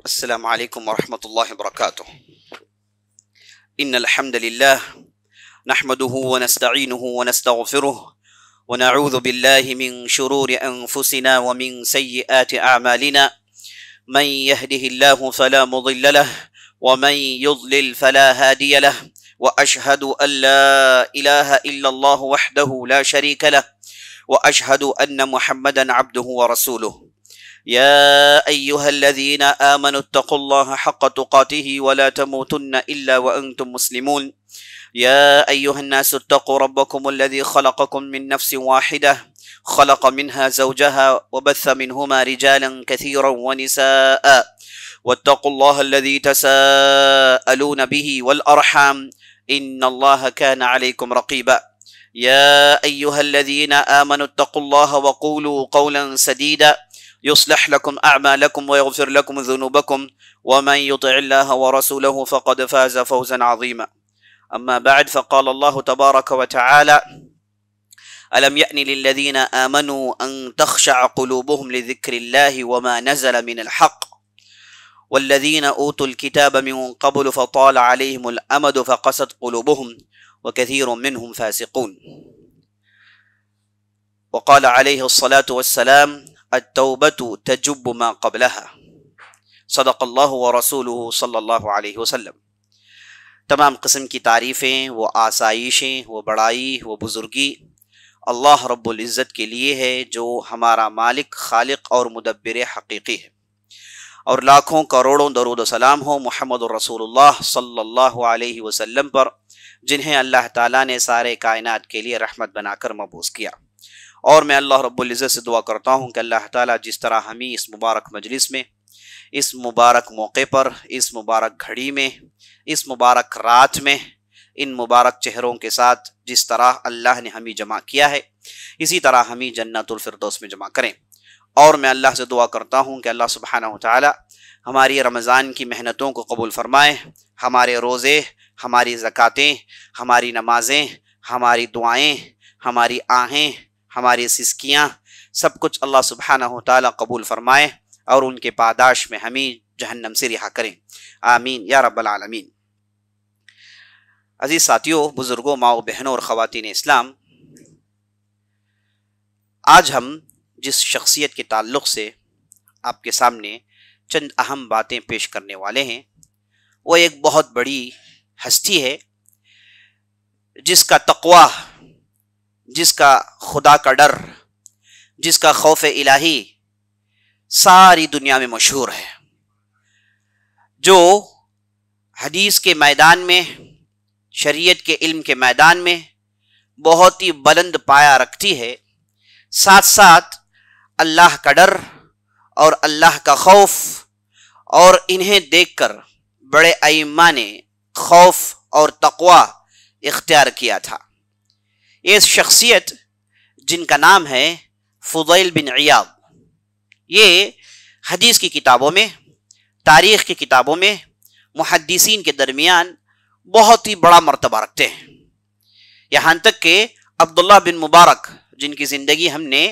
السلام علیکم ورحمۃ اللہ وبرکاتہ ان الحمد للہ نحمده ونستعینه ونستغفره ونعوذ باللہ من شرور انفسنا ومن سیئات اعمالنا من يهده الله فلا مضل له ومن يضلل فلا هادي له واشهد ان لا اله الا الله وحده لا شريك له واشهد ان محمدا عبده ورسوله يا أيها الذين آمنوا اتقوا الله حق تقاته ولا تموتن إلا وأنتم مسلمون يا أيها الناس اتقوا ربكم الذي خلقكم من نفس واحدة خلق منها زوجها وبث منهما رجالا كثيرا ونساء واتقوا الله الذي تساءلون به والأرحام إن الله كان عليكم رقيبا يا أيها الذين آمنوا اتقوا الله وقولوا قولا سديدا يصلح لكم أعمالكم ويغفر لكم ذنوبكم ومن يطع الله ورسوله فقد فاز فوزا عظيما أما بعد فقال الله تبارك وتعالى ألم يأن للذين آمنوا أن تخشع قلوبهم لذكر الله وما نزل من الحق والذين أوتوا الكتاب من قبل فطال عليهم الأمد فقست قلوبهم وكثير منهم فاسقون وقال عليه الصلاة والسلام التوبة تجب ما قبلها صدق اللہ ورسولہ صلی اللہ علیہ وسلم۔ تمام قسم کی تعریفیں، وہ آسائشیں، وہ بڑائی، وہ بزرگی اللہ رب العزت کے لیے ہے، جو ہمارا مالک، خالق اور مدبر حقیقی ہے، اور لاکھوں کروڑوں درود و سلام ہو محمد الرسول اللہ صلی اللہ علیہ وسلم پر، جنہیں اللہ تعالیٰ نے سارے کائنات کے لیے رحمت بنا کر مبعوث کیا۔ اور میں اللہ رب العزت سے دعا کرتا ہوں کہ اللہ تعالیٰ جس طرح ہمیں اس مبارک مجلس میں، اس مبارک موقع پر، اس مبارک گھڑی میں، اس مبارک رات میں، ان مبارک چہروں کے ساتھ جس طرح اللہ نے ہمیں جمع کیا ہے، اسی طرح ہمیں جنت الفردوس میں جمع کریں۔ اور میں اللہ سے دعا کرتا ہوں کہ اللہ سبحانہ وتعالی ہماری رمضان کی محنتوں کو قبول فرمائے، ہمارے روزے، ہماری زکاتیں، ہماری نمازیں، ہماری دعائیں، ہماری آہیں، ہماری سسکیاں، سب کچھ اللہ سبحانہ وتعالی قبول فرمائے اور ان کے پاداش میں ہمیں جہنم سے رہا کریں، آمین یا رب العالمین۔ عزیز ساتھیوں، بزرگوں، ماؤں بہنوں اور خواتین اسلام، آج ہم جس شخصیت کے تعلق سے آپ کے سامنے چند اہم باتیں پیش کرنے والے ہیں، وہ ایک بہت بڑی ہستی ہے، جس کا تقویٰ، جس کا خدا کا ڈر، جس کا خوف الہی ساری دنیا میں مشہور ہے، جو حدیث کے میدان میں، شریعت کے علم کے میدان میں بہت ہی بلند پایہ رکھتی ہے، ساتھ ساتھ اللہ کا ڈر اور اللہ کا خوف، اور انہیں دیکھ کر بڑے ائمہ نے خوف اور تقویٰ اختیار کیا تھا۔ یہ شخصیت جن کا نام ہے فضیل بن عیاض، یہ حدیث کی کتابوں میں، تاریخ کی کتابوں میں، محدثین کے درمیان بہت ہی بڑا مرتبہ رکھتے ہیں، یہاں تک کہ عبداللہ بن مبارک، جن کی زندگی ہم نے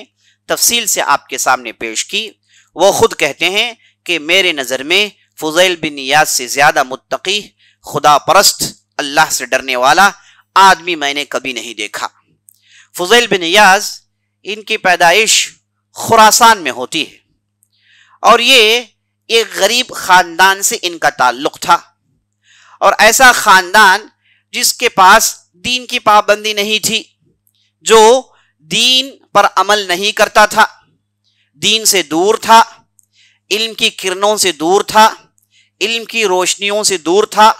تفصیل سے آپ کے سامنے پیش کی، وہ خود کہتے ہیں کہ میرے نظر میں فضیل بن عیاض سے زیادہ متقی، خدا پرست، اللہ سے ڈرنے والا آدمی میں نے کبھی نہیں دیکھا۔ فضیل بن عیاض، ان کی پیدائش خراسان میں ہوتی ہے، اور یہ ایک غریب خاندان سے ان کا تعلق تھا، اور ایسا خاندان جس کے پاس دین کی پابندی نہیں تھی، جو دین پر عمل نہیں کرتا تھا، دین سے دور تھا، علم کی کرنوں سے دور تھا، علم کی روشنیوں سے دور تھا۔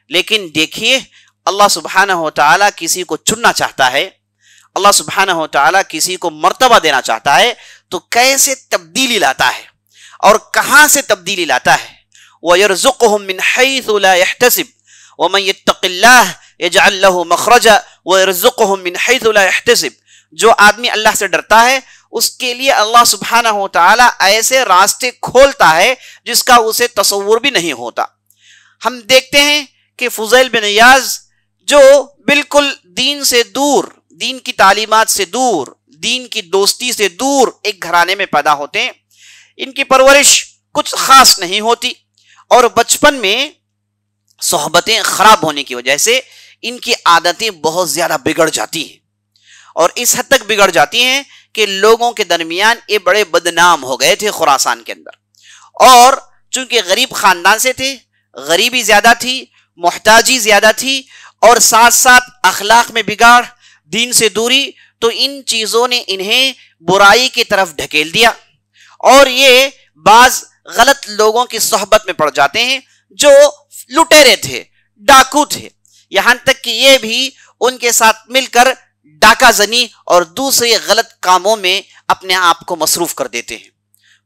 لیکن دیکھیے، اللہ سبحانہ وتعالی کسی کو چننا چاہتا ہے، اللہ سبحانہ وتعالی کسی کو مرتبہ دینا چاہتا ہے، تو کیسے تبدیلی لاتا ہے اور کہاں سے تبدیلی لاتا ہے۔ وَيَرْزُقُهُم مِّنْ حَيْثُ لَا يَحْتَسِبُ وَمَن يَتَّقِ اللَّهَ يَجْعَل لَّهُ مَخْرَجًا وَيَرْزُقُهُم مِّنْ حَيْثُ لَا يَحْتَسِبُ، جو آدمی اللہ سے ڈرتا ہے اس کے لیے اللہ سبحانہ وتعالی ایسے راستے کھولتا ہے جس کا اسے تصور بھی نہیں ہوتا۔ ہم دیکھتے ہیں کہ فضیل بن عیاض، جو بالکل دین سے دور، دین کی تعلیمات سے دور، دین کی دوستی سے دور ایک گھرانے میں پیدا ہوتے ہیں، ان کی پرورش کچھ خاص نہیں ہوتی، اور بچپن میں صحبتیں خراب ہونے کی وجہ سے ان کی عادتیں بہت زیادہ بگڑ جاتی ہیں، اور اس حد تک بگڑ جاتی ہیں کہ لوگوں کے درمیان یہ بڑے بدنام ہو گئے تھے خراسان کے اندر. اور چونکہ غریب خاندان سے تھے، غریبی زیادہ تھی، محتاجی زیادہ تھی، اور ساتھ ساتھ اخلاق میں بگاڑ، دین سے دوری، تو ان چیزوں نے انہیں برائی کی طرف ڈھکیل دیا، اور یہ بعض غلط لوگوں کی صحبت میں پڑ جاتے ہیں جو لٹیرے تھے، ڈاکو تھے، یہاں تک کہ یہ بھی ان کے ساتھ مل کر ڈاکہ زنی اور دوسرے غلط کاموں میں اپنے آپ کو مصروف کر دیتے ہیں.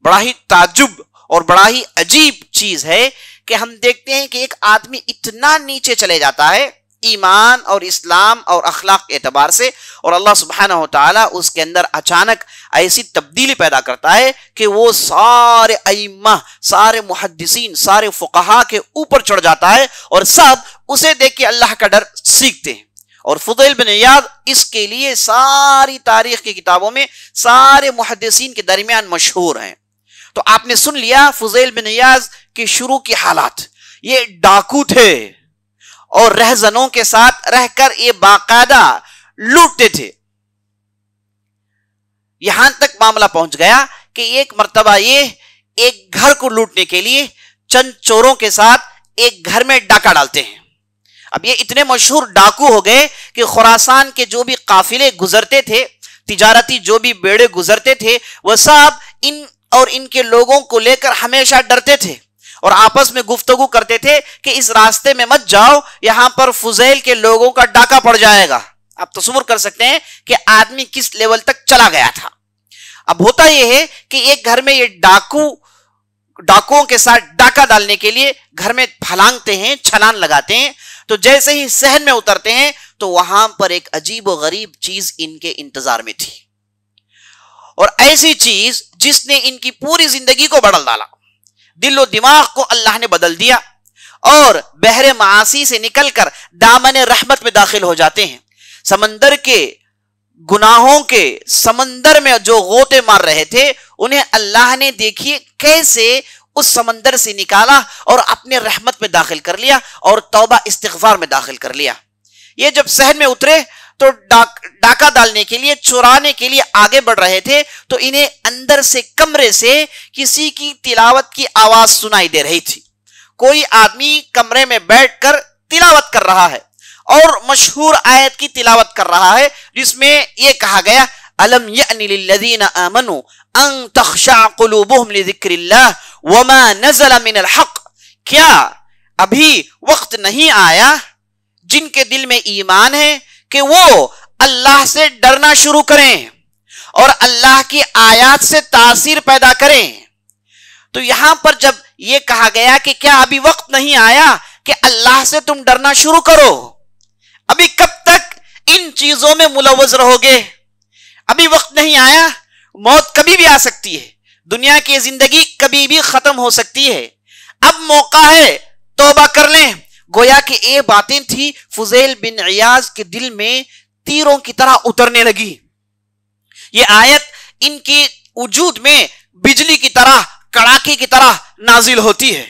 بڑا ہی تعجب اور بڑا ہی عجیب چیز ہے کہ ہم دیکھتے ہیں کہ ایک آدمی اتنا نیچے چلے جاتا ہے ایمان اور اسلام اور اخلاق کے اعتبار سے، اور اللہ سبحانہ و تعالیٰ اس کے اندر اچانک ایسی تبدیلی پیدا کرتا ہے کہ وہ سارے ائمہ، سارے محدثین، سارے فقہا کے اوپر چڑھ جاتا ہے، اور سب اسے دیکھ کے اللہ کا ڈر سیکھتے ہیں. اور فضیل بن عیاض اس کے لیے ساری تاریخ کی کتابوں میں سارے محدثین کے درمیان مشہور ہیں. تو آپ نے سن لیا فضیل بن عیاض کے شروع کی حالات. یہ ڈاکو تھے اور رہزنوں کے ساتھ رہ کر یہ باقاعدہ لوٹتے تھے. یہاں تک معاملہ پہنچ گیا کہ ایک مرتبہ یہ ایک گھر کو لوٹنے کے لیے چند چوروں کے ساتھ ایک گھر میں ڈاکہ ڈالتے ہیں. اب یہ اتنے مشہور ڈاکو ہو گئے کہ خراسان کے جو بھی قافلے گزرتے تھے، تجارتی جو بھی بیڑے گزرتے تھے، وہ سب ان اور ان کے لوگوں کو لے کر ہمیشہ ڈرتے تھے اور آپس میں گفتگو کرتے تھے کہ اس راستے میں مت جاؤ، یہاں پر فضیل کے لوگوں کا ڈاکہ پڑ جائے گا. آپ تصور کر سکتے ہیں کہ آدمی کس لیول تک چلا گیا تھا. اب ہوتا یہ ہے کہ ایک گھر میں یہ ڈاکوؤں کے ساتھ ڈاکہ ڈالنے کے لیے گھر میں پھلانگتے ہیں، چھلانگ لگاتے ہیں. تو جیسے ہی صحن میں اترتے ہیں تو وہاں پر ایک عجیب و غریب چیز ان کے انتظار میں تھی، اور ایسی چیز جس نے ان کی پوری زندگی کو بدل ڈالا. دل و دماغ کو اللہ نے بدل دیا اور بحر معاصی سے نکل کر دامن رحمت میں داخل ہو جاتے ہیں. سمندر کے گناہوں کے سمندر میں جو غوطے مار رہے تھے، انہیں اللہ نے دیکھیے کیسے اس سمندر سے نکالا اور اپنے رحمت میں داخل کر لیا اور توبہ استغفار میں داخل کر لیا. یہ جب صحن میں اترے تو ڈاکہ ڈالنے کے لیے، چورانے کے لیے آگے بڑھ رہے تھے، تو انہیں اندر سے کمرے سے کسی کی تلاوت کی آواز سنائی دے رہی تھی. کوئی آدمی کمرے میں بیٹھ کر تلاوت کر رہا ہے اور مشہور آیت کی تلاوت کر رہا ہے، جس میں یہ کہا گیا أَلَمْ يَأْنِ لِلَّذِينَ آمَنُوا أَن تَخْشَعَ قُلُوبُهُمْ لِذِكْرِ اللَّهِ وَمَا نَزَلَ مِنَ الْحَقِّ. کیا ابھی وقت نہیں آیا جن کے دل میں ایمان ہے کہ وہ اللہ سے ڈرنا شروع کریں اور اللہ کی آیات سے تاثیر پیدا کریں؟ تو یہاں پر جب یہ کہا گیا کہ کیا ابھی وقت نہیں آیا کہ اللہ سے تم ڈرنا شروع کرو، ابھی کب تک ان چیزوں میں ملوث رہو گے؟ ابھی وقت نہیں آیا؟ موت کبھی بھی آ سکتی ہے، دنیا کی زندگی کبھی بھی ختم ہو سکتی ہے، اب موقع ہے توبہ کر لیں. گویا کہ یہ باتیں تھی فضیل بن عیاض کے دل میں تیروں کی طرح اترنے لگی. یہ آیت ان کی وجود میں بجلی کی طرح، کڑاکے کی طرح نازل ہوتی ہے،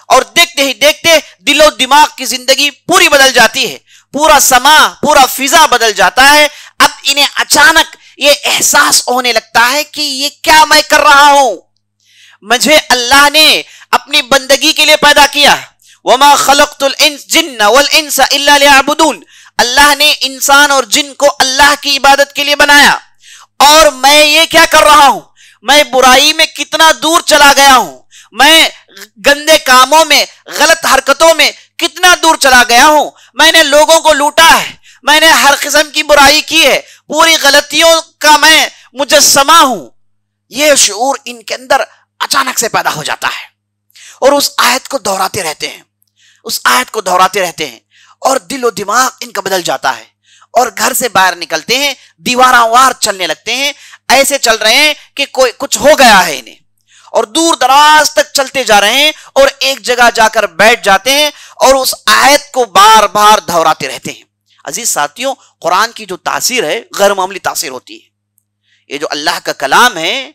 اور دیکھتے ہی دیکھتے دل و دماغ کی زندگی پوری بدل جاتی ہے، پورا سما، پورا فضا بدل جاتا ہے. اب انہیں اچانک یہ احساس ہونے لگتا ہے کہ یہ کیا میں کر رہا ہوں؟ مجھے اللہ نے اپنی بندگی کے لیے پیدا کیا. وَمَا خَلَقْتُ الْجِنَّ وَالْإِنسَ إِلَّا لِيَعْبُدُونَ. اللہ نے انسان اور جن کو اللہ کی عبادت کے لیے بنایا، اور میں یہ کیا کر رہا ہوں؟ میں برائی میں کتنا دور چلا گیا ہوں، میں گندے کاموں میں، غلط حرکتوں میں کتنا دور چلا گیا ہوں. میں نے لوگوں کو لوٹا ہے، میں نے ہر قسم کی برائی کی ہے، پوری غلطیوں کا میں مجسمہ ہوں. یہ شعور ان کے اندر اچانک سے پیدا ہو جاتا ہے، اور اس آیت کو دہراتے رہتے ہیں، اس آیت کو دہراتے رہتے ہیں، اور دل و دماغ ان کا بدل جاتا ہے، اور گھر سے باہر نکلتے ہیں، دیواراں وار چلنے لگتے ہیں، ایسے چل رہے ہیں کہ کوئی کچھ ہو گیا ہے انہیں، اور دور دراز تک چلتے جا رہے ہیں، اور ایک جگہ جا کر بیٹھ جاتے ہیں اور اس آیت کو بار بار دہراتے رہتے ہیں. عزیز ساتھیوں، قرآن کی جو تاثیر ہے غیر معمولی تاثیر ہوتی ہے. یہ جو اللہ کا کلام ہے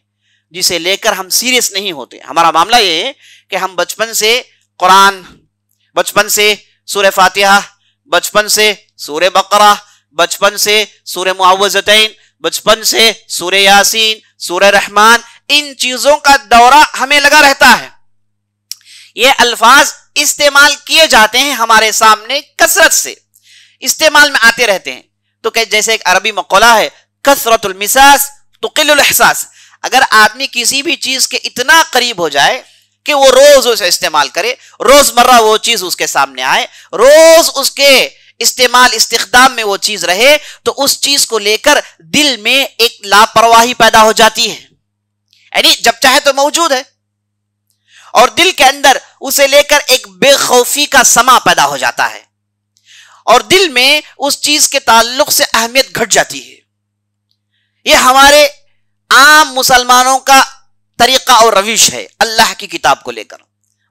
جسے لے کر ہم سیریس نہیں ہوتے. ہمارا معاملہ یہ ہے کہ ہم بچپن سے قرآن بچپن سے سورہ فاتحہ، بچپن سے سورہ بقرہ، بچپن سے سورہ معوذتین، بچپن سے سورہ یاسین، سورہ رحمان، ان چیزوں کا دورہ ہمیں لگا رہتا ہے. یہ الفاظ استعمال کیے جاتے ہیں ہمارے سامنے کثرت سے، استعمال میں آتے رہتے ہیں. تو کہ جیسے ایک عربی مقولہ ہے، کثرت المساس تقل الاحساس. اگر آدمی کسی بھی چیز کے اتنا قریب ہو جائے کہ وہ روز اسے استعمال کرے، روز مرہ وہ چیز اس کے سامنے آئے، روز اس کے استخدام میں وہ چیز رہے، تو اس چیز کو لے کر دل میں ایک لاپرواہی پیدا ہو جاتی ہے. یعنی جب چاہے تو موجود ہے، اور دل کے اندر اسے لے کر ایک بے خوفی کا سما پیدا ہو جاتا ہے، اور دل میں اس چیز کے تعلق سے اہمیت گھٹ جاتی ہے. یہ ہمارے عام مسلمانوں کا طریقہ اور روش ہے اللہ کی کتاب کو لے کر.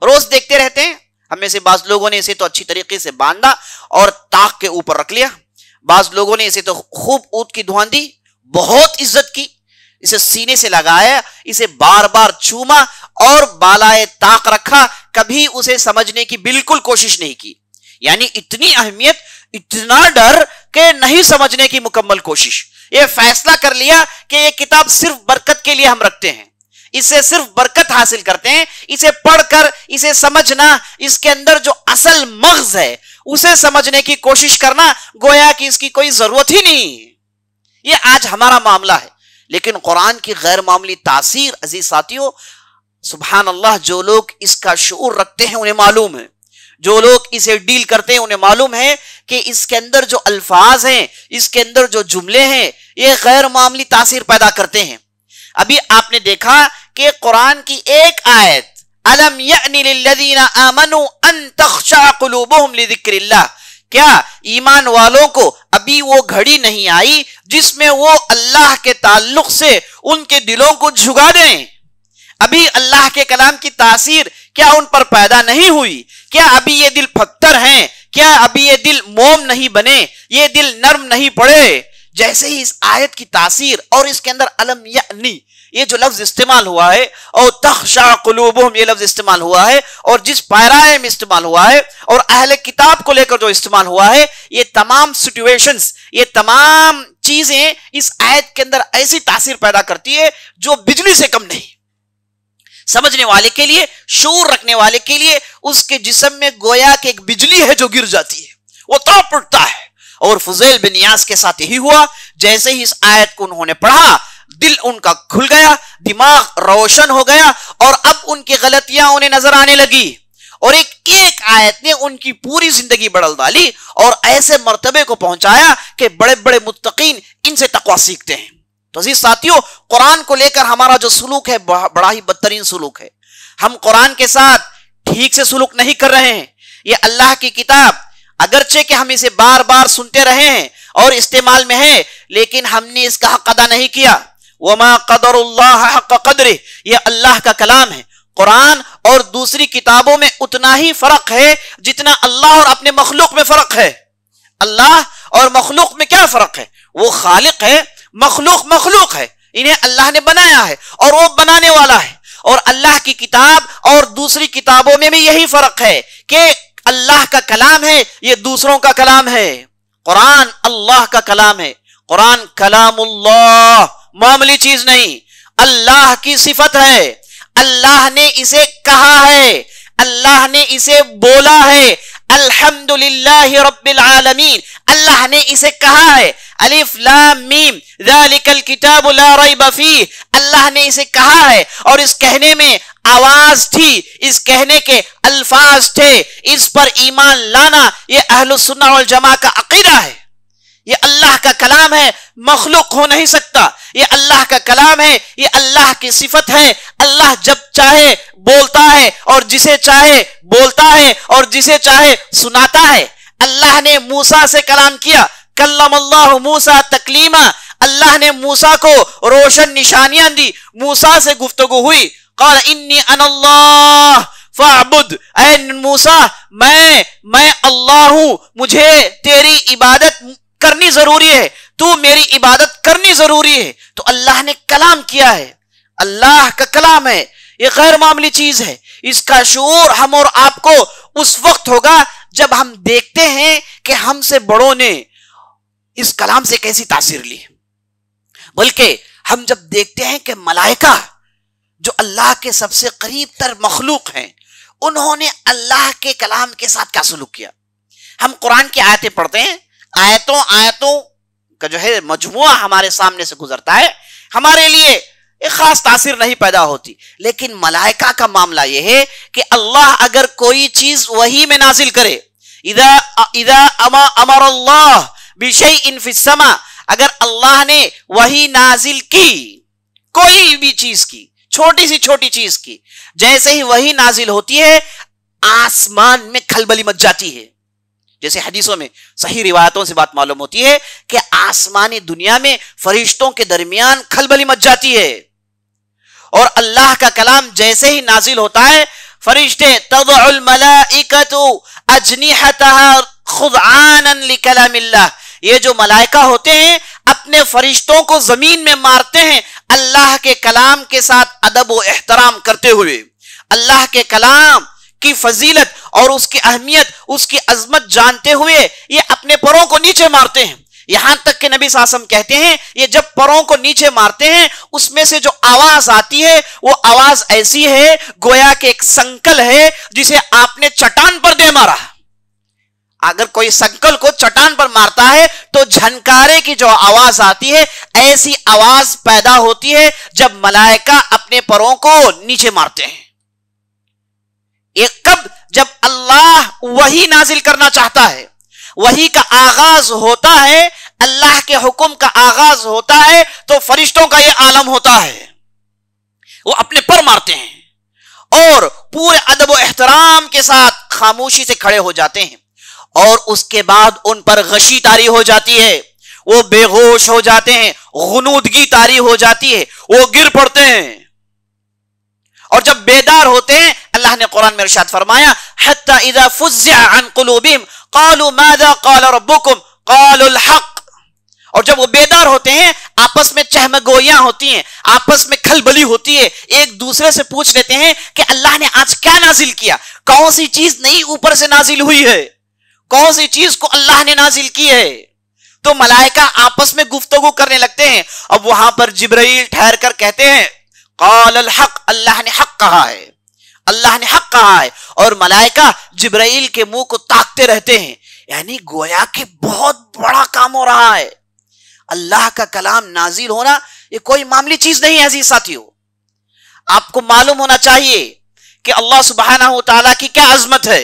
روز دیکھتے رہتے ہیں. ہم میں سے بعض لوگوں نے اسے تو اچھی طریقے سے باندھا اور طاق کے اوپر رکھ لیا، بعض لوگوں نے اسے تو خوب اونت کی دھوان دی، بہت عزت کی، اسے سینے سے لگایا، اسے بار بار چوما اور بالائے طاق رکھا، کبھی اسے سمجھنے کی بالکل کوشش نہیں کی. یعنی اتنی اہمیت، اتنا ڈر کہ نہیں سمجھنے کی مکمل کوشش. یہ فیصلہ کر لیا کہ یہ کتاب صرف برکت کے لیے ہم رکھتے ہیں، اس سے صرف برکت حاصل کرتے ہیں. اسے پڑھ کر اسے سمجھنا، اس کے اندر جو اصل مغز ہے اسے سمجھنے کی کوشش کرنا، گویا کہ اس کی کوئی ضرورت ہی نہیں. یہ آج ہمارا معاملہ ہے. لیکن قرآن کی غیر معمولی تاثیر عزیز ساتھیوں، سبحان اللہ، جو لوگ اس کا شعور رکھتے ہیں انہیں معلوم ہے، جو لوگ اسے ڈیل کرتے ہیں انہیں معلوم ہے کہ اس کے اندر جو الفاظ ہیں، اس کے اندر جو جملے ہیں، یہ غیر معمولی تاثیر پیدا کرتے ہیں. ابھی آپ نے دیکھا کہ قرآن کی ایک آیت، أَلَمْ يَأْنِ لِلَّذِينَ آمَنُوا أَن تَخْشَعَ قُلُوبُهُمْ لِذِكْرِ اللَّهِ، کیا ایمان والوں کو ابھی وہ گھڑی نہیں آئی جس میں وہ اللہ کے تعلق سے ان کے دلوں کو جھگا دیں؟ ابھی اللہ کے کلام کی تاثیر کیا ان پر پیدا نہیں ہوئی؟ کیا ابھی یہ دل پتھر ہیں؟ کیا ابھی یہ دل موم نہیں بنے؟ یہ دل نرم نہیں پڑے؟ جیسے ہی اس آیت کی تاثیر اور اس کے اندر علم یعنی یہ جو لفظ استعمال ہوا ہے، اور تخشع قلوبہم یہ لفظ استعمال ہوا ہے، اور جس پائرائے میں استعمال ہوا ہے، اور اہل کتاب کو لے کر جو استعمال ہوا ہے، یہ تمام سچویشنز، یہ تمام چیزیں اس آیت کے اندر ایسی تاثیر پیدا کرتی ہے جو بجلی سے کم نہیں. سمجھنے والے کے لیے، شعور رکھنے والے کے لیے، اس کے جسم میں گویا کہ ایک بجلی ہے جو گر جاتی ہے، وہ تڑپ اٹھتا ہے. اور فضیل بن یاس کے ساتھ یہی ہوا. جیسے ہی اس آیت کو انہوں نے پڑھا، دل ان کا کھل گیا، دماغ روشن ہو گیا، اور اب ان کی غلطیاں انہیں نظر آنے لگی، اور ایک آیت نے ان کی پوری زندگی بدل ڈالی اور ایسے مرتبے کو پہنچایا کہ بڑے بڑے متقین ان سے تقویٰ سیکھتے ہیں. تو عزیز ساتھیوں، قرآن کو لے کر ہمارا جو سلوک ہے بڑا ہی بدترین سلوک ہے. ہم قرآن کے ساتھ ٹھیک سے سلوک نہیں کر رہے ہیں. یہ اللہ کی کتاب، اگرچہ کہ ہم اسے بار بار سنتے رہے ہیں اور استعمال میں ہے، لیکن ہم نے اس کا حق ادا نہیں کیا. وما قدر اللہ حق قدرہ، یہ اللہ کا کلام ہے. قرآن اور دوسری کتابوں میں اتنا ہی فرق ہے جتنا اللہ اور اپنے مخلوق میں فرق ہے. اللہ اور مخلوق میں کیا فرق ہے؟ وہ خالق ہے، مخلوق ہے. انہیں اللہ نے بنایا ہے اور وہ بنانے والا ہے. اور اللہ کی کتاب اور دوسری کتابوں میں بھی یہی فرق ہے کہ اللہ کا کلام ہے، یہ دوسروں کا کلام ہے. قرآن اللہ کا کلام ہے. قرآن کلام اللہ، معمولی چیز نہیں، اللہ کی صفت ہے. اللہ نے اسے کہا ہے، اللہ نے اسے بولا ہے. الحمدللہ رب العالمین، اللہ نے اسے کہا ہے. الف لام میم ذالک الکتاب لا ریب فیہ، اللہ نے اسے کہا ہے، اور اس کہنے میں آواز تھی، اس کہنے کے الفاظ تھے. اس پر ایمان لانا یہ اہل السنہ والجماعہ کا عقیدہ ہے. یہ اللہ کا کلام ہے، مخلوق ہو نہیں سکتا. یہ اللہ کا کلام ہے، یہ اللہ کی صفت ہے. اللہ جب چاہے بولتا ہے، اور جسے چاہے بولتا ہے، اور جسے چاہے سناتا ہے. اللہ نے موسیٰ سے کلام کیا، کلم اللہ موسیٰ تکلیما، اللہ نے موسیٰ کو روشن نشانیاں دی. موسیٰ سے گفتگو ہوئی، قال انی انا اللہ فاعبد، اے موسیٰ میں اللہ ہوں، مجھے تیری عبادت کرنی ضروری ہے، تو میری عبادت کرنی ضروری ہے. تو اللہ نے کلام کیا ہے، اللہ کا کلام ہے، یہ غیر معمولی چیز ہے. اس کا شعور ہم اور آپ کو اس وقت ہوگا جب ہم دیکھتے ہیں کہ ہم سے بڑوں نے اس کلام سے کیسی تاثیر لی، بلکہ ہم جب دیکھتے ہیں کہ ملائکہ جو اللہ کے سب سے قریب تر مخلوق ہیں، انہوں نے اللہ کے کلام کے ساتھ کیا سلوک کیا۔ ہم قرآن کی آیتیں پڑھتے ہیں، آیتوں کا جو ہے مجموعہ ہمارے سامنے سے گزرتا ہے، ہمارے لیے ایک خاص تاثیر نہیں پیدا ہوتی، لیکن ملائکہ کا معاملہ یہ ہے کہ اللہ اگر کوئی چیز وحی میں نازل کرے، اذا امر اللہ بشیء فی السماء، اگر اللہ نے وحی نازل کی کوئی بھی چیز کی، چھوٹی سی چھوٹی چیز کی، جیسے ہی وحی نازل ہوتی ہے آسمان میں کھلبلی مچ جاتی ہے۔ جیسے حدیثوں میں صحیح روایتوں سے بات معلوم ہوتی ہے کہ آسمانی دنیا میں فرشتوں کے درمیان کھلبلی مچ جاتی ہے، اور اللہ کا کلام جیسے ہی نازل ہوتا ہے فرشتے تضع الملائکۃ اجنحتها خضعانا لکلام اللہ، یہ جو ملائکہ ہوتے ہیں اپنے فرشتوں کو زمین میں مارتے ہیں اللہ کے کلام کے ساتھ ادب و احترام کرتے ہوئے، اللہ کے کلام کی فضیلت اور اس کی اہمیت، اس کی عظمت جانتے ہوئے یہ اپنے پروں کو نیچے مارتے ہیں، یہاں تک کہ نبی صلی اللہ علیہ وسلم کہتے ہیں یہ جب پروں کو نیچے مارتے ہیں اس میں سے جو آواز آتی ہے وہ آواز ایسی ہے گویا کہ ایک سنکل ہے جسے آپ نے چٹان پر دے مارا۔ اگر کوئی سنکل کو چٹان پر مارتا ہے تو جھنکارے کی جو آواز آتی ہے ایسی آواز پیدا ہوتی ہے جب ملائکہ اپنے پروں کو نیچے مارتے ہیں۔ ایک کب جب اللہ وحی نازل کرنا چاہتا ہے، وحی کا آغاز ہوتا ہے، اللہ کے حکم کا آغاز ہوتا ہے تو فرشتوں کا یہ عالم ہوتا ہے، وہ اپنے پر مارتے ہیں اور پورے ادب و احترام کے ساتھ خاموشی سے کھڑے ہو جاتے ہیں، اور اس کے بعد ان پر غشی طاری ہو جاتی ہے، وہ بے ہوش ہو جاتے ہیں، غنودگی طاری ہو جاتی ہے، وہ گر پڑتے ہیں، اور جب بیدار ہوتے ہیں اللہ نے قرآن میں ارشاد فرمایا حتی اذا فزع عن قلوبهم قالوا ماذا قال ربكم قالوا الحق، اور جب وہ بیدار ہوتے ہیں آپس میں چہمگوئیاں ہوتی ہیں، آپس میں کھلبلی ہوتی ہے، ایک دوسرے سے پوچھ لیتے ہیں کہ اللہ نے آج کیا نازل کیا، کون سی چیز نئی اوپر سے نازل ہوئی ہے، کون سی چیز کو اللہ نے نازل کی ہے، تو ملائکہ آپس میں گفتگو کرنے لگتے ہیں۔ اب وہاں پر جبرائیل ٹھہر کر کہتے ہیں قال الحق، اللہ نے حق کہا ہے، اللہ نے حق کہا ہے، اور ملائکہ جبرائیل کے منہ کو تاکتے رہتے ہیں، یعنی گویا کہ بہت بڑا کام ہو رہا ہے۔ اللہ کا کلام نازل ہونا یہ کوئی معمولی چیز نہیں ہے عزیز ساتھیو، آپ کو معلوم ہونا چاہیے کہ اللہ سبحانہ وتعالی کی کیا عظمت ہے،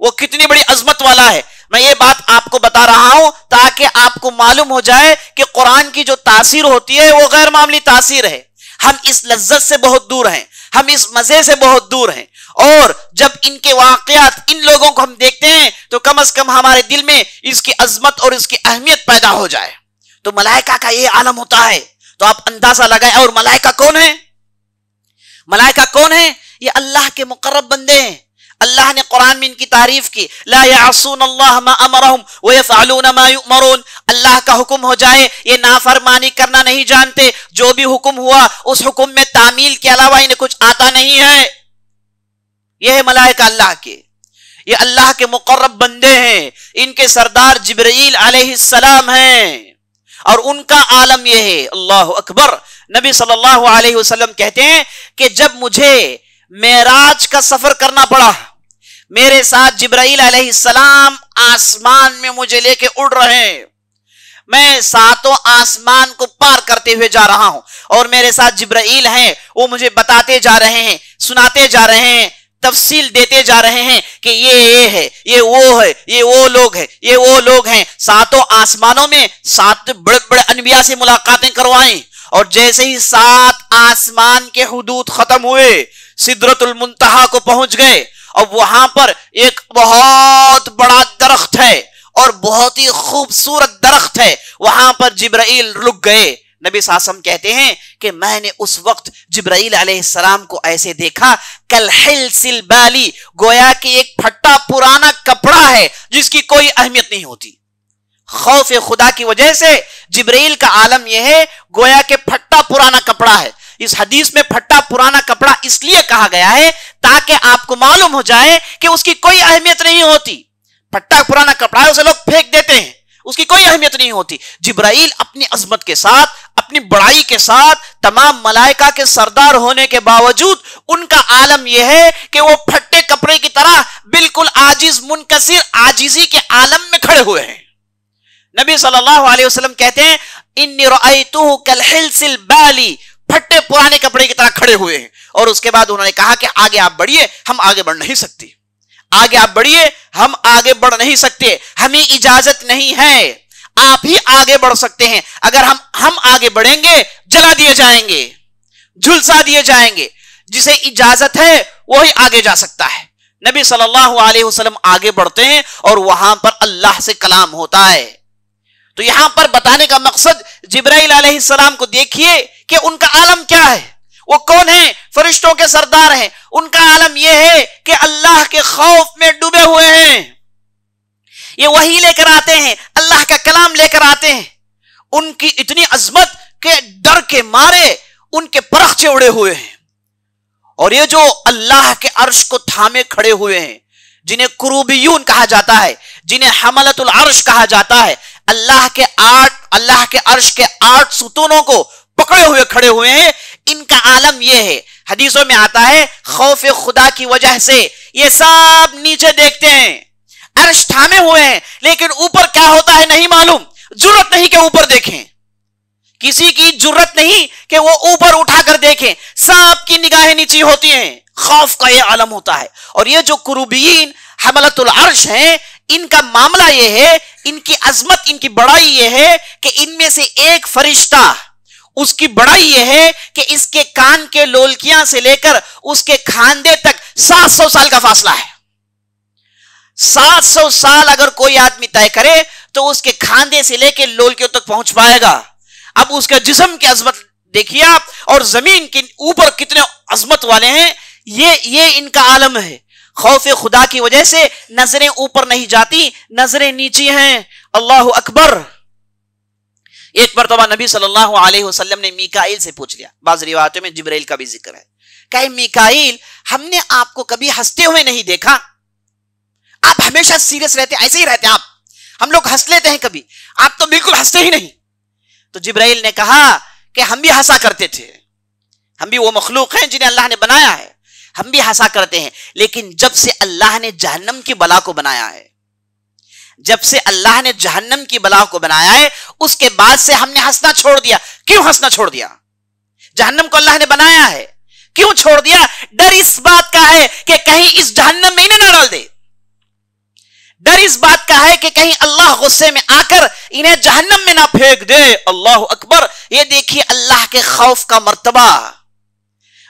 وہ کتنی بڑی عظمت والا ہے۔ میں یہ بات آپ کو بتا رہا ہوں تاکہ آپ کو معلوم ہو جائے کہ قرآن کی جو تاثیر ہوتی ہے وہ غیر معمولی تاثیر ہے۔ ہم اس لذت سے بہت دور ہیں، ہم اس مزے سے بہت دور ہیں، اور جب ان کے واقعات ان لوگوں کو ہم دیکھتے ہیں تو کم از کم ہمارے دل میں اس کی عظمت اور اس کی اہمیت پیدا ہو جائے۔ تو ملائکہ کا یہ عالم ہوتا ہے، تو آپ اندازہ لگائیں۔ اور ملائکہ کون ہے؟ ملائکہ کون ہے؟ یہ اللہ کے مقرب بندے ہیں۔ اللہ نے قرآن میں ان کی تعریف کی لا یعصون اللہ ما امرہم ویفعلون ما یؤمرون، اللہ کا حکم ہو جائے یہ نافرمانی کرنا نہیں جانتے، جو بھی حکم ہوا اس حکم میں تعمیل کے علاوہ انہیں کچھ آتا نہیں ہے۔ یہ ہے ملائکہ اللہ کے، یہ اللہ کے مقرب بندے ہیں، ان کے سردار جبرائیل علیہ السلام ہیں، اور ان کا عالم یہ ہے۔ اللہ اکبر۔ نبی صلی اللہ علیہ وسلم کہتے ہیں کہ جب مجھے معراج کا سفر کرنا پڑا، میرے ساتھ جبرائیل علیہ السلام آسمان میں مجھے لے کے اڑ رہے ہیں، میں ساتوں آسمان کو پار کرتے ہوئے جا رہا ہوں، اور میرے ساتھ جبرائیل ہیں، وہ مجھے بتاتے جا رہے ہیں، سناتے جا رہے ہیں، تفصیل دیتے جا رہے ہیں کہ یہ ہے، یہ وہ ہے، یہ وہ لوگ ہیں، یہ وہ لوگ ہیں۔ ساتوں آسمانوں میں سات بڑے بڑے انبیاء سے ملاقاتیں کروائیں، اور جیسے ہی سات آسمان کے حدود ختم ہوئے سدرۃ المنتہا کو پہنچ گئے، اب وہاں پر ایک بہت بڑا درخت ہے اور بہت ہی خوبصورت درخت ہے، وہاں پر جبرائیل رک گئے۔ نبی صلی اللہ علیہ وسلم کہتے ہیں کہ میں نے اس وقت جبرائیل علیہ السلام کو ایسے دیکھا کالحلس البالی، گویا کہ ایک پھٹا پرانا کپڑا ہے جس کی کوئی اہمیت نہیں ہوتی۔ خوف خدا کی وجہ سے جبرائیل کا عالم یہ ہے گویا کہ پھٹا پرانا کپڑا ہے، اس حدیث میں پھٹا پرانا کپڑا اس لیے کہا گیا ہے تاکہ آپ کو معلوم ہو جائے کہ اس کی کوئی اہمیت نہیں ہوتی. پھٹا پرانا کپڑا ہے، اسے لوگ پھینک دیتے ہیں، اس کی کوئی اہمیت نہیں ہوتی. جبرائیل اپنی عظمت کے ساتھ، اپنی بڑائی کے ساتھ، تمام ملائکہ کے سردار ہونے کے باوجود ان کا عالم یہ ہے کہ وہ پھٹے کپڑے کی طرح بالکل عاجز منکسر عاجزی کے عالم میں کھڑے ہوئے ہیں. نبی صلی اللہ علیہ وسلم کہتے ہیں انی رأیتہ کالحلس البالی، پھٹے پرانے کپڑے کی طرح کھڑے ہوئے ہیں. اور اس کے بعد انہوں نے کہا کہ آگے آپ بڑھیے، ہم آگے بڑھ نہیں سکتے. آگے آپ بڑھیے، ہم آگے بڑھ نہیں سکتے، ہمیں اجازت نہیں ہے، آپ ہی آگے بڑھ سکتے ہیں. اگر ہم آگے بڑھیں گے جلا دیے جائیں گے، جھلسا دیے جائیں گے. جسے اجازت ہے وہی آگے جا سکتا ہے. نبی صلی اللہ علیہ وسلم آگے بڑھتے ہیں اور وہاں پر اللہ سے کلام ہوتا ہے. تو یہاں پر بتانے کا مقصد جبرائیل علیہ السلام کو دیکھیے کہ ان کا عالم کیا ہے. وہ کون ہیں؟ فرشتوں کے سردار ہیں. ان کا عالم یہ ہے کہ اللہ کے خوف میں ڈوبے ہوئے ہیں. یہ وحی لے کر آتے ہیں، اللہ کا کلام لے کر آتے ہیں. ان کی اتنی عظمت کہ ڈر کے مارے ان کے پرخچے اڑے ہوئے ہیں. اور یہ جو اللہ کے عرش کو تھامے کھڑے ہوئے ہیں، جنہیں کروبیون کہا جاتا ہے، جنہیں حملۃ العرش کہا جاتا ہے، اللہ کے عرش کے 8 ستونوں کو پکڑے ہوئے کھڑے ہوئے ہیں. ان کا عالم یہ ہے. حدیثوں میں آتا ہے خوف خدا کی وجہ سے یہ سب نیچے دیکھتے ہیں، عرش تھامے ہوئے ہیں، لیکن اوپر کیا ہوتا ہے نہیں معلوم. جرت نہیں کہ اوپر دیکھیں، کسی کی جرت نہیں کہ وہ اوپر اٹھا کر دیکھیں. سب کی نگاہیں نیچی ہوتی ہیں. خوف کا یہ عالم ہوتا ہے. اور یہ جو کروبیین حملۃ العرش ہیں، ان کا معاملہ یہ ہے، ان کی عظمت، ان کی بڑائی یہ ہے کہ ان میں سے ایک فرشتہ، اس کی بڑائی یہ ہے کہ اس کے کان کے لولکیاں سے لے کر اس کے کھاندے تک 700 سال کا فاصلہ ہے. 700 سال اگر کوئی آدمی طے کرے تو اس کے کھاندے سے لے کے لولکیوں تک پہنچ پائے گا. اب اس کے جسم کی عظمت دیکھیے آپ، اور زمین کے اوپر کتنے عظمت والے ہیں. یہ ان کا عالم ہے. خوف خدا کی وجہ سے نظریں اوپر نہیں جاتی، نظریں نیچی ہیں. اللہ اکبر. ایک مرتبہ نبی صلی اللہ علیہ وسلم نے میکائیل سے پوچھ لیا، بعض روایتوں میں جبرائیل کا بھی ذکر ہے، کہ میکائیل ہم نے آپ کو کبھی ہنستے ہوئے نہیں دیکھا، آپ ہمیشہ سیریس رہتے، ایسے ہی رہتے آپ، ہم لوگ ہنس لیتے ہیں کبھی، آپ تو بالکل ہنستے ہی نہیں. تو جبرائیل نے کہا کہ ہم بھی ہنسا کرتے تھے، ہم بھی وہ مخلوق ہیں جنہیں اللہ نے بنایا ہے، ہم بھی ہنسا کرتے ہیں. لیکن جب سے اللہ نے جہنم کی بلا کو بنایا ہے، جب سے اللہ نے جہنم کی بلا کو بنایا ہے، اس کے بعد سے ہم نے ہنسنا چھوڑ دیا. کیوں ہنسنا چھوڑ دیا؟ جہنم کو اللہ نے بنایا ہے، کیوں چھوڑ دیا؟ ڈر اس بات کا ہے کہ کہیں اس جہنم میں انہیں نہ ڈال دے. ڈر اس بات کا ہے کہ کہیں اللہ غصے میں آ کر انہیں جہنم میں نہ پھینک دے. اللہ اکبر. یہ دیکھیے اللہ کے خوف کا مرتبہ.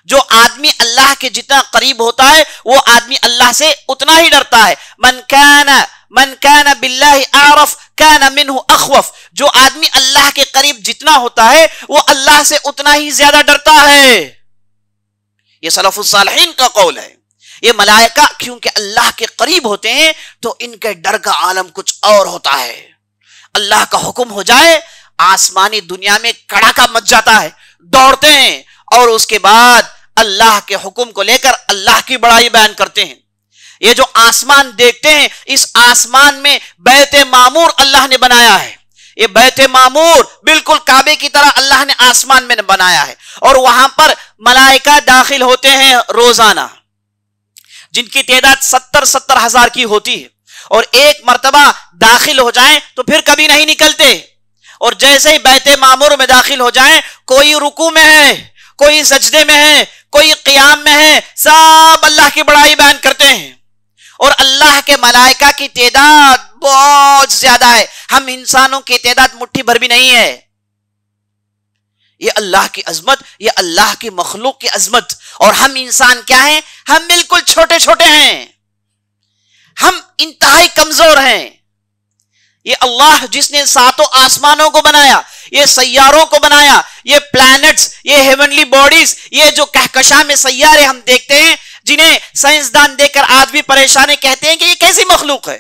جو آدمی اللہ کے جتنا قریب ہوتا ہے وہ آدمی اللہ سے اتنا ہی ڈرتا ہے. من کان باللہ اعرف کان منہ اخوف. جو آدمی اللہ کے قریب جتنا ہوتا ہے وہ اللہ سے اتنا ہی زیادہ ڈرتا ہے. یہ سلف الصالحین کا قول ہے. یہ ملائکہ کیونکہ اللہ کے قریب ہوتے ہیں تو ان کے ڈر کا عالم کچھ اور ہوتا ہے. اللہ کا حکم ہو جائے آسمانی دنیا میں کڑاکا مچ جاتا ہے، دوڑتے ہیں اور اس کے بعد اللہ کے حکم کو لے کر اللہ کی بڑائی بیان کرتے ہیں. یہ جو آسمان دیکھتے ہیں، اس آسمان میں بیت معمور اللہ نے بنایا ہے. یہ بیت معمور بالکل کعبے کی طرح اللہ نے آسمان میں بنایا ہے، اور وہاں پر ملائکہ داخل ہوتے ہیں روزانہ، جن کی تعداد 70 ہزار کی ہوتی ہے، اور ایک مرتبہ داخل ہو جائیں تو پھر کبھی نہیں نکلتے. اور جیسے ہی بیت معمور میں داخل ہو جائیں، کوئی رکوع میں ہے، کوئی سجدے میں ہے، کوئی قیام میں ہے، سب اللہ کی بڑائی بیان کرتے ہیں. اور اللہ کے ملائکہ کی تعداد بہت زیادہ ہے. ہم انسانوں کی تعداد مٹھی بھر بھی نہیں ہے. یہ اللہ کی عظمت، یہ اللہ کی مخلوق کی عظمت. اور ہم انسان کیا ہیں؟ ہم بالکل چھوٹے چھوٹے ہیں، ہم انتہائی کمزور ہیں. یہ اللہ جس نے 7 آسمانوں کو بنایا، یہ سیاروں کو بنایا، یہ پلانٹس، یہ ہیونلی باڈیز، یہ جو کہکشاں میں سیارے ہم دیکھتے ہیں جنہیں سائنسدان دیکھ کر آج بھی پریشانے کہتے ہیں کہ یہ کیسی مخلوق ہے.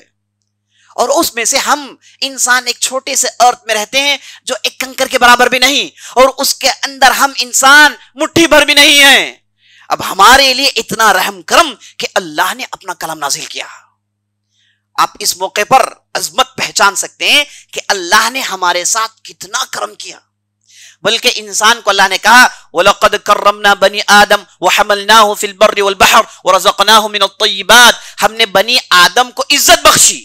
اور اس میں سے ہم انسان ایک چھوٹے سے ارتھ میں رہتے ہیں جو ایک کنکر کے برابر بھی نہیں، اور اس کے اندر ہم انسان مٹھی بھر بھی نہیں ہیں۔ اب ہمارے لیے اتنا رحم کرم کہ اللہ نے اپنا کلام نازل کیا۔ آپ اس موقع پر عظمت پہچان سکتے ہیں کہ اللہ نے ہمارے ساتھ کتنا کرم کیا۔ بلکہ انسان کو اللہ نے کہا وَلَقَدْ كَرَّمْنَا بَنِي آدَمَ وَحَمَلْنَاهُ فِي الْبَرِّ وَالْبَحْرِ وَرَزَقْنَاهُ مِنَ الطَّيِّبَاتِ، ہم نے بنی آدم کو عزت بخشی،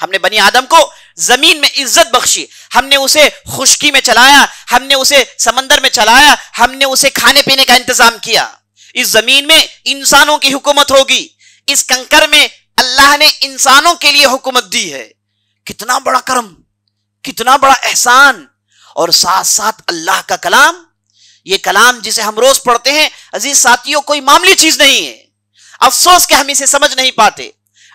ہم نے بنی آدم کو زمین میں عزت بخشی، ہم نے اسے خشکی میں چلایا، ہم نے اسے سمندر میں چلایا، ہم نے اسے کھانے پینے کا انتظام کیا۔ اس زمین میں انسانوں کی حکومت ہوگی، اس کنکر میں اللہ نے انسانوں کے لیے حکومت دی ہے۔ کتنا بڑا کرم، کتنا بڑا احسان۔ اور ساتھ ساتھ اللہ کا کلام، یہ کلام جسے ہم روز پڑھتے ہیں عزیز ساتھیوں، کوئی معمولی چیز نہیں ہے۔ افسوس کہ ہم اسے سمجھ نہیں پاتے،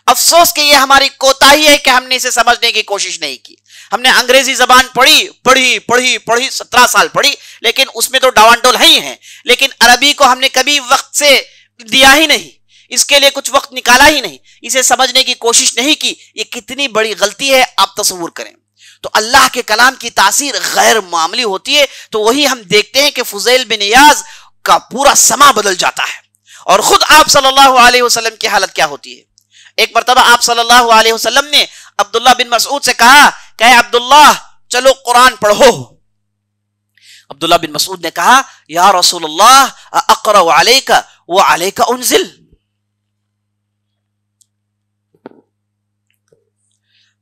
افسوس کہ یہ ہماری کوتاہی ہے کہ ہم نے اسے سمجھنے کی کوشش نہیں کی۔ ہم نے انگریزی زبان پڑھی 17 سال پڑھی، لیکن اس میں تو ڈاوانڈول ہی ہیں، لیکن عربی کو ہم نے کبھی وقت سے دیا ہی نہیں، اس کے لیے کچھ وقت نکالا ہی نہیں، اسے سمجھنے کی کوشش نہیں کی۔ یہ کتنی بڑی غلطی ہے، آپ تصور کریں۔ تو اللہ کے کلام کی تاثیر غیر معمولی ہوتی ہے۔ تو وہی ہم دیکھتے ہیں کہ فضیل بن ایاز کا پورا سما بدل جاتا ہے، اور خود آپ صلی اللہ علیہ وسلم کی حالت کیا ہوتی ہے۔ ایک مرتبہ آپ صلی اللہ علیہ وسلم نے عبداللہ بن مسعود سے کہا کہ اے عبداللہ چلو قرآن پڑھو۔ عبداللہ بن مسعود نے کہا یا رسول اللہ اقرأ علیک وعلیک انزل،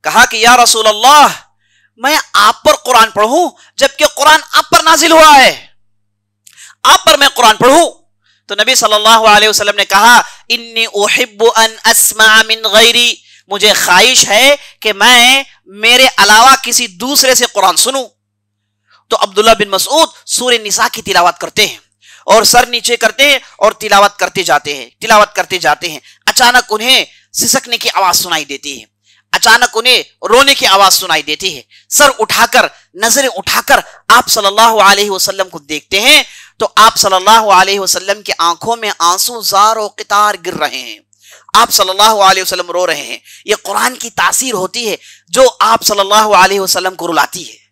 کہا کہ یا رسول اللہ میں آپ پر قرآن پڑھوں جبکہ قرآن آپ پر نازل ہوا ہے، آپ پر میں قرآن پڑھوں؟ تو نبی صلی اللہ علیہ وسلم نے کہا انی احب ان اسمع من غیری، مجھے خواہش ہے کہ میں میرے علاوہ کسی دوسرے سے قرآن سنوں۔ تو عبداللہ بن مسعود سورہ نساء کی تلاوت کرتے ہیں اور سر نیچے کرتے ہیں اور تلاوت کرتے جاتے ہیں، اچانک انہیں سسکنے کی آواز سنائی دیتی ہے، اچانک انہیں رونے کی آواز سنائی دیتی ہے۔ سر اٹھا کر، نظریں اٹھا کر آپ صلی اللہ علیہ وسلم کو دیکھتے ہیں تو آپ صلی اللہ علیہ وسلم کی آنکھوں میں آنسو زار و قطار گر رہے ہیں، آپ صلی اللہ علیہ وسلم رو رہے ہیں۔ یہ قرآن کی تاثیر ہوتی ہے جو آپ صلی اللہ علیہ وسلم کو رلاتی ہے۔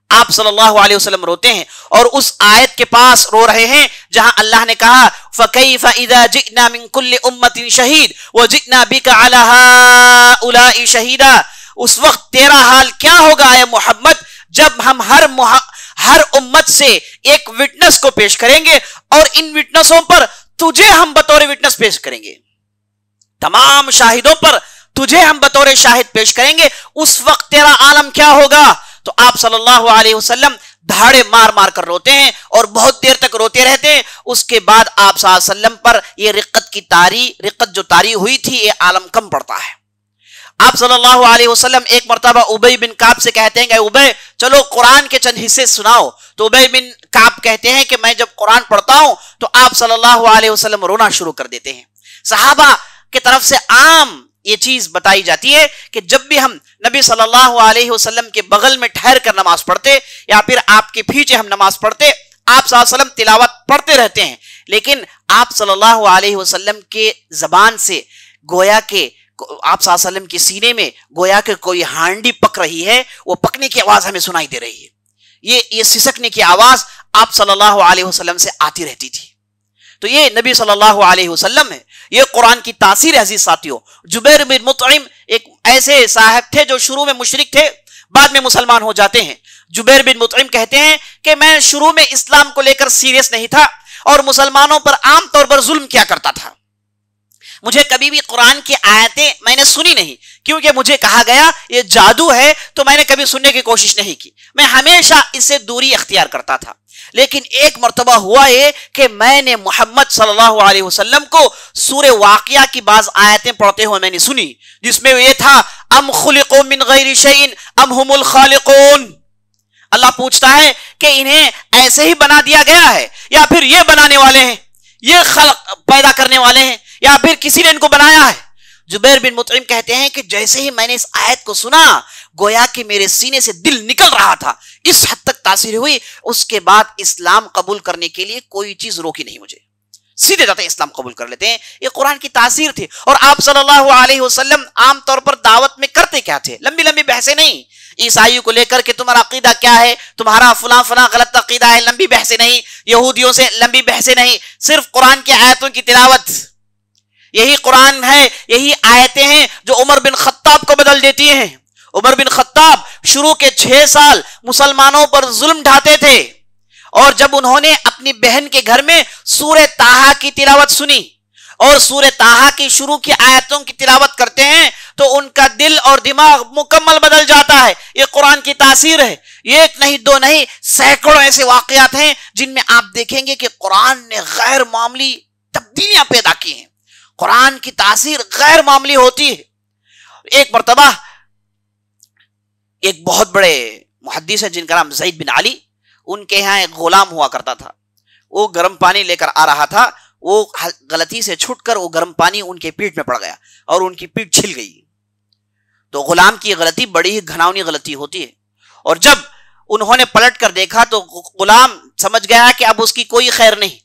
آپ صلی اللہ علیہ وسلم روتے ہیں اور اس آیت کے پاس رو رہے ہیں جہاں اللہ نے کہا فَكَيْفَ إِذَا جِئْنَا مِن كُلِّ أُمَّةٍ شَهِيدٍ وَجِئْنَا بِكَ عَلَى هَؤُلَاءِ شَهِيدًا، اس وقت تیرا حال کیا ہوگا اے محمد جب ہم ہر امت سے ایک وٹنس کو پیش کریں گے اور ان وٹنسوں پر تجھے ہم بطور وٹنس پیش کریں گے، تمام شاہدوں پر تجھے ہم بطور شاہد پیش کریں گے، اس وقت تیرا عالم کیا ہوگا؟ تو آپ صلی اللہ علیہ وسلم دھاڑے مار مار کر روتے ہیں اور بہت دیر تک روتے رہتے ہیں۔ اس کے بعد آپ صلی اللہ علیہ وسلم پر یہ رقت جو طاری ہوئی تھی یہ عالم کم پڑتا ہے۔ آپ صلی اللہ علیہ وسلم ایک مرتبہ ابی بن کعب سے کہتے ہیں کہ ابی چلو قرآن کے چند حصے سناؤ، تو ابی بن کعب کہتے ہیں کہ میں جب قرآن پڑھتا ہوں تو آپ صلی اللہ علیہ وسلم رونا شروع کر دیتے ہیں۔ صحابہ کی طرف سے عام یہ چیز بتائی جاتی ہے کہ جب بھی ہم نبی صلی اللہ علیہ وسلم کے بغل میں ٹھہر کر نماز پڑھتے یا پھر آپ کے پیچھے ہم نماز پڑھتے، آپ صلی اللہ علیہ وسلم تلاوت پڑھتے رہتے ہیں، لیکن آپ صلی اللہ علیہ وسلم کے زبان سے گویا کہ آپ صلی اللہ علیہ وسلم کے سینے میں گویا کہ کوئی ہانڈی پک رہی ہے، وہ پکنے کی آواز ہمیں سنائی دے رہی ہے، یہ سسکنے کی آواز آپ صلی اللہ علیہ وسلم سے آتی رہتی تھی۔ تو یہ نبی صلی اللہ علیہ وسلم ہے، یہ قرآن کی تاثیر ہے عزیز ساتھیوں۔ جبیر بن مطعم ایک ایسے صاحب تھے جو شروع میں مشرک تھے، بعد میں مسلمان ہو جاتے ہیں۔ جبیر بن مطعم کہتے ہیں کہ میں شروع میں اسلام کو لے کر سیریس نہیں تھا اور مسلمانوں پر عام طور پر ظلم کیا کرتا تھا، مجھے کبھی بھی قرآن کی آیتیں میں نے سنی نہیں، کیونکہ مجھے کہا گیا یہ جادو ہے، تو میں نے کبھی سننے کی کوشش نہیں کی، میں ہمیشہ اس سے دوری اختیار کرتا تھا۔ لیکن ایک مرتبہ ہوا یہ کہ میں نے محمد صلی اللہ علیہ وسلم کو سورہ واقعہ کی بعض آیتیں پڑھتے ہوئے میں نے سنی، جس میں یہ تھا ام خلقوا من غیر شیء ام هم الخالقون، اللہ پوچھتا ہے کہ انہیں ایسے ہی بنا دیا گیا ہے یا پھر یہ بنانے والے ہیں، یہ خلق پیدا کرنے والے ہیں، یا پھر کسی نے ان کو بنایا ہے؟ جبیر بن مطعم کہتے ہیں کہ جیسے ہی میں نے اس آیت کو سنا گویا کہ میرے سینے سے دل نکل رہا تھا، اس حد تک تاثیر ہوئی۔ اس کے بعد اسلام قبول کرنے کے لیے کوئی چیز روکی نہیں مجھے۔ سیدھے جاتے ہیں اسلام قبول کر لیتے ہیں. یہ قرآن کی تاثیر تھی. اور آپ صلی اللہ علیہ وسلم عام طور پر دعوت میں کرتے کیا تھے؟ لمبی لمبی بحثیں نہیں. عیسائیوں کو لے کر کہ تمہارا عقیدہ کیا ہے، تمہارا فلاں فلاں غلط عقیدہ ہے، لمبی بحثیں نہیں. یہودیوں سے لمبی بحثیں نہیں، صرف قرآن کی آیتوں کی تلاوت. یہی قرآن ہے، یہی آیتیں ہیں جو عمر بن خطاب کو بدل دیتی ہیں. عمر بن خطاب شروع کے 6 سال مسلمانوں پر ظلم ڈھاتے تھے، اور جب انہوں نے اپنی بہن کے گھر میں سورہ طٰہٰ کی تلاوت سنی اور سورہ طٰہٰ کی شروع کی آیتوں کی تلاوت کرتے ہیں تو ان کا دل اور دماغ مکمل بدل جاتا ہے. یہ قرآن کی تاثیر ہے. یہ ایک نہیں دو نہیں، سینکڑوں ایسے واقعات ہیں جن میں آپ دیکھیں گے کہ قرآن نے غیر معمولی تبدیلیاں پیدا کی ہیں. قرآن کی تاثیر غیر معمولی ہوتی ہے. ایک مرتبہ ایک بہت بڑے محدث ہیں جن کا نام زید بن علی، ان کے ہاں ایک غلام ہوا کرتا تھا. وہ گرم پانی لے کر آ رہا تھا، وہ غلطی سے چھٹ کر وہ گرم پانی ان کے پیٹ میں پڑ گیا اور ان کی پیٹ چھل گئی. تو غلام کی غلطی بڑی ہی گھناؤنی غلطی ہوتی ہے، اور جب انہوں نے پلٹ کر دیکھا تو غلام سمجھ گیا کہ اب اس کی کوئی خیر نہیں.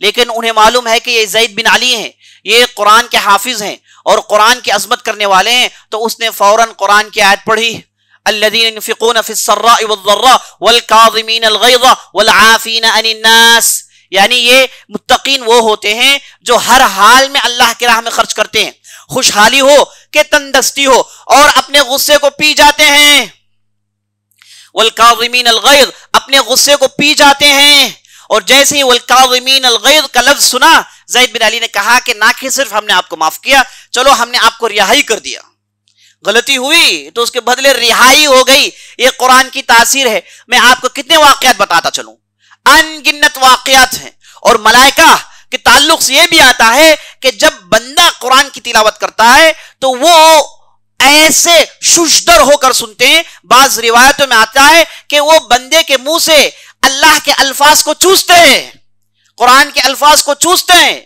لیکن انہیں معلوم ہے کہ یہ زید بن علی ہیں، یہ قرآن کے حافظ ہیں اور قرآن کی عظمت کرنے والے ہیں. تو اس نے فوراً قرآن کی آیت پڑھی، الذین ينفقون فی السراء والضراء والکاظمین الغیظ والعافین عن الناس. یعنی یہ متقین وہ ہوتے ہیں جو ہر حال میں اللہ کی راہ میں خرچ کرتے ہیں، خوشحالی ہو کہ تندرستی ہو، اور اپنے غصے کو پی جاتے ہیں. والکاظمین الغیظ، اپنے غصے کو پی جاتے ہیں. اور جیسے ہی والکاظمین الغیظ کا لفظ سنا، زید بن علی نے کہا کہ نہ کہ صرف ہم نے آپ کو معاف کیا، چلو ہم نے آپ کو رہائی کر دیا. غلطی ہوئی تو اس کے بدلے رہائی ہو گئی. یہ قرآن کی تاثیر ہے. میں آپ کو کتنے واقعات بتاتا چلوں، ان گنت واقعات ہیں. اور ملائکہ کے تعلق سے یہ بھی آتا ہے کہ جب بندہ قرآن کی تلاوت کرتا ہے تو وہ ایسے ششدر ہو کر سنتے ہیں. بعض روایتوں میں آتا ہے کہ وہ بندے کے منہ سے اللہ کے الفاظ کو چوستے ہیں، قرآن کے الفاظ کو چوستے ہیں،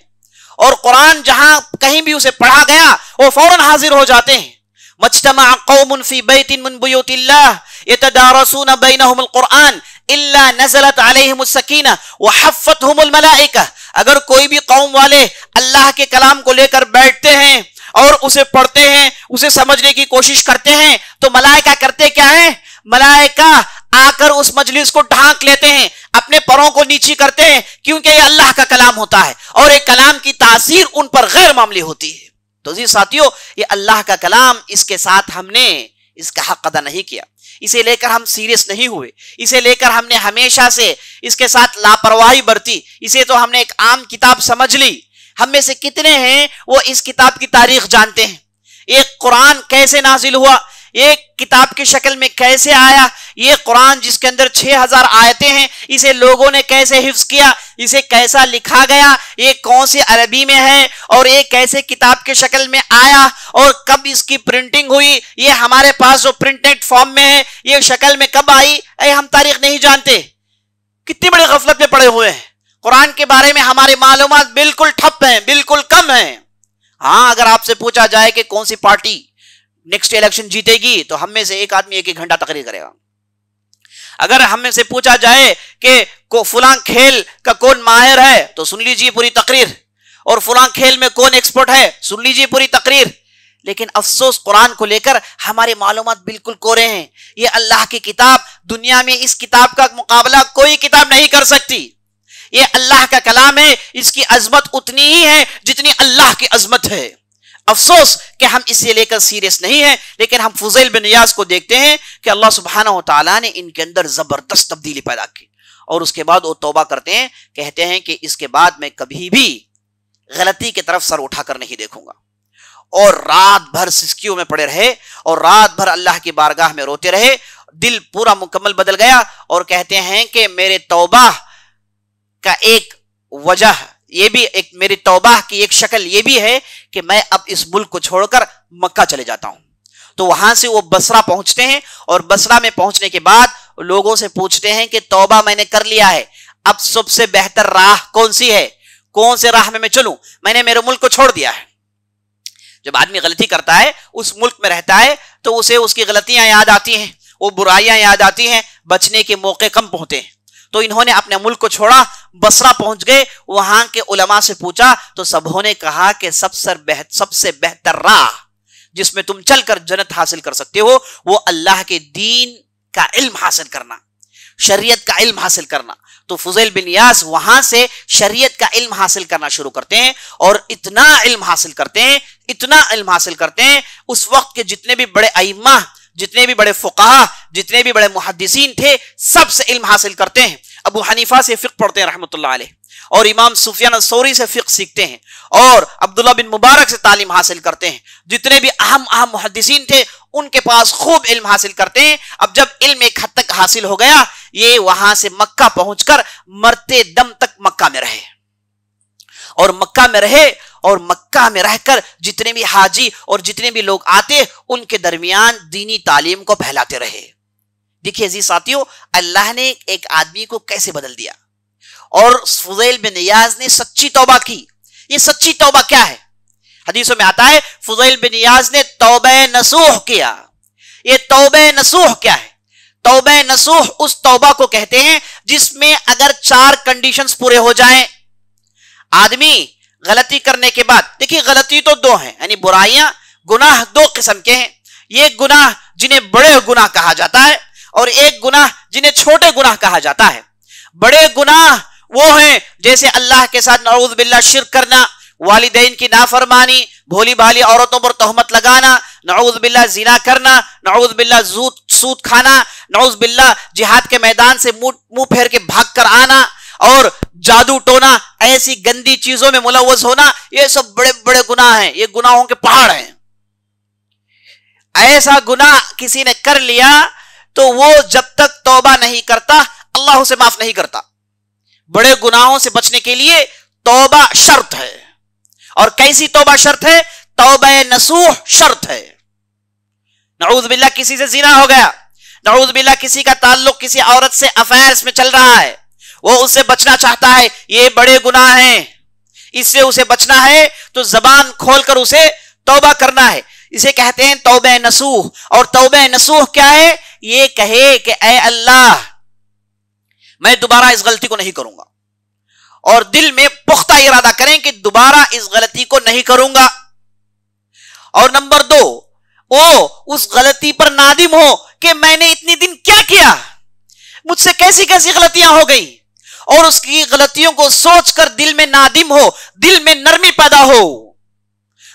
اور قرآن جہاں کہیں بھی اسے پڑھا گیا وہ فوراً حاضر ہو جاتے ہیں. مجتمع قوم فی بیت من بیوت اللہ یتدارسون بینہم القرآن الا نزلت علیہم السکینہ وحفتہم الملائکہ. اگر کوئی بھی قوم والے اللہ کے کلام کو لے کر بیٹھتے ہیں اور اسے پڑھتے ہیں، اسے سمجھنے کی کوشش کرتے ہیں، تو ملائکہ کرتے کیا ہیں؟ ملائکہ آ کر اس مجلس کو ڈھانک لیتے ہیں، اپنے پروں کو نیچی کرتے ہیں، کیونکہ یہ اللہ کا کلام ہوتا ہے اور ایک کلام کی تاثیر ان پر غیر معمولی ہوتی ہے. تو جی ساتھیو، یہ اللہ کا کلام، اس کے ساتھ ہم نے اس کا حق ادا نہیں کیا، اسے لے کر ہم سیریس نہیں ہوئے، اسے لے کر ہم نے ہمیشہ سے اس کے ساتھ لاپرواہی برتی، اسے تو ہم نے ایک عام کتاب سمجھ لی. ہم میں سے کتنے ہیں وہ اس کتاب کی تاریخ جانتے ہیں؟ ایک قرآن کیسے نازل ہوا، ایک کتاب کی شکل میں کیسے آیا، یہ قرآن جس کے اندر 6000 آیتیں ہیں، اسے لوگوں نے کیسے حفظ کیا، اسے کیسا لکھا گیا، یہ کون سی عربی میں ہے، اور یہ کیسے کتاب کے شکل میں آیا، اور کب اس کی پرنٹنگ ہوئی، یہ ہمارے پاس جو پرنٹڈ فارم میں ہے یہ شکل میں کب آئی، ہم تاریخ نہیں جانتے. کتنی بڑی غفلت میں پڑے ہوئے ہیں. قرآن کے بارے میں ہماری معلومات بالکل ٹھپ ہیں، بالکل کم ہیں. ہاں، اگر آپ سے پوچھا جائے کہ کون سی پارٹی نیکسٹ الیکشن جیتے گی تو ہم میں سے ایک آدمی 1 گھنٹہ تقریر کرے گا. اگر ہم میں سے پوچھا جائے کہ فلاں کھیل کا کون ماہر ہے تو سن لیجیے پوری تقریر، اور فلاں کھیل میں کون ایکسپرٹ ہے سن لیجیے پوری تقریر. لیکن افسوس قرآن کو لے کر ہماری معلومات بالکل کورے ہیں. یہ اللہ کی کتاب، دنیا میں اس کتاب کا مقابلہ کوئی کتاب نہیں کر سکتی. یہ اللہ کا کلام ہے، اس کی عظمت اتنی ہی ہے جتنی اللہ کی عظمت ہے. افسوس کہ ہم اسے لے کر سیریس نہیں ہیں. لیکن ہم فضیل بن ایاز کو دیکھتے ہیں کہ اللہ سبحانہ و تعالیٰ نے ان کے اندر زبردست تبدیلی پیدا کی، اور اس کے بعد وہ توبہ کرتے ہیں، کہتے ہیں کہ اس کے بعد میں کبھی بھی غلطی کی طرف سر اٹھا کر نہیں دیکھوں گا. اور رات بھر سسکیوں میں پڑے رہے اور رات بھر اللہ کی بارگاہ میں روتے رہے. دل پورا مکمل بدل گیا، اور کہتے ہیں کہ میرے توبہ کا ایک وجہ یہ بھی، ایک میری توبہ کی ایک شکل یہ بھی ہے کہ میں اب اس ملک کو چھوڑ کر مکہ چلے جاتا ہوں. تو وہاں سے وہ بصرہ پہنچتے ہیں، اور بصرہ میں پہنچنے کے بعد لوگوں سے پوچھتے ہیں کہ توبہ میں نے کر لیا ہے، اب سب سے بہتر راہ کون سی ہے، کون سے راہ میں چلوں، میں نے میرے ملک کو چھوڑ دیا ہے. جب آدمی غلطی کرتا ہے، اس ملک میں رہتا ہے، تو اسے اس کی غلطیاں یاد آتی ہیں، وہ برائیاں یاد آتی ہیں، بچنے کے موقع کم پہنچتے ہیں. تو انہوں نے اپنے ملک کو چھوڑا، بصرہ پہنچ گئے، وہاں کے علماء سے پوچھا تو سبوں نے کہا کہ سب سے بہتر راہ جس میں تم چل کر جنت حاصل کر سکتے ہو وہ اللہ کے دین کا علم حاصل کرنا، شریعت کا علم حاصل کرنا۔ تو فضیل بن ایاس وہاں سے شریعت کا علم حاصل کرنا شروع کرتے ہیں، اور اتنا علم حاصل کرتے ہیں اس وقت کے جتنے بھی بڑے ائمہ، جتنے بھی بڑے فقہا، جتنے بھی بڑے محدثین تھے، سب سے علم حاصل کرتے ہیں۔ ابو حنیفہ سے فقہ پڑھتے ہیں رحمۃ اللہ علیہ، اور امام سفیان الثوری سے فقہ سیکھتے ہیں، اور عبداللہ بن مبارک سے تعلیم حاصل کرتے ہیں۔ جتنے بھی اہم محدثین تھے ان کے پاس خوب علم حاصل کرتے ہیں۔ اب جب علم ایک حد تک حاصل ہو گیا، یہ وہاں سے مکہ پہنچ کر مرتے دم تک مکہ میں رہے، اور مکہ میں رہ کر جتنے بھی حاجی اور جتنے بھی لوگ آتے ان کے درمیان دینی تعلیم کو پھیلاتے رہے۔ دیکھیے عزیز ساتھیو، اللہ نے ایک آدمی کو کیسے بدل دیا، اور فضیل بن ایاز نے سچی توبہ کی۔ یہ سچی توبہ کیا ہے؟ حدیثوں میں آتا ہے فضیل بن ایاز نے توبہ نصوح کیا۔ یہ توبہ نصوح کیا ہے؟ توبہ نصوح اس توبہ کو کہتے ہیں جس میں اگر 4 کنڈیشنز پورے ہو جائیں، آدمی غلطی کرنے کے بعد، دیکھیے غلطی تو 2 ہیں، یعنی برائیاں، گناہ 2 قسم کے ہیں۔ یہ گناہ جنہیں بڑے گناہ کہا جاتا ہے، اور ایک گناہ جنہیں چھوٹے گناہ کہا جاتا ہے۔ بڑے گناہ وہ ہیں جیسے اللہ کے ساتھ نعوذ باللہ شرک کرنا، والدین کی نافرمانی، بھولی بھالی عورتوں پر تہمت لگانا، نعوذ باللہ زنا کرنا، نعوذ باللہ سود کھانا، نعوذ باللہ جہاد کے میدان سے منہ پھیر کے بھاگ کر آنا، اور جادو ٹونا، ایسی گندی چیزوں میں ملوث ہونا، یہ سب بڑے بڑے گناہ ہیں، یہ گناہوں کے پہاڑ ہیں۔ ایسا گناہ کسی نے کر لیا تو وہ جب تک توبہ نہیں کرتا اللہ اسے معاف نہیں کرتا۔ بڑے گناہوں سے بچنے کے لیے توبہ شرط ہے، اور کیسی توبہ شرط ہے؟ توبہ نصوح شرط ہے۔ نعوذ باللہ کسی سے زنا ہو گیا، نعوذ باللہ کسی کا تعلق کسی عورت سے افیئرز میں چل رہا ہے، وہ اس سے بچنا چاہتا ہے، یہ بڑے گناہ ہیں، اس سے اسے بچنا ہے تو زبان کھول کر اسے توبہ کرنا ہے، اسے کہتے ہیں توبہ نصوح۔ اور توبہ نصوح کیا ہے؟ یہ کہے کہ اے اللہ میں دوبارہ اس غلطی کو نہیں کروں گا، اور دل میں پختہ ارادہ کریں کہ دوبارہ اس غلطی کو نہیں کروں گا۔ اور نمبر 2، وہ اس غلطی پر نادم ہو کہ میں نے اتنی دن کیا کیا، مجھ سے کیسی کیسی غلطیاں ہو گئی، اور اس کی غلطیوں کو سوچ کر دل میں نادم ہو، دل میں نرمی پیدا ہو،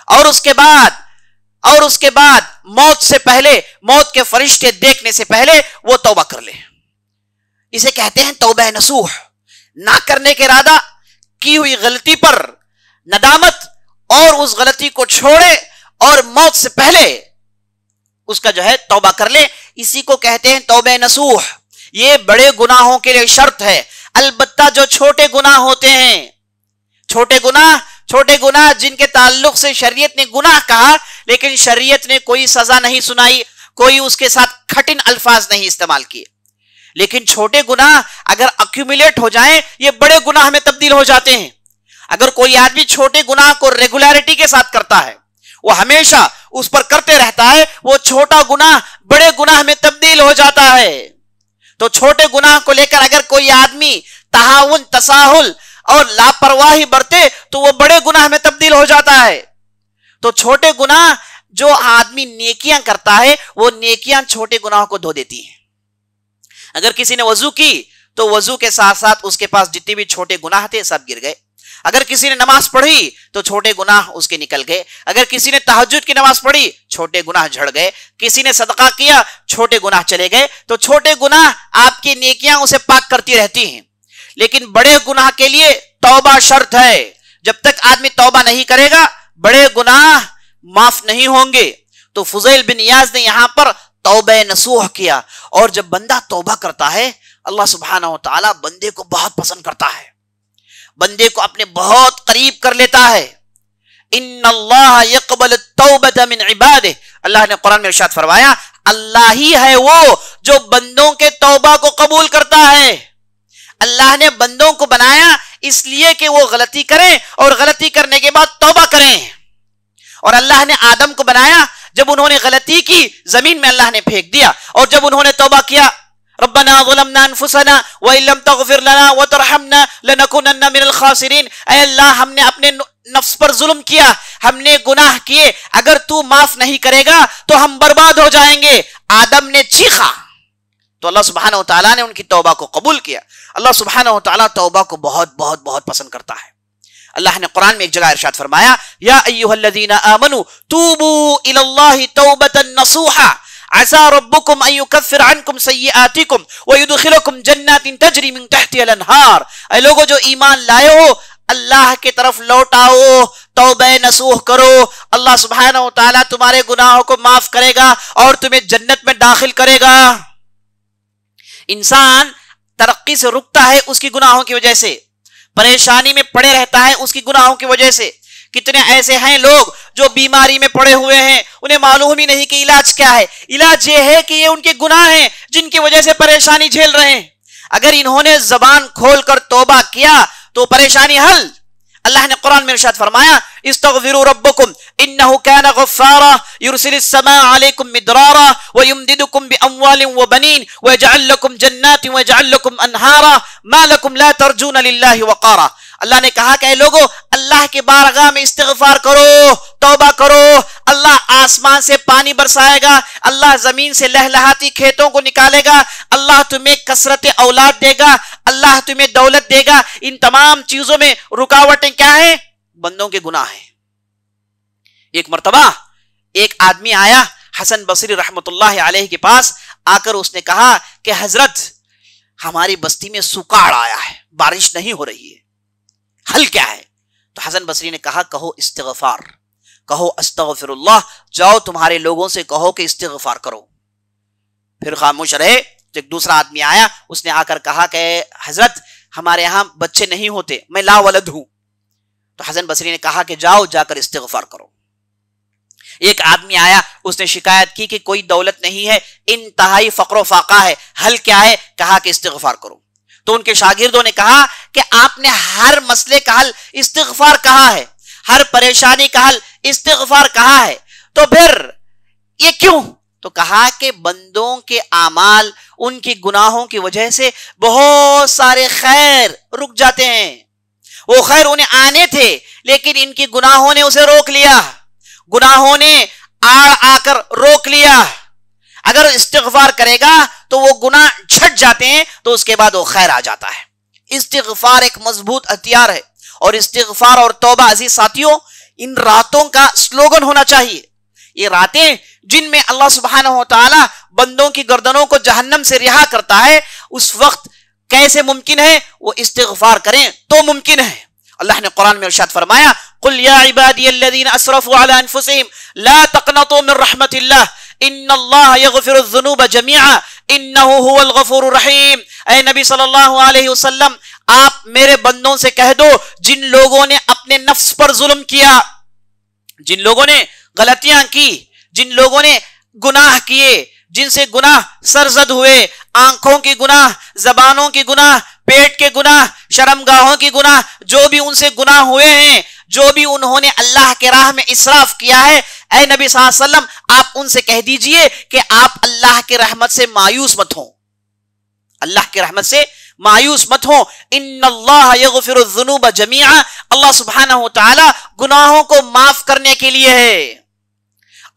اور اس کے بعد موت سے پہلے، موت کے فرشتے دیکھنے سے پہلے وہ توبہ کر لے۔ اسے کہتے ہیں توبہ نصوح۔ نہ کرنے کے ارادہ، کی ہوئی غلطی پر ندامت، اور اس غلطی کو چھوڑے اور موت سے پہلے اس کا توبہ کر لے، اسی کو کہتے ہیں توبہ نصوح۔ یہ بڑے گناہوں کے لیے شرط ہے۔ البتہ جو چھوٹے گناہ ہوتے ہیں، چھوٹے گناہ جن کے تعلق سے شریعت نے گناہ کہا لیکن شریعت نے کوئی سزا نہیں سنائی، کوئی اس کے ساتھ کھٹن الفاظ نہیں استعمال کیے، لیکن چھوٹے گناہ اگر ایکومولیٹ ہو جائیں یہ بڑے گناہ میں تبدیل ہو جاتے ہیں۔ اگر کوئی آدمی چھوٹے گناہ کو ریگولیرٹی کے ساتھ کرتا ہے، وہ ہمیشہ اس پر کرتے رہتا ہے، وہ چھوٹا گناہ بڑے گناہ میں تبدیل ہو جاتا ہے۔ تو چھوٹے گناہ کو لے کر اگر کوئی آدمی تہاون، تساہل اور لاپرواہی برتے تو وہ بڑے گناہ میں تبدیل ہو جاتا ہے۔ تو چھوٹے گناہ جو آدمی نیکیاں کرتا ہے وہ نیکیاں چھوٹے گناہ کو دھو دیتی ہیں۔ اگر کسی نے وضو کی تو وضو کے ساتھ ساتھ اس کے پاس جتنے بھی چھوٹے گناہ تھے سب گر گئے۔ اگر کسی نے نماز پڑھی تو چھوٹے گناہ اس کے نکل گئے۔ اگر کسی نے تہجد کی نماز پڑھی چھوٹے گناہ جھڑ گئے۔ کسی نے صدقہ کیا چھوٹے گناہ چلے گئے۔ تو چھوٹے گناہ آپ کی نیکیاں اسے پاک کرتی رہتی ہیں، لیکن بڑے گناہ کے لیے توبہ شرط ہے۔ جب تک آدمی توبہ نہیں کرے گا بڑے گناہ معاف نہیں ہوں گے۔ تو فضیل بن ایاز نے یہاں پر توبہ نصوح کیا، اور جب بندہ توبہ کرتا ہے اللہ سبحانہ و تعالی بندے کو بہت پسند کرتا ہے، بندے کو اپنے بہت قریب کر لیتا ہے۔ ان اللہ یقبل التوبۃ من عبادہ، اللہ نے قرآن میں ارشاد فرمایا اللہ ہی ہے وہ جو بندوں کے توبہ کو قبول کرتا ہے۔ اللہ نے بندوں کو بنایا اس لیے کہ وہ غلطی کریں اور غلطی کرنے کے بعد توبہ کریں، اور اللہ نے آدم کو بنایا، جب انہوں نے غلطی کی زمین میں اللہ نے پھینک دیا، اور جب انہوں نے توبہ کیا ربنا ظلمنا انفسنا وان لم تغفر لنا وترحمنا لنكونن من الخاسرین، اے اللہ ہم نے اپنے نفس پر ظلم کیا، ہم نے گناہ کیے، اگر تو معاف نہیں کرے گا تو ہم برباد ہو جائیں گے۔ آدم نے چیخا تو اللہ سبحانہ وتعالیٰ نے ان کی توبہ کو قبول کیا۔ اللہ سبحانہ وتعالیٰ توبہ کو بہت بہت بہت پسند کرتا ہے۔ اللہ نے قرآن میں ایک جگہ ارشاد فرمایا، یا ایھا الذین آمنوا توبوا الی اللہ توبۃ نصوحا عسى ربكم ان يكفر عنكم سيئاتكم ويدخلكم جنات تجري من تحتها الانهار، اے لوگو جو ایمان لائے ہو اللہ کی طرف لوٹ آؤ، توبہ نصوح کرو، اللہ سبحانہ وتعالیٰ تمہارے گناہوں کو معاف کرے گا اور تمہیں جنت میں داخل کرے گا۔ انسان ترقی سے رکتا ہے اس کی گناہوں کی وجہ سے، پریشانی میں پڑے رہتا ہے اس کی گناہوں کی وجہ سے۔ کتنے ایسے ہیں لوگ جو بیماری میں پڑے ہوئے ہیں، انہیں معلوم ہی نہیں کہ علاج کیا ہے، علاج یہ ہے کہ یہ ان کے گناہ ہیں جن کی وجہ سے پریشانی جھیل رہے ہیں۔ اگر انہوں نے زبان کھول کر توبہ کیا تو پریشانی حل۔ اللہ نے قرآن میں ارشاد فرمایا، استغفروا ربکم انہ کان غفارا یرسل السماء علیکم مدرارا ویمددکم باموال وبنین ویجعل لکم جنات ویجعل لکم انہارا ما لکم لا ترجون للہ وقارا۔ اللہ نے کہا کہ اے لوگو اللہ کے بارگاہ میں استغفار کرو، توبہ کرو، اللہ آسمان سے پانی برسائے گا، اللہ زمین سے لہلہاتی کھیتوں کو نکالے گا، اللہ تمہیں کثرت اولاد دے گا، اللہ تمہیں دولت دے گا۔ ان تمام چیزوں میں رکاوٹیں کیا ہیں؟ بندوں کے گناہ ہیں۔ ایک مرتبہ ایک آدمی آیا حسن بصری رحمت اللہ علیہ کے پاس، آ کر اس نے کہا کہ حضرت ہماری بستی میں سکاڑ آیا ہے، بارش نہیں ہو رہی ہے، حل کیا ہے؟ تو حسن بصری نے کہا کہو استغفار، کہو استغفر اللہ، جاؤ تمہارے لوگوں سے کہو کہ استغفار کرو۔ پھر خاموش رہے۔ ایک دوسرا آدمی آیا، اس نے آ کر کہا کہ حضرت ہمارے ہاں بچے نہیں ہوتے، میں لا ولد ہوں۔ تو حسن بصری نے کہا کہ جاؤ جا کر استغفار کرو۔ ایک آدمی آیا، اس نے شکایت کی کہ کوئی دولت نہیں ہے، انتہائی فقر و فاقہ ہے، حل کیا ہے؟ کہا کہ استغفار کرو۔ تو ان کے شاگردوں نے کہا کہ آپ نے ہر مسئلے کا حل استغفار کہا ہے، ہر پریشانی کا حل استغفار کہا ہے، تو پھر یہ کیوں؟ تو کہا کہ بندوں کے اعمال، ان کی گناہوں کی وجہ سے بہت سارے خیر رک جاتے ہیں۔ وہ خیر انہیں آنے تھے لیکن ان کی گناہوں نے اسے روک لیا، گناہوں نے آڑ آ کر روک لیا۔ اگر استغفار کرے گا تو وہ گناہ جھٹ جاتے ہیں، تو اس کے بعد وہ خیر آ جاتا ہے۔ استغفار ایک مضبوط ہتھیار ہے، اور استغفار اور توبہ عزیز ساتھیوں ان راتوں کا سلوگن ہونا چاہیے۔ یہ راتیں جن میں اللہ سبحانہ وتعالی بندوں کی گردنوں کو جہنم سے رہا کرتا ہے، اس وقت کیسے ممکن ہے؟ وہ استغفار کریں تو ممکن ہے۔ اللہ نے قرآن میں ارشاد فرمایا، قل یا عبادی الذین اسرفوا علی انفسہم لا تقنطوا من رحمت اللہ ان اللہ یغفر الذنوب جميعا انہ هو الغفور الرحیم۔ اے نبی صلی اللہ علیہ وسلم، آپ میرے بندوں سے کہہ دو جن لوگوں نے اپنے نفس پر ظلم کیا، جن لوگوں نے غلطیاں کی، جن لوگوں نے گناہ کیے، جن سے گناہ سرزد ہوئے، آنکھوں کی گناہ، زبانوں کی گناہ، پیٹ کے گناہ، شرمگاہوں کی گناہ، جو بھی ان سے گناہ ہوئے ہیں، جو بھی انہوں نے اللہ کے راہ میں اسراف کیا ہے، اے نبی صلی اللہ علیہ وسلم آپ ان سے کہہ دیجئے کہ آپ اللہ کے رحمت سے مایوس مت ہوں، اللہ کے رحمت سے مایوس مت ہوں۔ ان اللہ یغفر الذنوب جميعا، اللہ سبحانہ وتعالی گناہوں کو معاف کرنے کے لیے ہے۔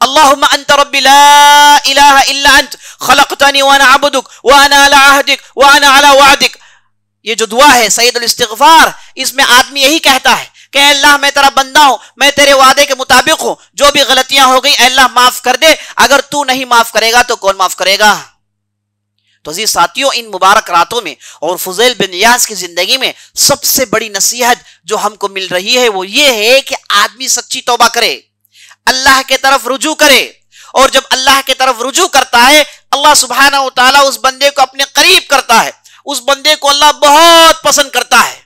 اللہم انت ربی لا الہ الا انت خلقتنی وانا عبدک وانا علی عہدک وانا علی وعدک۔ یہ جو دعا ہے سید الاستغفار، اس میں آدمی یہی کہتا ہے کہ اے اللہ میں تیرا بندہ ہوں، میں تیرے وعدے کے مطابق ہوں، جو بھی غلطیاں ہو گئی اے اللہ معاف کر دے، اگر تو نہیں معاف کرے گا تو کون معاف کرے گا؟ تو عزیز ساتھیوں، ان مبارک راتوں میں اور فضیل بن ایاس کی زندگی میں سب سے بڑی نصیحت جو ہم کو مل رہی ہے وہ یہ ہے کہ آدمی سچی توبہ کرے، اللہ کے طرف رجوع کرے، اور جب اللہ کے طرف رجوع کرتا ہے اللہ سبحانہ وتعالی اس بندے کو اپنے قریب کرتا ہے، اس بندے کو اللہ بہت پسند کرتا ہے۔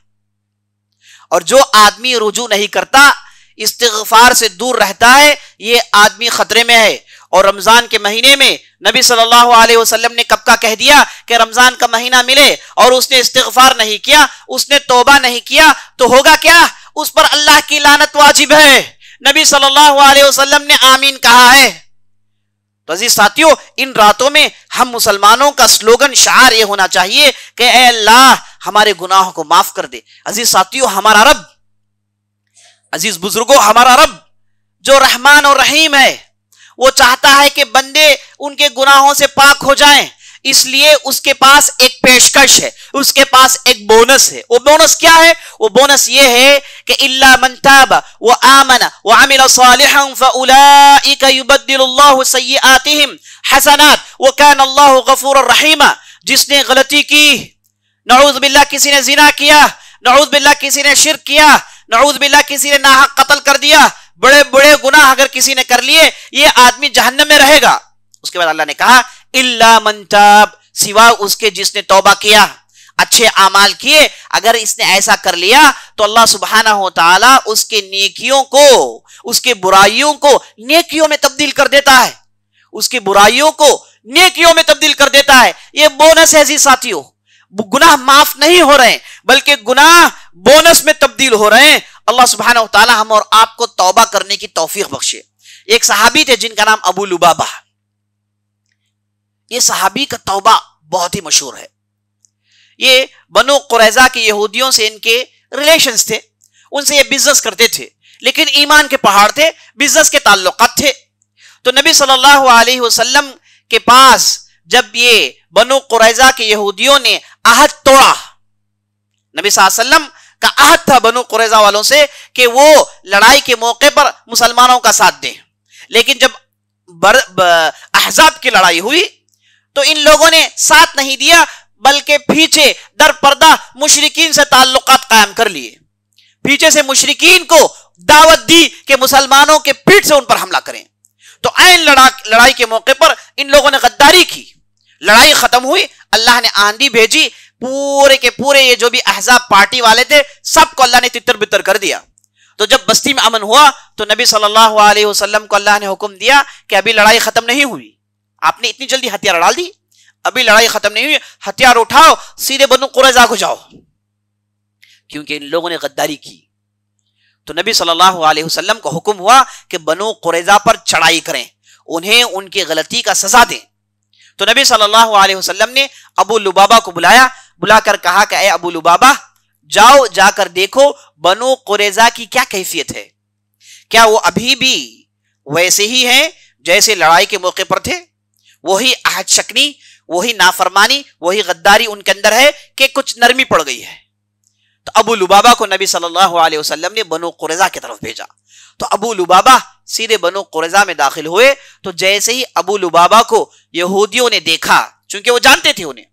اور جو آدمی رجوع نہیں کرتا، استغفار سے دور رہتا ہے، یہ آدمی خطرے میں ہے۔ اور رمضان کے مہینے میں نبی صلی اللہ علیہ وسلم نے کب کا کہہ دیا کہ رمضان کا مہینہ ملے اور اس نے استغفار نہیں کیا، اس نے توبہ نہیں کیا، تو ہوگا کیا؟ اس پر اللہ کی لعنت واجب ہے۔ نبی صلی اللہ علیہ وسلم نے آمین کہا ہے۔ تو عزیز ساتھیوں، ان راتوں میں ہم مسلمانوں کا سلوگن شعار یہ ہونا چاہیے کہ اے اللہ ہمارے گناہوں کو معاف کر دے۔ عزیز ساتھیوں، ہمارا رب، عزیز بزرگوں، ہمارا رب جو رحمان اور رحیم ہے، وہ چاہتا ہے کہ بندے ان کے گناہوں سے پاک ہو جائیں، اس لیے اس کے پاس ایک پیشکش ہے، اس کے پاس ایک بونس ہے۔ وہ بونس کیا ہے؟ وہ بونس یہ ہے کہ الا من تاب وآمن وعمل صالحا فاولئک یبدل اللہ سیئاتہم حسنات وکان اللہ غفورا رحیما۔ جس نے غلطی کی، نعوذ باللہ کسی نے زنا کیا، نعوذ باللہ کسی نے شرک کیا، نعوذ باللہ کسی نے ناحق قتل کر دیا، بڑے بڑے گناہ اگر کسی نے کر لیے، یہ آدمی جہنم میں رہے گا۔ اس کے بعد اللہ نے کہا الا من تاب، سوا اس کے جس نے توبہ کیا، اچھے اعمال کیے۔ اگر اس نے ایسا کر لیا تو اللہ سبحانہ و تعالی اس کے نیکیوں کو، اس کے برائیوں کو نیکیوں میں تبدیل کر دیتا ہے، اس کی برائیوں کو نیکیوں میں تبدیل کر دیتا ہے۔ یہ بونس ہے عزیز ساتھیوں، گناہ معاف نہیں ہو رہے ہیں بلکہ گناہ بونس میں تبدیل ہو رہے ہیں۔ اللہ سبحانہ و تعالی ہم اور آپ کو توبہ کرنے کی توفیق بخشے۔ ایک صحابی تھے جن کا نام ابو لبابہ، یہ صحابی کا توبہ بہت ہی مشہور ہے۔ یہ بنو قریظہ کے یہودیوں سے ان کے ریلیشنز تھے، ان سے یہ بزنس کرتے تھے، لیکن ایمان کے پہاڑ تھے، بزنس کے تعلقات تھے۔ تو نبی صلی اللہ علیہ وسلم کے پاس جب یہ بنو قریظہ کے یہودیوں نے عہد توڑا، نبی صلی اللہ علیہ وسلم کا عہد تھا بنو قریظہ والوں سے کہ وہ لڑائی کے موقع پر مسلمانوں کا ساتھ دیں، لیکن جب احزاب کی لڑائی ہوئی تو ان لوگوں نے ساتھ نہیں دیا بلکہ پیچھے در پردہ مشرکین سے تعلقات قائم کر لیے، پیچھے سے مشرکین کو دعوت دی کہ مسلمانوں کے پیٹھ سے ان پر حملہ کریں۔ تو عین لڑائی کے موقع پر ان لوگوں نے غداری کی، لڑائی ختم ہوئی، اللہ نے آندھی بھیجی، پورے کے پورے یہ جو بھی احزاب پارٹی والے تھے سب کو اللہ نے تتر بتر کر دیا۔ تو جب بستی میں امن ہوا تو نبی صلی اللہ علیہ وسلم کو اللہ نے حکم دیا کہ ابھی لڑائی ختم نہیں ہوئی، آپ نے اتنی جلدی ہتھیار ڈال دی، ابھی لڑائی ختم نہیں ہوئی، ہتھیار اٹھاؤ سیدھے بنو قریظہ کو جاؤ، کیونکہ ان لوگوں نے غداری کی۔ تو نبی صلی اللہ علیہ وسلم کو حکم ہوا کہ بنو قریظہ پر چڑھائی کریں، انہیں ان کی غلطی کا سزا دیں۔ تو نبی صلی اللہ علیہ وسلم نے ابو لبابہ کو بلا کر کہا کہ اے ابو لبابہ، جاؤ جا کر دیکھو بنو قریظہ کی کیا کیفیت ہے، کیا وہ ابھی بھی ویسے ہی ہیں جیسے لڑائی کے موقع پر تھے؟ وہی عہد شکنی، وہی نافرمانی، وہی غداری ان کے اندر ہے کہ کچھ نرمی پڑ گئی ہے؟ تو ابو لبابہ کو نبی صلی اللہ علیہ وسلم نے بنو قریظہ کی طرف بھیجا۔ تو ابو لبابہ سیدھے بنو قریظہ میں داخل ہوئے، تو جیسے ہی ابو لبابہ کو یہودیوں نے دیکھا، چونکہ وہ جانتے تھے انہیں،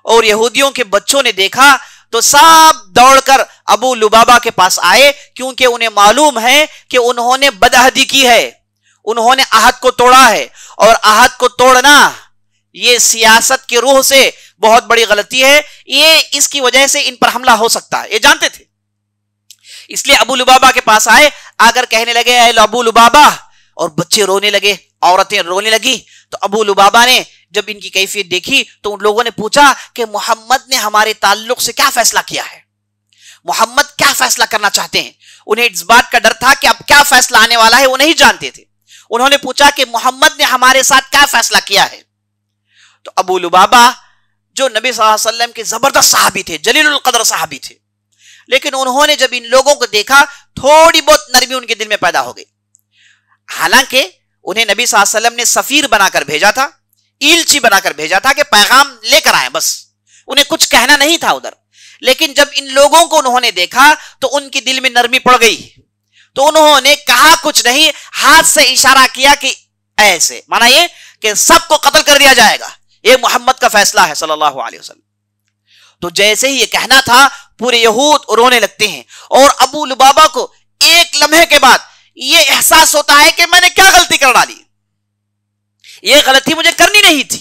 اور یہودیوں کے بچوں نے دیکھا تو سب دوڑ کر ابو لبابہ کے پاس آئے، کیونکہ انہیں معلوم ہے کہ انہوں نے بدعہدی کی ہے، انہوں نے عہد کو توڑا ہے، اور عہد کو توڑنا یہ سیاست کی روح سے بہت بڑی غلطی ہے، یہ اس کی وجہ سے ان پر حملہ ہو سکتا ہے، یہ جانتے تھے۔ اس لیے ابو لبابہ کے پاس آئے، آ کر کہنے لگے اے ابو لبابہ، اور بچے رونے لگے، عورتیں رونے لگی۔ تو ابو لبابہ نے جب ان کی کیفیت دیکھی تو ان لوگوں نے پوچھا کہ محمد نے ہمارے تعلق سے کیا فیصلہ کیا ہے، محمد کیا فیصلہ کرنا چاہتے ہیں؟ انہیں اس بات کا ڈر تھا کہ اب کیا فیصلہ آنے والا ہے، وہ نہیں جانتے تھے۔ انہوں نے پوچھا کہ محمد نے ہمارے ساتھ کیا فیصلہ کیا ہے؟ تو ابو لبابہ جو نبی صلی اللہ علیہ وسلم کے زبردست صحابی تھے، جلیل القدر صحابی تھے، لیکن انہوں نے جب ان لوگوں کو دیکھا تھوڑی بہت نرمی ان کے دل میں پیدا ہو گئی۔ حالانکہ انہیں نبی صلی اللہ علیہ وسلم نے سفیر بنا کر بھیجا تھا، ایلچی بنا کر بھیجا تھا کہ پیغام لے کر آئیں، بس انہیں کچھ کہنا نہیں تھا ادھر۔ لیکن جب ان لوگوں کو انہوں نے دیکھا تو ان کے دل میں نرمی پڑ گئی، تو انہوں نے کہا کچھ نہیں، ہاتھ سے اشارہ کیا کہ ایسے، مانا یہ کہ سب کو قتل کر دیا جائے گا، یہ محمد کا فیصلہ ہے صلی اللہ علیہ وسلم۔ تو جیسے ہی یہ کہنا تھا پورے یہود رونے لگتے ہیں، اور ابو لبابہ کو ایک لمحے کے بعد یہ احساس ہوتا ہے کہ میں نے کیا غلطی کر ڈالی، یہ غلطی مجھے کرنی نہیں تھی،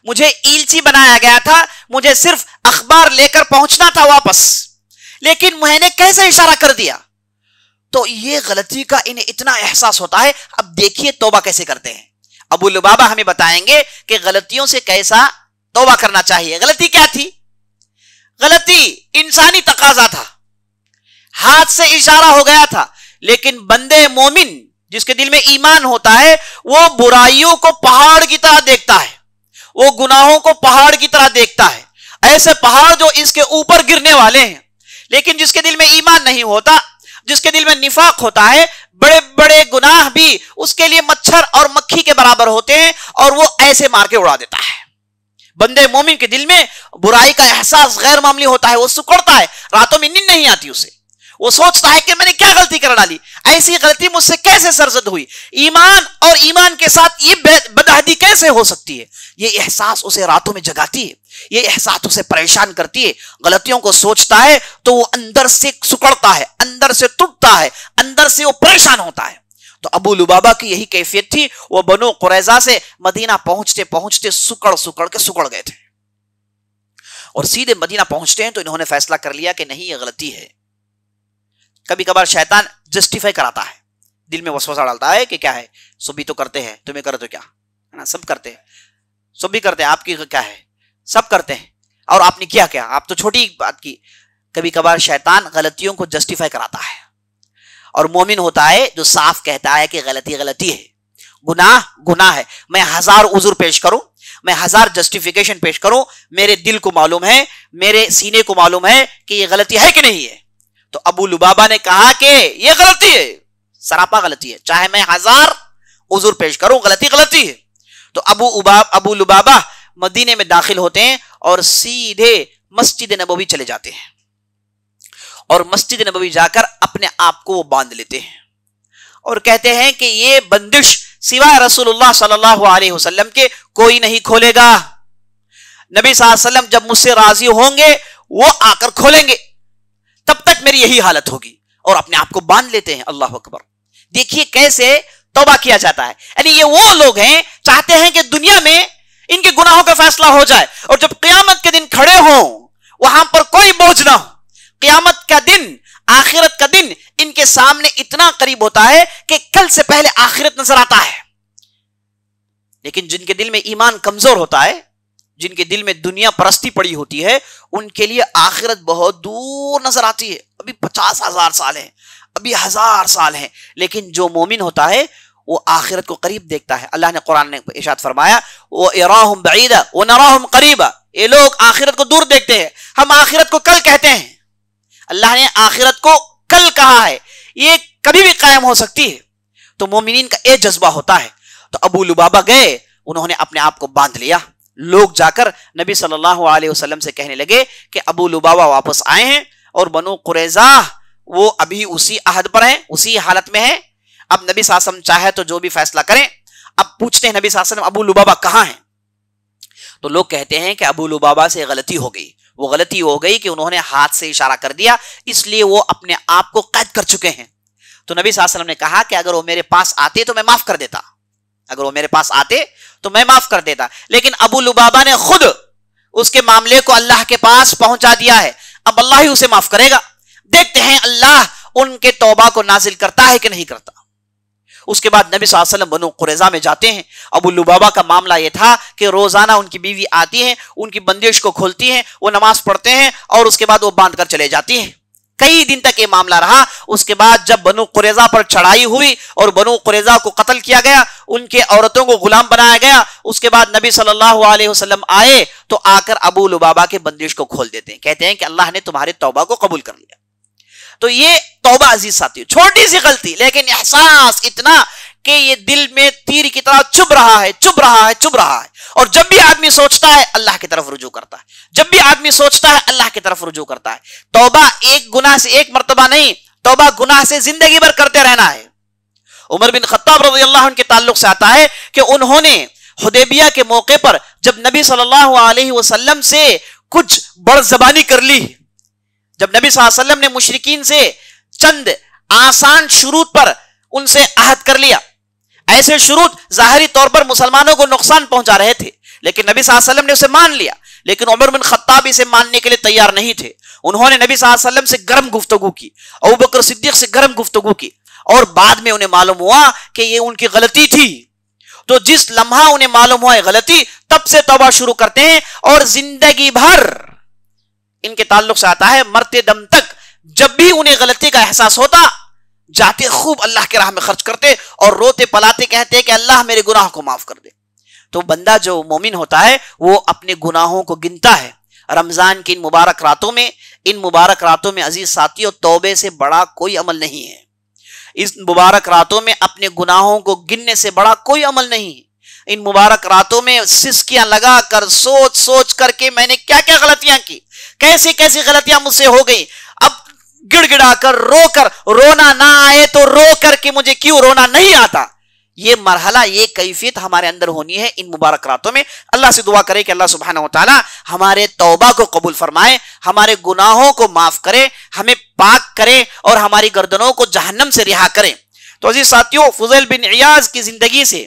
مجھے ایلچی بنایا گیا تھا، مجھے صرف اخبار لے کر پہنچنا تھا واپس، لیکن میں نے کیسے اشارہ کر دیا؟ تو یہ غلطی کا انہیں اتنا احساس ہوتا ہے۔ اب دیکھیے توبہ کیسے کرتے ہیں۔ ابو لبابہ ہمیں بتائیں گے کہ غلطیوں سے کیسا توبہ کرنا چاہیے۔ غلطی کیا تھی؟ غلطی انسانی تقاضا تھا، ہاتھ سے اشارہ ہو گیا تھا، لیکن بندے مومن جس کے دل میں ایمان ہوتا ہے وہ برائیوں کو پہاڑ کی طرح دیکھتا ہے، وہ گناہوں کو پہاڑ کی طرح دیکھتا ہے، ایسے پہاڑ جو اس کے اوپر گرنے والے ہیں۔ لیکن جس کے دل میں ایمان نہیں ہوتا، جس کے دل میں نفاق ہوتا ہے، بڑے بڑے گناہ بھی اس کے لیے مچھر اور مکھی کے برابر ہوتے ہیں اور وہ ایسے مار کے اڑا دیتا ہے۔ بندے مومن کے دل میں برائی کا احساس غیر معمولی ہوتا ہے، وہ سکڑتا ہے، راتوں میں نیند نہیں آتی اسے، وہ سوچتا ہے کہ میں نے کیا غلطی کر ڈالی، ایسی غلطی مجھ سے کیسے سرزد ہوئی، ایمان اور ایمان کے ساتھ یہ بدعہدی کیسے ہو سکتی ہے۔ یہ احساس اسے راتوں میں جگاتی ہے، یہ احساس اسے پریشان کرتی ہے، غلطیوں کو سوچتا ہے تو وہ اندر سے سکڑتا ہے، اندر سے ٹوٹتا ہے، اندر سے وہ پریشان ہوتا ہے۔ تو ابو لبابہ کی یہی کیفیت تھی، وہ بنو قریظہ سے مدینہ پہنچتے پہنچتے سکڑ گئے تھے، اور سیدھے مدینہ پہنچتے ہیں تو انہوں نے فیصلہ کر لیا کہ نہیں، یہ غلطی ہے۔ کبھی کبھار شیطان جسٹیفائی کراتا ہے، دل میں وسوسہ ڈالتا ہے کہ کیا ہے، سب بھی تو کرتے ہیں، تمہیں کرو تو کیا ہے نا، سب کرتے ہیں، سب بھی کرتے ہیں، آپ کی کیا ہے، سب کرتے ہیں، اور آپ نے کیا کیا، آپ تو چھوٹی بات کی۔ کبھی کبھار شیطان غلطیوں کو جسٹیفائی کراتا ہے، اور مومن ہوتا ہے جو صاف کہتا ہے کہ غلطی غلطی ہے، گناہ گناہ ہے، میں 1000 عذر پیش کروں، میں 1000 جسٹیفیکیشن پیش کروں، میرے دل کو معلوم ہے، میرے سینے کو معلوم ہے کہ یہ غلطی ہے کہ نہیں ہے۔ تو ابو لبابہ نے کہا کہ یہ غلطی ہے، سراپا غلطی ہے، چاہے میں 1000 عذر پیش کروں، غلطی غلطی ہے۔ تو ابو لبابہ مدینے میں داخل ہوتے ہیں اور سیدھے مسجد نبوی چلے جاتے ہیں، اور مسجد نبوی جا کر اپنے آپ کو وہ باندھ لیتے ہیں اور کہتے ہیں کہ یہ بندش سوائے رسول اللہ صلی اللہ علیہ وسلم کے کوئی نہیں کھولے گا، نبی صلی اللہ علیہ وسلم جب مجھ سے راضی ہوں گے وہ آ کر کھولیں گے، تب تک میری یہی حالت ہوگی، اور اپنے آپ کو باندھ لیتے ہیں۔ اللہ اکبر، دیکھیے کیسے توبہ کیا جاتا ہے، یعنی یہ وہ لوگ ہیں چاہتے ہیں کہ دنیا میں ان کے گناہوں کا فیصلہ ہو جائے، اور جب قیامت کے دن کھڑے ہوں وہاں پر کوئی بوجھ نہ ہو۔ قیامت کا دن، آخرت کا دن ان کے سامنے اتنا قریب ہوتا ہے کہ کل سے پہلے آخرت نظر آتا ہے، لیکن جن کے دل میں ایمان کمزور ہوتا ہے، جن کے دل میں دنیا پرستی پڑی ہوتی ہے، ان کے لیے آخرت بہت دور نظر آتی ہے، ابھی 50,000 سال ہیں، ابھی 1000 سال ہیں، لیکن جو مومن ہوتا ہے وہ آخرت کو قریب دیکھتا ہے۔ اللہ نے قرآن نے ارشاد فرمایا وَإِرَاهُمْ بَعِيدًا وَنَرَاهُمْ قَرِيبًا، یہ لوگ آخرت کو دور دیکھتے ہیں، ہم آخرت کو کل کہتے ہیں۔ اللہ نے آخرت کو کل کہا ہے، یہ کبھی بھی قائم ہو سکتی ہے، تو مومنین کا یہ جذبہ ہوتا ہے۔ تو ابو لبابہ گئے، انہوں نے اپنے آپ کو باندھ لیا۔ لوگ جا کر نبی صلی اللہ علیہ وسلم سے کہنے لگے کہ ابو لبابہ واپس آئے ہیں، اور بنو قریظہ وہ ابھی اسی عہد پر ہیں، اسی حالت میں ہیں۔ اب نبی صلی اللہ علیہ وسلم چاہے تو جو بھی فیصلہ کریں۔ اب پوچھتے ہیں نبی صلی اللہ علیہ وسلم ابو لبابہ کہاں ہیں؟ تو لوگ کہتے ہیں کہ ابو لبابہ سے غلطی ہو گئی، وہ غلطی ہو گئی کہ انہوں نے ہاتھ سے اشارہ کر دیا، اس لیے وہ اپنے آپ کو قید کر چکے ہیں۔ تو نبی صلی اللہ علیہ وسلم نے کہا کہ اگر وہ میرے پاس آتے تو میں معاف کر دیتا، اگر وہ میرے پاس آتے تو میں معاف کر دیتا، لیکن ابو لبابہ نے خود اس کے معاملے کو اللہ کے پاس پہنچا دیا ہے، اب اللہ ہی اسے معاف کرے گا۔ دیکھتے ہیں اللہ ان کے توبہ کو نازل کرتا ہے کہ نہیں کرتا۔ اس کے بعد نبی صلی اللہ علیہ وسلم بنو قریظہ میں جاتے ہیں۔ ابو لبابہ کا معاملہ یہ تھا کہ روزانہ ان کی بیوی آتی ہیں، ان کی بندش کو کھولتی ہیں، وہ نماز پڑھتے ہیں، اور اس کے بعد وہ باندھ کر چلے جاتی ہیں۔ کئی دن تک یہ معاملہ رہا۔ اس کے بعد جب بنو قریظہ پر چڑھائی ہوئی اور بنو قریظہ کو قتل کیا گیا، ان کے عورتوں کو غلام بنایا گیا، اس کے بعد نبی صلی اللہ علیہ وسلم آئے تو آ کر ابو لبابہ کے بندش کو کھول دیتے ہیں، کہتے ہیں کہ اللہ نے تمہارے توبہ کو قبول کر لیا۔ تو یہ توبہ عزیز ساتھی، چھوٹی سی غلطی لیکن احساس اتنا کہ یہ دل میں تیر کی طرح چبھ رہا ہے۔ اور جب بھی آدمی سوچتا ہے اللہ کی طرف رجوع کرتا ہے، جب بھی آدمی سوچتا ہے اللہ کی طرف رجوع کرتا ہے۔ توبہ ایک گناہ سے ایک مرتبہ نہیں، توبہ گناہ سے زندگی بھر کرتے رہنا ہے۔ عمر بن خطاب رضی اللہ عنہ کے تعلق سے آتا ہے کہ انہوں نے حدیبیہ کے موقع پر جب نبی صلی اللہ علیہ وسلم سے کچھ بڑ زبانی کر لی، جب نبی صلی اللہ علیہ وسلم نے مشرکین سے چند آسان شروط پر ان سے عہد کر لیا، ایسے شروط ظاہری طور پر مسلمانوں کو نقصان پہنچا رہے تھے، لیکن نبی صلی اللہ علیہ وسلم نے اسے مان لیا، لیکن عمر بن خطاب اسے ماننے کے لیے تیار نہیں تھے۔ انہوں نے نبی صلی اللہ علیہ وسلم سے گرم گفتگو کی، ابوبکر صدیق سے گرم گفتگو کی، اور بعد میں انہیں معلوم ہوا کہ یہ ان کی غلطی تھی۔ تو جس لمحہ انہیں معلوم ہوا غلطی، تب سے توبہ شروع کرتے ہیں، اور زندگی بھر ان کے تعلق سے آتا ہے مرتے دم تک جب بھی انہیں غلطی کا احساس ہوتا، جاتے خوب اللہ کے راہ میں خرچ کرتے اور روتے پلاتے کہتے کہ اللہ میرے گناہ کو معاف کر دے. تو بندہ جو مومن ہوتا ہے وہ اپنے گناہوں کو گنتا ہے. رمضان کی ان مبارک راتوں میں عزیز ساتھیوں توبے سے بڑا کوئی عمل نہیں ہے. اس مبارک راتوں میں اپنے گناہوں کو گننے سے بڑا کوئی عمل نہیں. ان مبارک راتوں میں سسکیاں لگا کر سوچ کر کے میں نے کیا کیا غلطیاں کی, کیسی غلطیاں مجھ سے ہو گئی, اب گڑ گڑا کر رونا نہ آئے تو رو کر کے مجھے کیوں رونا نہیں آتا. یہ مرحلہ, یہ کیفیت ہمارے اندر ہونی ہے ان مبارک راتوں میں. اللہ سے دعا کرے کہ اللہ سبحانہ و تعالی ہمارے توبہ کو قبول فرمائے, ہمارے گناہوں کو معاف کرے, ہمیں پاک کرے اور ہماری گردنوں کو جہنم سے رہا کرے. تو عزیز ساتھیوں, فضیل بن عیاض کی زندگی سے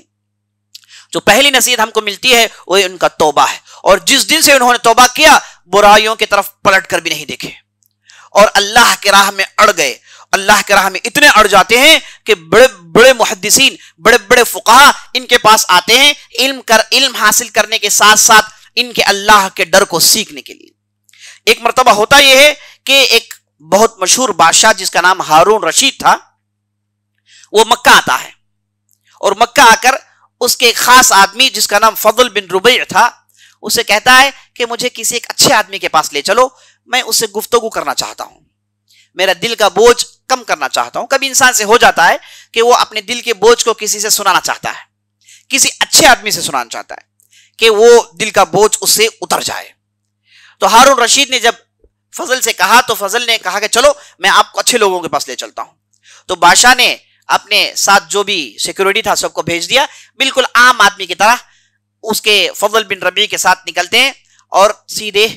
جو پہلی نصیحت ہم کو ملتی ہے وہ ان کا توبہ ہے. اور جس دن سے انہوں نے توبہ کیا برائیوں کی طرف پلٹ کر بھی نہیں دیکھے اور اللہ کے راہ میں اڑ گئے. اللہ کے راہ میں اتنے اڑ جاتے ہیں کہ بڑے بڑے محدثین, بڑے بڑے فقہا ان کے پاس آتے ہیں علم حاصل کرنے کے ساتھ ساتھ ان کے اللہ کے ڈر کو سیکھنے کے لیے. ایک مرتبہ ہوتا یہ ہے کہ ایک بہت مشہور بادشاہ جس کا نام ہارون رشید تھا, وہ مکہ آتا ہے اور مکہ آ کر اس کے ایک خاص آدمی جس کا نام فضل بن ربیع تھا اسے کہتا ہے کہ مجھے کسی ایک اچھے آدمی کے پاس لے چلو, میں اس سے گفتگو کرنا چاہتا ہوں, میرا دل کا بوجھ کم کرنا چاہتا ہوں. کبھی انسان سے ہو جاتا ہے کہ وہ اپنے دل کے بوجھ کو کسی سے سنانا چاہتا ہے, کسی اچھے آدمی سے سنانا چاہتا ہے کہ وہ دل کا بوجھ اس سے اتر جائے. تو ہارون رشید نے جب فضل سے کہا تو فضل نے کہا کہ چلو میں آپ کو اچھے لوگوں کے پاس لے چلتا ہوں. تو بادشاہ نے اپنے ساتھ جو بھی سیکورٹی تھا سب کو بھیج دیا, بالکل عام آدمی کی طرح اس کے فضل بن ربیع کے ساتھ نکلتے ہیں اور سیدھے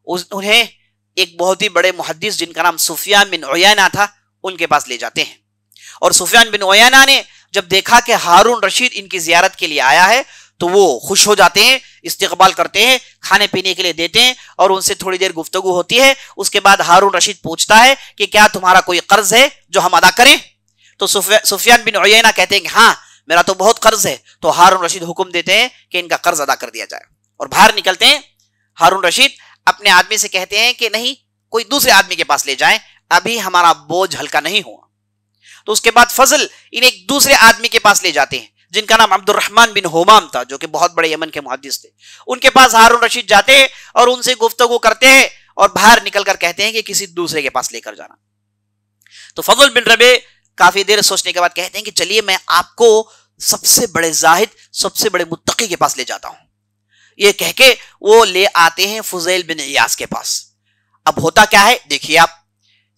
انہیں ایک بہت ہی بڑے محدث جن کا نام سفیان بن عیینہ تھا ان کے پاس لے جاتے ہیں. اور سفیان بن عیینہ نے جب دیکھا کہ ہارون رشید ان کی زیارت کے لیے آیا ہے تو وہ خوش ہو جاتے ہیں, استقبال کرتے ہیں, کھانے پینے کے لیے دیتے ہیں اور ان سے تھوڑی دیر گفتگو ہوتی ہے. اس کے بعد ہارون رشید پوچھتا ہے کہ کیا تمہارا کوئی قرض ہے جو ہم ادا کریں؟ تو سفیان بن عیینہ کہتے ہیں کہ ہاں میرا تو بہت قرض ہے. تو ہارون رشید حکم دیتے ہیں کہ ان کا قرض ادا کر دیا جائے اور باہر نکلتے ہیں. ہارون رشید اپنے آدمی سے کہتے ہیں کہ نہیں, کوئی دوسرے آدمی کے پاس لے جائیں, ابھی ہمارا بوجھ ہلکا نہیں ہوا. تو اس کے بعد فضل انہیں ایک دوسرے آدمی کے پاس لے جاتے ہیں جن کا نام عبد الرحمن بن حمام تھا جو کہ بہت بڑے یمن کے محدث تھے. ان کے پاس ہارون رشید جاتے ہیں اور ان سے گفتگو کرتے ہیں اور باہر نکل کر کہتے ہیں کہ کسی دوسرے کے پاس لے کر جانا. تو فضل بن ربیع کافی دیر سوچنے کے بعد کہتے ہیں کہ چلیے میں آپ کو سب سے بڑے زاہد, سب سے بڑے متقی کے پاس لے جاتا ہوں. یہ کہہ کے وہ لے آتے ہیں فضیل بن عیاض کے پاس. اب ہوتا کیا ہے دیکھیے آپ,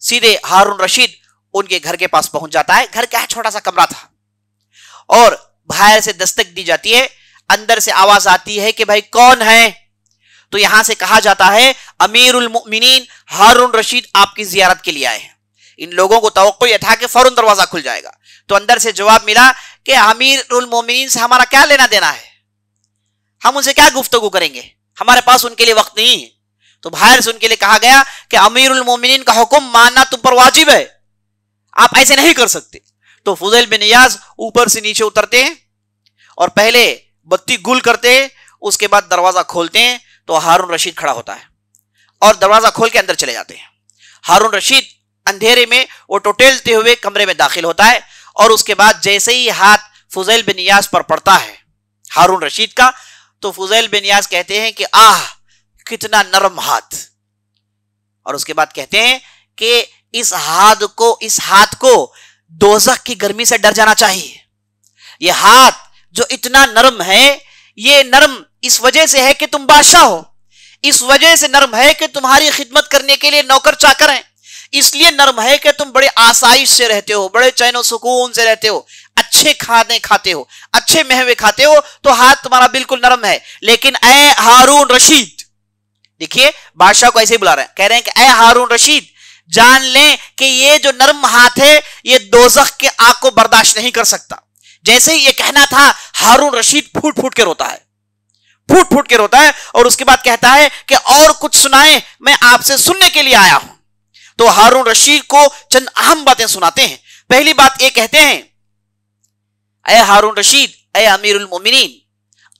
سیدھے ہارون رشید ان کے گھر کے پاس پہنچ جاتا ہے. گھر کیا ہے, چھوٹا سا کمرہ تھا اور باہر سے دستک دی جاتی ہے, اندر سے آواز آتی ہے کہ بھائی کون ہے؟ تو یہاں سے کہا جاتا ہے امیر المؤمنین ہارون رشید آپ کی زیارت کے لیے آئے ہیں. ان لوگوں کو توقع یہ تھا کہ فوراً دروازہ کھل جائے گا. تو اندر سے جواب ملا کہ امیر المؤمنین سے ہمارا کیا لینا دینا ہے, ہم ان سے کیا گفتگو کریں گے, ہمارے پاس ان کے لیے وقت نہیں ہے. تو باہر سے ان کے لیے کہا گیا کہ امیر المومنین کا حکم ماننا تم پر واجب ہے, آپ ایسے نہیں کر سکتے. تو فضیل بن عیاض اوپر سے نیچے اترتے ہیں اور پہلے بتی گل کرتے ہیں, اس کے بعد دروازہ کھولتے ہیں. تو ہارون رشید کھڑا ہوتا ہے اور دروازہ کھول کے اندر چلے جاتے ہیں. ہارون رشید اندھیرے میں وہ ٹوٹیلتے ہوئے کمرے میں داخل ہوتا ہے اور اس کے بعد جیسے ہی ہاتھ فضیل بن عیاض پر پڑتا ہے ہارون رشید کا, تو فضیل بن عیاض کہتے ہیں کہ آہ کتنا نرم ہاتھ, اور اس کے بعد کہتے ہیں کہ اس ہاتھ کو دوزخ کی گرمی سے ڈر جانا چاہیے. یہ ہاتھ جو اتنا نرم ہے, یہ نرم اس وجہ سے ہے کہ تم بادشاہ ہو, اس وجہ سے نرم ہے کہ تمہاری خدمت کرنے کے لیے نوکر چاکر ہیں, اس لیے نرم ہے کہ تم بڑے آسائش سے رہتے ہو, بڑے چین و سکون سے رہتے ہو, اچھے کھانے کھاتے ہو, اچھے مہوے کھاتے ہو, تو ہاتھ تمہارا بالکل نرم ہے. لیکن اے ہارون رشید, دیکھیے بادشاہ کو ایسے ہی بلا رہے ہیں, کہہ رہے ہیں کہ اے ہارون رشید جان لیں کہ یہ جو نرم ہاتھ ہے یہ دوزخ کے آگ کو برداشت نہیں کر سکتا. جیسے ہی یہ کہنا تھا ہارون رشید پھوٹ پھوٹ کے روتا ہے, اور اس کے بعد کہتا ہے کہ اور کچھ سنائیں, میں آپ سے سننے کے لیے آیا ہوں. تو ہارون رشید کو چند اہم باتیں سناتے ہیں. پہلی بات یہ کہتے ہیں, اے ہارون رشید, اے امیر المومنین,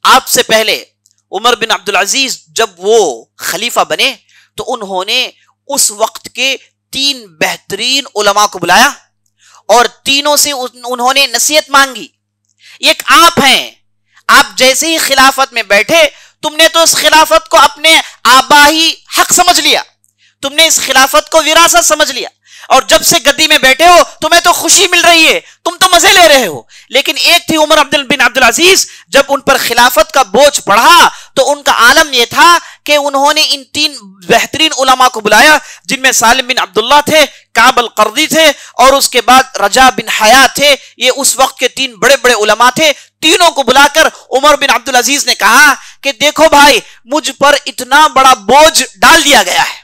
آپ سے پہلے عمر بن عبدالعزیز جب وہ خلیفہ بنے تو انہوں نے اس وقت کے 3 بہترین علماء کو بلایا اور تینوں سے انہوں نے نصیحت مانگی. ایک آپ ہیں, آپ جیسے ہی خلافت میں بیٹھے تم نے تو اس خلافت کو اپنے آبائی حق سمجھ لیا, تم نے اس خلافت کو وراثت سمجھ لیا, اور جب سے گدی میں بیٹھے ہو تمہیں تو خوشی مل رہی ہے, تم تو مزے لے رہے ہو. لیکن ایک تھی عمر بن عبد العزیز, جب ان پر خلافت کا بوجھ پڑھا تو ان کا عالم یہ تھا کہ انہوں نے ان 3 بہترین علماء کو بلایا, جن میں سالم بن عبداللہ تھے, کعب القرظی تھے, اور اس کے بعد رجا بن حیات تھے. یہ اس وقت کے 3 بڑے بڑے علماء تھے. تینوں کو بلا کر عمر بن عبد العزیز نے کہا کہ دیکھو بھائی, مجھ پر اتنا بڑا بوجھ ڈال دیا گیا ہے,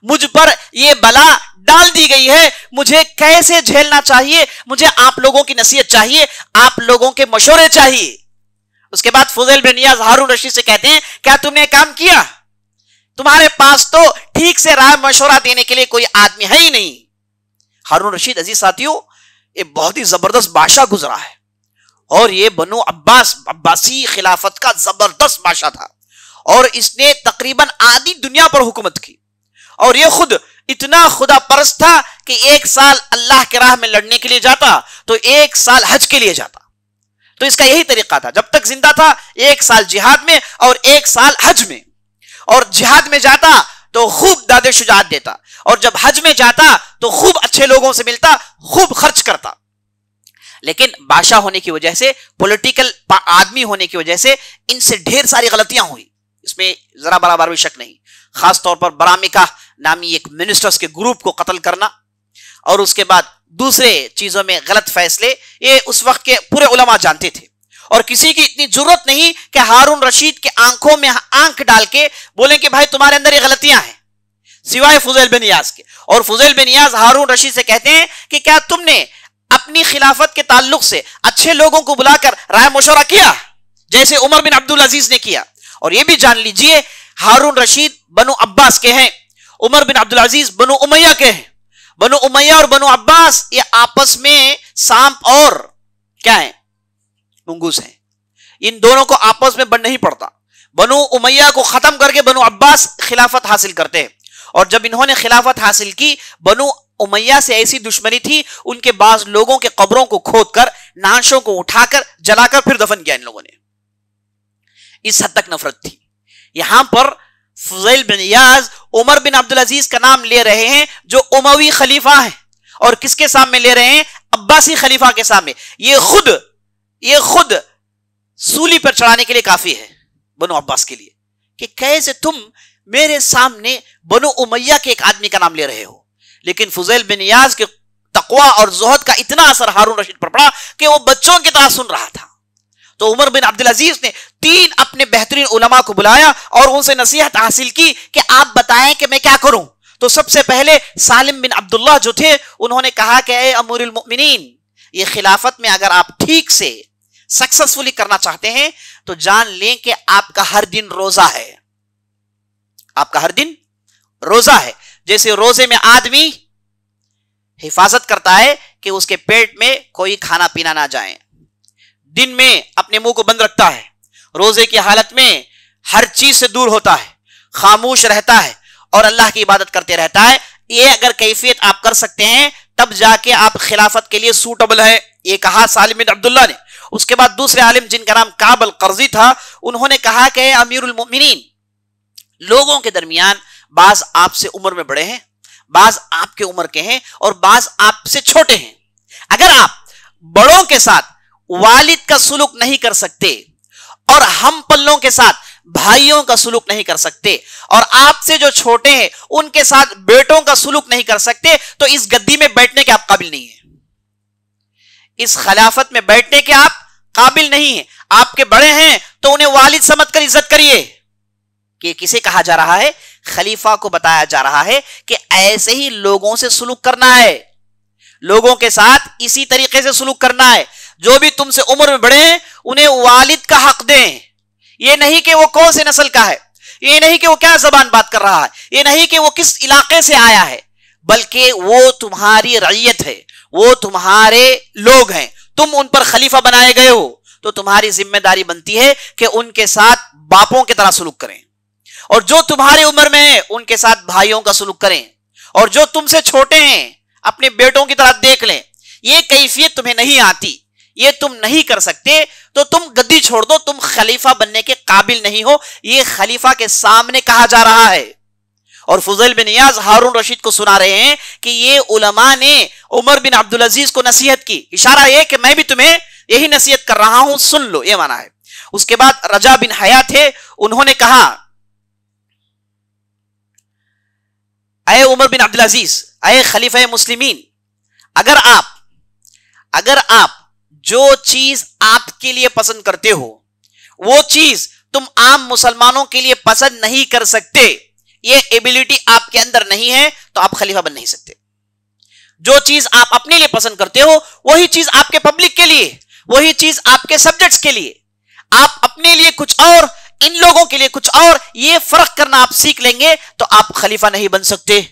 مجھ پر یہ بلا ڈال دی گئی ہے, مجھے کیسے جھیلنا چاہیے, مجھے آپ لوگوں کی نصیحت چاہیے, آپ لوگوں کے مشورے چاہیے. اس کے بعد فضیل بن نیاز ہارون رشید سے کہتے ہیں کیا تم نے کام کیا, تمہارے پاس تو ٹھیک سے رائے مشورہ دینے کے لیے کوئی آدمی ہے ہی نہیں. ہارون رشید عزیز ساتھیوں یہ بہت ہی زبردست بادشاہ گزرا ہے, اور یہ بنو عباسی خلافت کا زبردست بادشاہ تھا, اور اس نے تقریباً آدھی دنیا پر حکومت کی, اور یہ خود اتنا خدا پرست تھا کہ 1 سال اللہ کے راہ میں لڑنے کے لیے جاتا تو 1 سال حج کے لیے جاتا. تو اس کا یہی طریقہ تھا, جب تک زندہ تھا 1 سال جہاد میں اور 1 سال حج میں, اور جہاد میں جاتا تو خوب داد شجاعت دیتا, اور جب حج میں جاتا تو خوب اچھے لوگوں سے ملتا, خوب خرچ کرتا. لیکن بادشاہ ہونے کی وجہ سے, پولیٹیکل آدمی ہونے کی وجہ سے ان سے ڈھیر ساری غلطیاں ہوئی, اس میں ذرا برابر بھی شک نہیں. خاص طور پر برامکا نامی ایک منسٹرز کے گروپ کو قتل کرنا, اور اس کے بعد دوسرے چیزوں میں غلط فیصلے, یہ اس وقت کے پورے علماء جانتے تھے, اور کسی کی اتنی ضرورت نہیں کہ ہارون رشید کے آنکھوں میں آنکھ ڈال کے بولیں کہ بھائی تمہارے اندر یہ غلطیاں ہیں, سوائے فضیل بن نیاز کے. اور فضیل بن نیاز ہارون رشید سے کہتے ہیں کہ کیا تم نے اپنی خلافت کے تعلق سے اچھے لوگوں کو بلا کر رائے مشورہ کیا, جیسے عمر بن عبد العزیز نے کیا. اور یہ بھی جان لیجئے ہارون رشید بنو عباس کے ہیں, عمر بن عبد العزیز بنو امیہ کے ہیں. بنو امیہ اور بنو عباس یہ آپس میں سانپ اور کیا ہیں, منگوس ہیں. ان دونوں کو آپس میں بن نہیں پڑتا. بنو امیہ کو ختم کر کے بنو عباس خلافت حاصل کرتے ہیں, اور جب انہوں نے خلافت حاصل کی, بنو امیہ سے ایسی دشمنی تھی, ان کے بعض لوگوں کے قبروں کو کھود کر, نعشوں کو اٹھا کر جلا کر پھر دفن کیا ان لوگوں نے. اس حد تک نفرت تھی. یہاں پر فضیل بن نیاز عمر بن عبد العزیز کا نام لے رہے ہیں جو اموی خلیفہ ہیں, اور کس کے سامنے لے رہے ہیں, عباسی خلیفہ کے سامنے. یہ خود سولی پر چڑھانے کے لیے کافی ہے بنو عباس کے لیے, کہ کیسے تم میرے سامنے بنو امیہ کے ایک آدمی کا نام لے رہے ہو. لیکن فضیل بن نیاز کے تقوی اور زہد کا اتنا اثر ہارون رشید پر پڑا کہ وہ بچوں کی طرح سن رہا تھا. تو عمر بن عبد العزیز نے 3 اپنے بہترین علماء کو بلایا اور ان سے نصیحت حاصل کی کہ آپ بتائیں کہ میں کیا کروں. تو سب سے پہلے سالم بن عبداللہ جو تھے, انہوں نے کہا کہ اے امیر المؤمنین, یہ خلافت میں اگر آپ ٹھیک سے سکسسفلی کرنا چاہتے ہیں تو جان لیں کہ آپ کا ہر دن روزہ ہے. آپ کا ہر دن روزہ ہے. جیسے روزے میں آدمی حفاظت کرتا ہے کہ اس کے پیٹ میں کوئی کھانا پینا نہ جائے, دن میں اپنے منہ کو بند رکھتا ہے, روزے کی حالت میں ہر چیز سے دور ہوتا ہے, خاموش رہتا ہے اور اللہ کی عبادت کرتے رہتا ہے. یہ اگر کیفیت آپ کر سکتے ہیں تب جا کے آپ خلافت کے لیے سوٹیبل ہے, یہ کہا سالم بن عبداللہ نے. اس کے بعد دوسرے عالم جن کا نام کعب القرظی تھا, انہوں نے کہا کہ اے امیر المؤمنین, لوگوں کے درمیان بعض آپ سے عمر میں بڑے ہیں, بعض آپ کے عمر کے ہیں, اور بعض آپ سے چھوٹے ہیں. اگر آپ بڑوں کے ساتھ والد کا سلوک نہیں کر سکتے اور ہم پلوں کے ساتھ بھائیوں کا سلوک نہیں کر سکتے, اور آپ سے جو چھوٹے ہیں ان کے ساتھ بیٹوں کا سلوک نہیں کر سکتے, تو اس گدی میں بیٹھنے کے آپ قابل نہیں ہیں, اس خلافت میں بیٹھنے کے آپ قابل نہیں ہیں. آپ کے بڑے ہیں تو انہیں والد سمجھ کر عزت کریے. کہ کسے کہا جا رہا ہے, خلیفہ کو بتایا جا رہا ہے کہ ایسے ہی لوگوں سے سلوک کرنا ہے, لوگوں کے ساتھ اسی طریقے سے سلوک کرنا ہے. جو بھی تم سے عمر میں بڑے ہیں انہیں والد کا حق دیں. یہ نہیں کہ وہ کون سے نسل کا ہے, یہ نہیں کہ وہ کیا زبان بات کر رہا ہے, یہ نہیں کہ وہ کس علاقے سے آیا ہے, بلکہ وہ تمہاری رعیت ہے, وہ تمہارے لوگ ہیں, تم ان پر خلیفہ بنائے گئے ہو, تو تمہاری ذمہ داری بنتی ہے کہ ان کے ساتھ باپوں کی طرح سلوک کریں, اور جو تمہاری عمر میں ہیں ان کے ساتھ بھائیوں کا سلوک کریں, اور جو تم سے چھوٹے ہیں اپنے بیٹوں کی طرح دیکھ لیں. یہ کیفیت تمہیں نہیں آتی، یہ تم نہیں کر سکتے، تو تم گدی چھوڑ دو، تم خلیفہ بننے کے قابل نہیں ہو. یہ خلیفہ کے سامنے کہا جا رہا ہے. اور فضیل بن ایاز ہارون رشید کو سنا رہے ہیں کہ یہ علماء نے عمر بن عبدالعزیز کو نصیحت کی، اشارہ یہ کہ میں بھی تمہیں یہی نصیحت کر رہا ہوں، سن لو، یہ معنی ہے. اس کے بعد رجا بن حیا تھے، انہوں نے کہا اے عمر بن عبدالعزیز، اے خلیفہ مسلمین، اگر آپ جو چیز آپ کے لیے پسند کرتے ہو وہ چیز تم عام مسلمانوں کے لیے پسند نہیں کر سکتے، یہ ایبیلٹی آپ کے اندر نہیں ہے، تو آپ خلیفہ بن نہیں سکتے. جو چیز آپ اپنے لیے پسند کرتے ہو وہی چیز آپ کے پبلک کے لیے، وہی چیز آپ کے سبجیکٹس کے لیے. آپ اپنے لیے کچھ اور، ان لوگوں کے لیے کچھ اور، یہ فرق کرنا آپ سیکھ لیں گے تو آپ خلیفہ نہیں بن سکتے.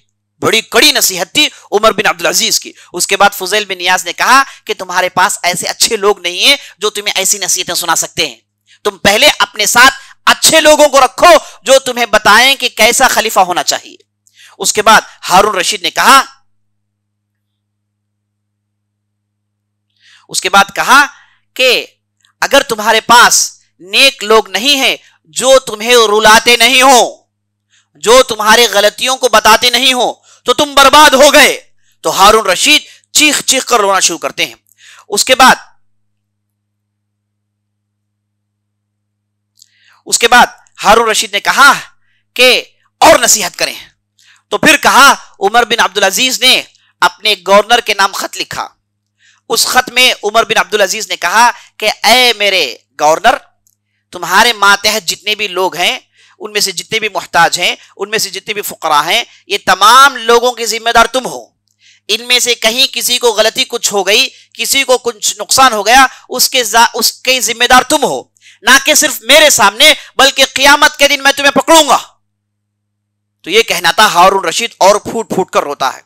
بڑی کڑی نصیحت تھی عمر بن عبدالعزیز کی. اس کے بعد فضیل بن ایاز نے کہا کہ تمہارے پاس ایسے اچھے لوگ نہیں ہیں جو تمہیں ایسی نصیحتیں سنا سکتے ہیں. تم پہلے اپنے ساتھ اچھے لوگوں کو رکھو جو تمہیں بتائیں کہ کیسا خلیفہ ہونا چاہیے. اس کے بعد ہارون رشید نے کہا کہ اگر تمہارے پاس نیک لوگ نہیں ہیں جو تمہیں رلاتے نہیں ہو، جو تمہارے غلطیوں کو بتاتے نہیں ہو، تو تم برباد ہو گئے. تو ہارون رشید چیخ چیخ کر رونا شروع کرتے ہیں. اس کے بعد ہارون رشید نے کہا کہ اور نصیحت کریں. تو پھر کہا، عمر بن عبدالعزیز نے اپنے گورنر کے نام خط لکھا. اس خط میں عمر بن عبدالعزیز نے کہا کہ اے میرے گورنر، تمہارے ماتحت جتنے بھی لوگ ہیں، ان میں سے جتنے بھی محتاج ہیں، ان میں سے جتنے بھی فقراء ہیں، یہ تمام لوگوں کے ذمہ دار تم ہو. ان میں سے کہیں کسی کو غلطی کچھ ہو گئی، کسی کو کچھ نقصان ہو گیا، اس کے ذمہ دار تم ہو. نہ کہ صرف میرے سامنے بلکہ قیامت کے دن میں تمہیں پکڑوں گا. تو یہ کہنا تھا ہارون رشید اور پھوٹ پھوٹ کر روتا ہے.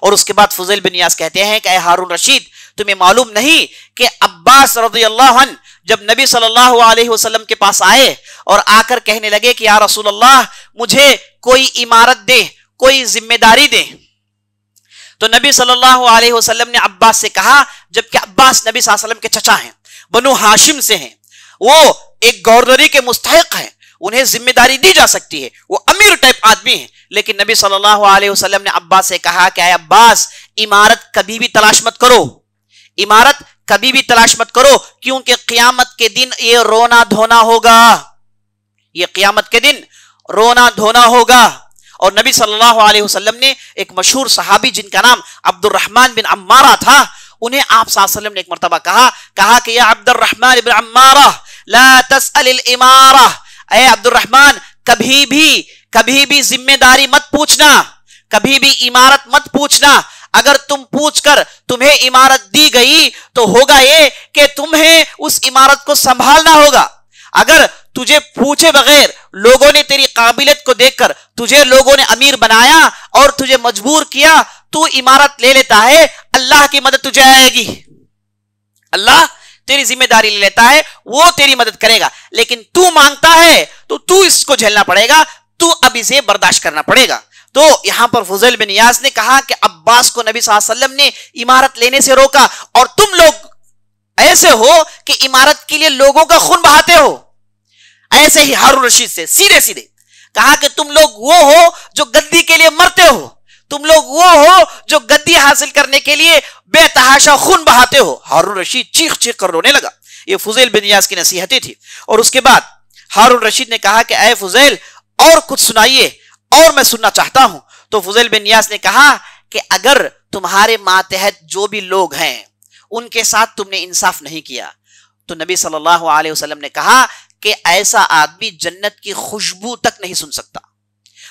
اور اس کے بعد فضیل بن ایاز کہتے ہیں کہ اے ہارون رشید، تمہیں معلوم نہیں کہ عباس رضی اللہ عنہ جب نبی صلی اللہ علیہ وسلم کے پاس آئے اور آ کر کہنے لگے کہ یا رسول اللہ، مجھے کوئی امارت دے، کوئی ذمہ داری دے، تو نبی صلی اللہ علیہ وسلم نے عباس سے کہا، جبکہ عباس نبی صلی اللہ علیہ وسلم کے چچا ہیں، بنو ہاشم سے ہیں، وہ ایک گورنری کے مستحق ہیں، انہیں ذمہ داری دی جا سکتی ہے، وہ امیر ٹائپ آدمی ہیں. لیکن نبی صلی اللہ علیہ وسلم نے عباس سے کہا کہ اے عباس، امارت کبھی بھی تلاش مت کرو، امارت کبھی بھی تلاش مت کرو، کیونکہ قیامت کے دن یہ رونا دھونا ہوگا، یہ قیامت کے دن رونا دھونا ہوگا. اور نبی صلی اللہ علیہ وسلم نے ایک مشہور صحابی جن کا نام عبد الرحمن بن عمارہ تھا، انہیں آپ صلی اللہ علیہ وسلم نے ایک مرتبہ کہا کہ یا عبد الرحمن بن عمارہ لا تسأل الامارہ، اے عبد الرحمن، کبھی بھی ذمہ داری مت پوچھنا، کبھی بھی امارت مت پوچھنا. اگر تم پوچھ کر تمہیں امارت دی گئی تو ہوگا یہ کہ تمہیں اس امارت کو سنبھالنا ہوگا. اگر تجھے پوچھے بغیر لوگوں نے تیری قابلیت کو دیکھ کر تجھے لوگوں نے امیر بنایا اور تجھے مجبور کیا، تو امارت لے لیتا ہے، اللہ کی مدد تجھے آئے گی، اللہ تیری ذمہ داری لے لیتا ہے، وہ تیری مدد کرے گا. لیکن تو مانگتا ہے تو اس کو جھیلنا پڑے گا، تو اب اسے برداشت کرنا پڑے گا. تو یہاں پر فضیل بن ایاز نے کہا کہ عباس کو نبی صلی اللہ علیہ وسلم نے امارت لینے سے روکا، اور تم لوگ ایسے ہو کہ امارت کے لیے لوگوں کا خون بہاتے ہو. ایسے ہی ہارون رشید سے سیدھے کہا کہ تم لوگ وہ ہو جو گدی کے لیے مرتے ہو، تم لوگ وہ ہو جو گدی حاصل کرنے کے لیے بے تحاشا خون بہاتے ہو. ہارون رشید چیخ چیخ کر رونے لگا. یہ فضیل بن ایاز کی نصیحتیں تھی. اور اس کے بعد ہارون رشید نے کہا کہ اے فضیل، اور کچھ سنائیے، اور میں سننا چاہتا ہوں. تو فضیل بن ایاز نے کہا کہ اگر تمہارے ماتحت جو بھی لوگ ہیں ان کے ساتھ تم نے انصاف نہیں کیا، تو نبی صلی اللہ علیہ وسلم نے کہا کہ ایسا آدمی جنت کی خوشبو تک نہیں سن سکتا.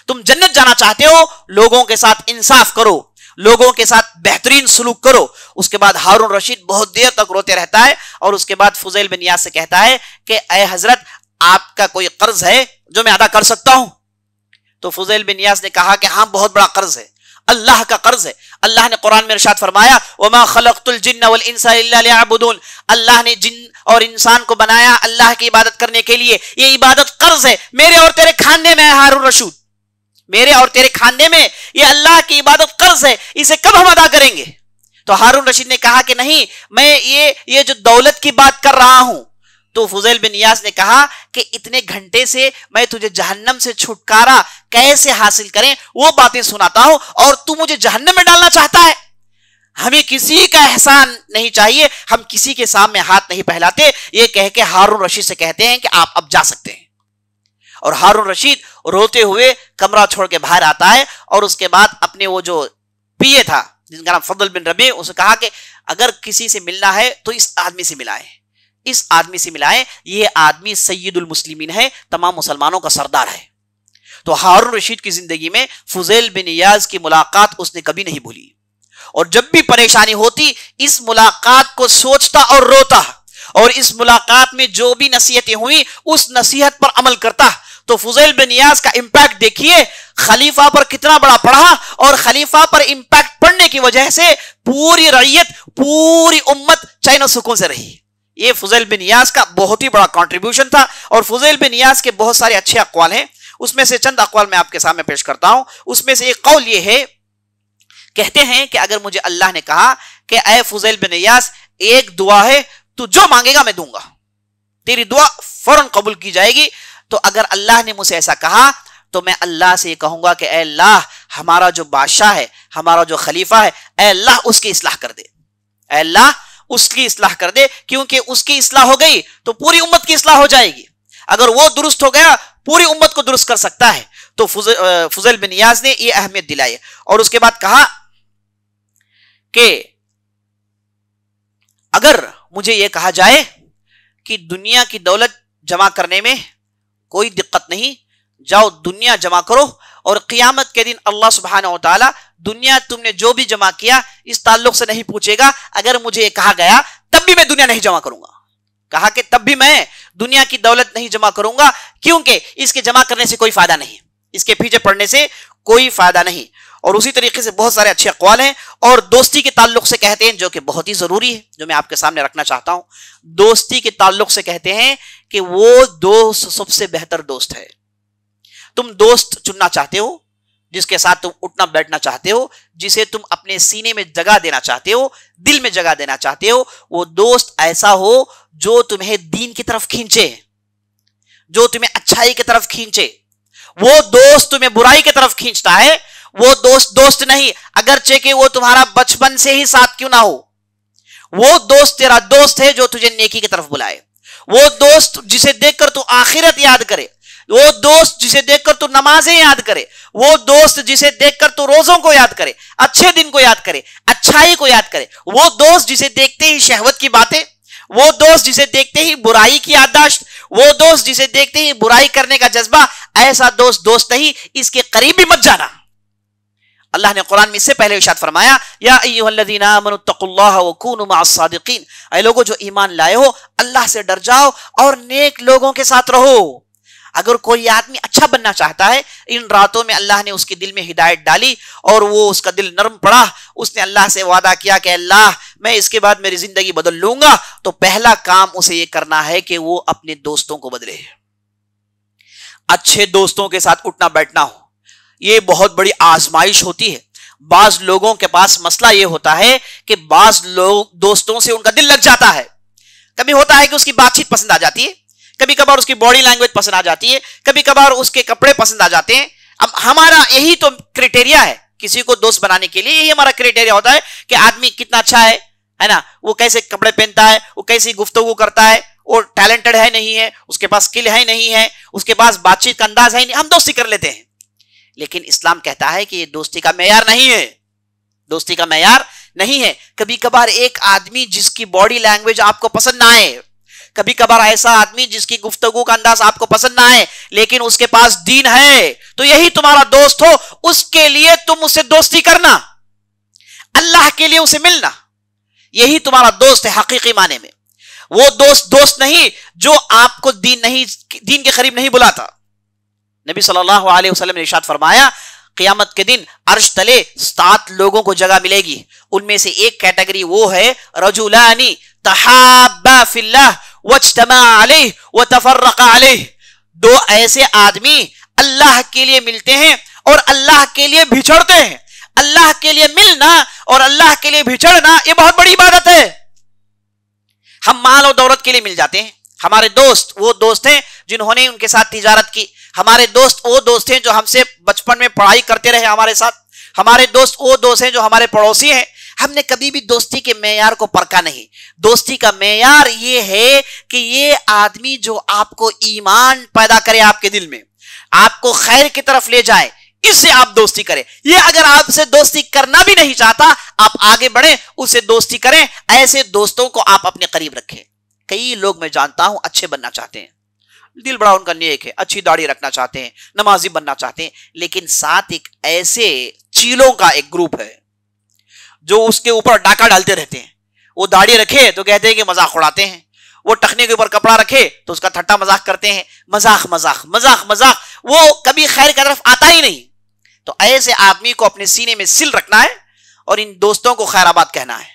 تم جنت جانا چاہتے ہو، لوگوں کے ساتھ انصاف کرو، لوگوں کے ساتھ بہترین سلوک کرو. اس کے بعد ہارون رشید بہت دیر تک روتے رہتا ہے، اور اس کے بعد فضیل بن ایاز سے کہتا ہے کہ اے حضرت، آپ کا کوئی قرض ہے جو میں ادا کر سکتا ہوں؟ تو فضیل بن ایاز نے کہا کہ ہاں، بہت بڑا قرض ہے، اللہ کا قرض ہے. اللہ نے قرآن میں ارشاد فرمایا وَمَا خَلَقْتُ الْجِنَّ وَالْإِنسَ إِلَّا لِيَعْبُدُونَ، اللہ نے جن اور انسان کو بنایا اللہ کی عبادت کرنے کے لیے. یہ عبادت قرض ہے میرے اور تیرے کھانے میں ہے ہارون رشید، میرے اور تیرے کھانے میں یہ اللہ کی عبادت قرض ہے، اسے کب ہم ادا کریں گے؟ تو ہارون رشید نے کہا کہ نہیں، میں یہ جو دولت کی بات کر رہا ہوں. تو فضیل بن ایاز نے کہا کہ اتنے گھنٹے سے میں تجھے جہنم سے چھٹکارا کیسے حاصل کریں وہ باتیں سناتا ہوں، اور تو مجھے جہنم میں ڈالنا چاہتا ہے. ہمیں کسی کا احسان نہیں چاہیے، ہم کسی کے سامنے ہاتھ نہیں پھیلاتے. یہ کہہ کے ہارون رشید سے کہتے ہیں کہ آپ اب جا سکتے ہیں. اور ہارون رشید روتے ہوئے کمرہ چھوڑ کے باہر آتا ہے، اور اس کے بعد اپنے وہ جو پیے تھا جن کا نام فضل بن ربیع، اسے کہا کہ اگر کسی سے ملنا ہے تو اس آدمی سے ملائیں، اس آدمی سے ملائیں، یہ آدمی سید المسلمین ہے، تمام مسلمانوں کا سردار ہے. تو ہارون رشید کی زندگی میں فضیل بن ایاز کی ملاقات اس نے کبھی نہیں بھولی، اور جب بھی پریشانی ہوتی اس ملاقات کو سوچتا اور روتا، اور اس ملاقات میں جو بھی نصیحتیں ہوئی اس نصیحت پر عمل کرتا. تو فضیل بن ایاز کا امپیکٹ دیکھیے، خلیفہ پر کتنا بڑا پڑا، اور خلیفہ پر امپیکٹ پڑنے کی وجہ سے پوری رعیت، پوری امت چین و سکون سے رہی. یہ فضیل بن ایاز کا بہت ہی بڑا کنٹریبیوشن تھا. اور فضیل بن ایاز کے بہت سارے اچھے اقوال ہیں، اس میں سے چند اقوال میں آپ کے سامنے پیش کرتا ہوں. اس میں سے ایک قول یہ ہے، کہتے ہیں کہ اگر مجھے اللہ نے کہا کہ اے فضیل بن ایاز ایک دعا ہے، تو جو مانگے گا میں دوں گا، تیری دعا فوراً قبول کی جائے گی. تو اگر اللہ نے مجھ سے ایسا کہا تو میں اللہ سے یہ کہوں گا کہ اے اللہ ہمارا جو بادشاہ ہے، ہمارا جو خلیفہ ہے، اے اللہ اس کی اصلاح کر دے، اے اللہ اس کی اصلاح کر دے، کیونکہ اس کی اصلاح ہو گئی تو پوری امت کی اصلاح ہو جائے گی. اگر وہ درست ہو گیا پوری امت کو درست کر سکتا ہے. تو فضیل بن ایاز نے یہ اہمیت دلائی. اور اس کے بعد کہا کہ اگر مجھے یہ کہا جائے کہ دنیا کی دولت جمع کرنے میں کوئی دقت نہیں، جاؤ دنیا جمع کرو، اور قیامت کے دن اللہ سبحانہ و تعالی دنیا تم نے جو بھی جمع کیا اس تعلق سے نہیں پوچھے گا. اگر مجھے یہ کہا گیا تب بھی میں دنیا نہیں جمع کروں گا. کہا کہ تب بھی میں دنیا کی دولت نہیں جمع کروں گا، کیونکہ اس کے جمع کرنے سے کوئی فائدہ نہیں، اس کے پیچھے پڑنے سے کوئی فائدہ نہیں. اور اسی طریقے سے بہت سارے اچھے اقوال ہیں. اور دوستی کے تعلق سے کہتے ہیں، جو کہ بہت ہی ضروری ہے، جو میں آپ کے سامنے رکھنا چاہتا ہوں. دوستی کے تعلق سے کہتے ہیں کہ وہ دوست سب سے بہتر دوست ہے. تم دوست چننا چاہتے ہو جس کے ساتھ تم اٹھنا بیٹھنا چاہتے ہو، جسے تم اپنے سینے میں جگہ دینا چاہتے ہو، دل میں جگہ دینا چاہتے ہو، وہ دوست ایسا ہو جو تمہیں دین کی طرف کھینچے، جو تمہیں اچھائی کی طرف کھینچے. وہ دوست تمہیں برائی کی طرف کھینچتا ہے، وہ دوست نہیں، اگرچہ کہ وہ تمہارا بچپن سے ہی ساتھ کیوں نہ ہو. وہ دوست تیرا دوست ہے جو تجھے نیکی کی طرف بلائے. وہ دوست جسے دیکھ کر تو آخرت یاد کرے، وہ دوست جسے دیکھ کر تو نمازیں یاد کرے، وہ دوست جسے دیکھ کر تو روزوں کو یاد کرے، اچھے دن کو یاد کرے، اچھائی کو یاد کرے. وہ دوست جسے دیکھتے ہی شہوت کی باتیں، وہ دوست جسے دیکھتے ہی برائی کی یادداشت، وہ دوست جسے دیکھتے ہی برائی کرنے کا جذبہ، ایسا دوست نہیں، اس کے قریب بھی مت جانا. اللہ نے قرآن میں اس سے پہلے ارشاد فرمایا، یا ایھا الذین آمنوا اتقوا اللہ وکونوا مع الصادقین، اے لوگوں جو ایمان لائے ہو اللہ سے ڈر جاؤ اور نیک لوگوں کے ساتھ رہو. اگر کوئی آدمی اچھا بننا چاہتا ہے، ان راتوں میں اللہ نے اس کے دل میں ہدایت ڈالی اور وہ اس کا دل نرم پڑا، اس نے اللہ سے وعدہ کیا کہ اللہ میں اس کے بعد میری زندگی بدل لوں گا، تو پہلا کام اسے یہ کرنا ہے کہ وہ اپنے دوستوں کو بدلے، اچھے دوستوں کے ساتھ اٹھنا بیٹھنا ہو. یہ بہت بڑی آزمائش ہوتی ہے. بعض لوگوں کے پاس مسئلہ یہ ہوتا ہے کہ بعض لوگ دوستوں سے ان کا دل لگ جاتا ہے. کبھی ہوتا ہے کہ اس کی بات چیت پسند آ جاتی ہے، کبھی کبھار اس کی باڈی لینگویج پسند آ جاتی ہے، کبھی کبھار اس کے کپڑے پسند آ جاتے ہیں. اب ہمارا یہی تو کرائٹیریا ہے کسی کو دوست بنانے کے لیے، یہی ہمارا کرائٹیریا ہوتا ہے کہ آدمی کتنا اچھا ہے نا، وہ کیسے کپڑے پہنتا ہے، وہ کیسی گفتگو کرتا ہے، وہ ٹیلنٹڈ ہے نہیں ہے، اس کے پاس اسکل ہے نہیں ہے، اس کے پاس بات چیت کا انداز ہے نہیں، ہم دوستی کر لیتے ہیں. لیکن اسلام کہتا ہے کہ یہ دوستی کا معیار نہیں ہے، دوستی کا معیار نہیں ہے. کبھی کبھار ایک آدمی جس کی باڈی لینگویج آپ کو پسند نہ آئے، کبھی کبھار ایسا آدمی جس کی گفتگو کا انداز آپ کو پسند نہ آئے لیکن اس کے پاس دین ہے، تو یہی تمہارا دوست ہو. اس کے لیے تم اس سے دوستی کرنا، اللہ کے لیے اسے ملنا، یہی تمہارا دوست ہے حقیقی معنی میں. وہ دوست نہیں جو آپ کو دین کے قریب نہیں بلاتا. نبی صلی اللہ علیہ وسلم نے ارشاد فرمایا، قیامت کے دن عرش تلے 7 لوگوں کو جگہ ملے گی. ان میں سے ایک کیٹیگری وہ ہے رجلان تحابا فی اللہ واجتمع علیہ وتفرق علیہ. 2 ایسے آدمی اللہ کے لیے ملتے ہیں اور اللہ کے لیے بچھڑتے ہیں، اللہ کے لیے ملنا اور اللہ کے لیے بچھڑنا یہ بہت بڑی عبادت ہے. ہم مال اور دولت کے لیے مل جاتے ہیں. ہمارے دوست وہ دوست ہیں جنہوں نے ان کے ساتھ تجارت کی. ہمارے دوست وہ دوست ہیں جو ہم سے بچپن میں پڑھائی کرتے رہے ہمارے ساتھ. ہمارے دوست وہ دوست ہیں جو ہمارے پڑوسی ہیں. ہم نے کبھی بھی دوستی کے معیار کو پرکھا نہیں. دوستی کا معیار یہ ہے کہ یہ آدمی جو آپ کو ایمان پیدا کرے آپ کے دل میں, آپ کو خیر کی طرف لے جائے, اس سے آپ دوستی کریں. یہ اگر آپ سے دوستی کرنا بھی نہیں چاہتا, آپ آگے بڑھیں, اس سے دوستی کریں. ایسے دوستوں کو آپ اپنے قریب رکھیں. کئی لوگ میں جانتا ہوں اچھے بننا چاہتے ہیں, دل بڑا ان کا نیک ہے, اچھی داڑھی رکھنا چاہتے ہیں, نمازی بننا چاہتے ہیں, لیکن ساتھ ایک ایسے چیلوں کا ایک گروپ ہے جو اس کے اوپر ڈاکہ ڈالتے رہتے ہیں. وہ داڑھی رکھے تو کہتے ہیں کہ مذاق اڑاتے ہیں, وہ ٹخنے کے اوپر کپڑا رکھے تو اس کا ٹھٹا مذاق کرتے ہیں. مذاق مذاق مذاق مذاق, وہ کبھی خیر کی طرف آتا ہی نہیں. تو ایسے آدمی کو اپنے سینے میں سل رکھنا ہے اور ان دوستوں کو خیر آباد کہنا ہے,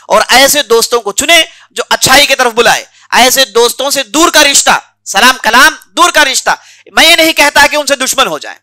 اور ایسے دوستوں کو چنے جو اچھائی کی طرف بلائے. ایسے دوستوں سے دور کا رشتہ, سلام کلام دور کا رشتہ. میں یہ نہیں کہتا کہ ان سے دشمن ہو جائیں,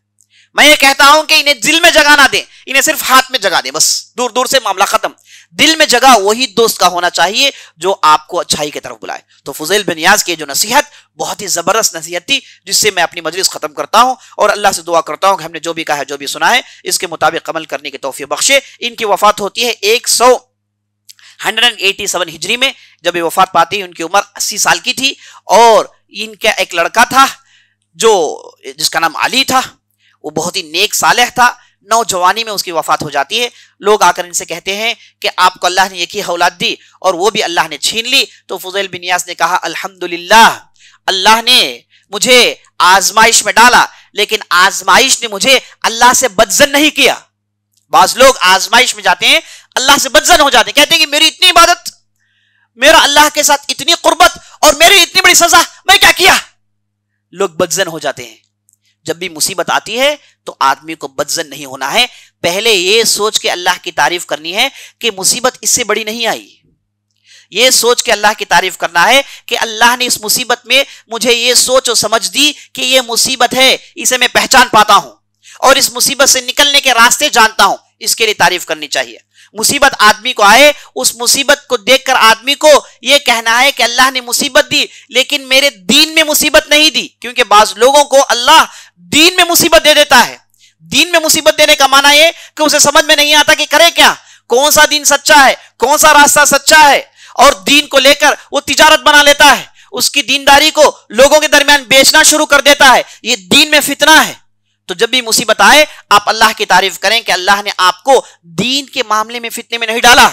میں یہ کہتا ہوں کہ انہیں دل میں جگہ نہ دیں, انہیں صرف ہاتھ میں جگہ دیں, بس دور دور سے معاملہ ختم. دل میں جگہ وہی دوست کا ہونا چاہیے جو آپ کو اچھائی کی طرف بلائے. تو فضیل بن ایاز کی جو نصیحت بہت ہی زبردست نصیحت تھی, جس سے میں اپنی مجلس ختم کرتا ہوں اور اللہ سے دعا کرتا ہوں کہ ہم نے جو بھی کہا ہے, جو بھی سنا ہے, اس کے مطابق عمل کرنے کی توفیق بخشے. ان کی وفات ہوتی ہے 187 ہجری میں. جب یہ وفات پاتی ان کی عمر 80 سال کی تھی, اور ان کا ایک لڑکا تھا جس کا نام علی تھا. وہ بہت ہی نیک صالح تھا. نوجوانی میں اس کی وفات ہو جاتی ہے. لوگ آ کر ان سے کہتے ہیں کہ آپ کو اللہ نے ایک ہی اولاد دی اور وہ بھی اللہ نے چھین لی. تو فضیل بن ایاز نے کہا الحمدللہ, اللہ نے مجھے آزمائش میں ڈالا, لیکن آزمائش نے مجھے اللہ سے بدظن نہیں کیا. بعض لوگ آزمائش میں جاتے ہیں, اللہ سے بدظن ہو جاتے ہیں, کہتے ہیں کہ میری اتنی عبادت, میرا اللہ کے ساتھ اتنی قربت, اور میری اتنی بڑی سزا, میں کیا کیا. لوگ بدظن ہو جاتے ہیں. جب بھی مصیبت آتی ہے تو آدمی کو بدظن نہیں ہونا ہے. پہلے یہ سوچ کے اللہ کی تعریف کرنی ہے کہ مصیبت اس سے بڑی نہیں آئی. یہ سوچ کے اللہ کی تعریف کرنا ہے کہ اللہ نے اس مصیبت میں مجھے یہ سوچ اور سمجھ دی کہ یہ مصیبت ہے, اسے میں پہچان پاتا ہوں اور اس مصیبت سے نکلنے کے راستے جانتا ہوں. اس کے لیے تعریف کرنی چاہیے. مصیبت آدمی کو آئے, اس مصیبت کو دیکھ کر آدمی کو یہ کہنا ہے کہ اللہ نے مصیبت دی لیکن میرے دین میں مصیبت نہیں دی. کیونکہ بعض لوگوں کو اللہ دین میں مصیبت دے دیتا ہے. دین میں مصیبت دینے کا معنی یہ کہ اسے سمجھ میں نہیں آتا کہ کرے کیا, کون سا دین سچا ہے, کون سا راستہ سچا ہے, اور دین کو لے کر وہ تجارت بنا لیتا ہے. اس کی دینداری کو لوگوں کے درمیان بیچنا شروع کر دیتا ہے. یہ دین میں فتنہ ہے. تو جب بھی مصیبت آئے آپ اللہ کی تعریف کریں کہ اللہ نے آپ کو دین کے معاملے میں فتنے میں نہیں ڈالا.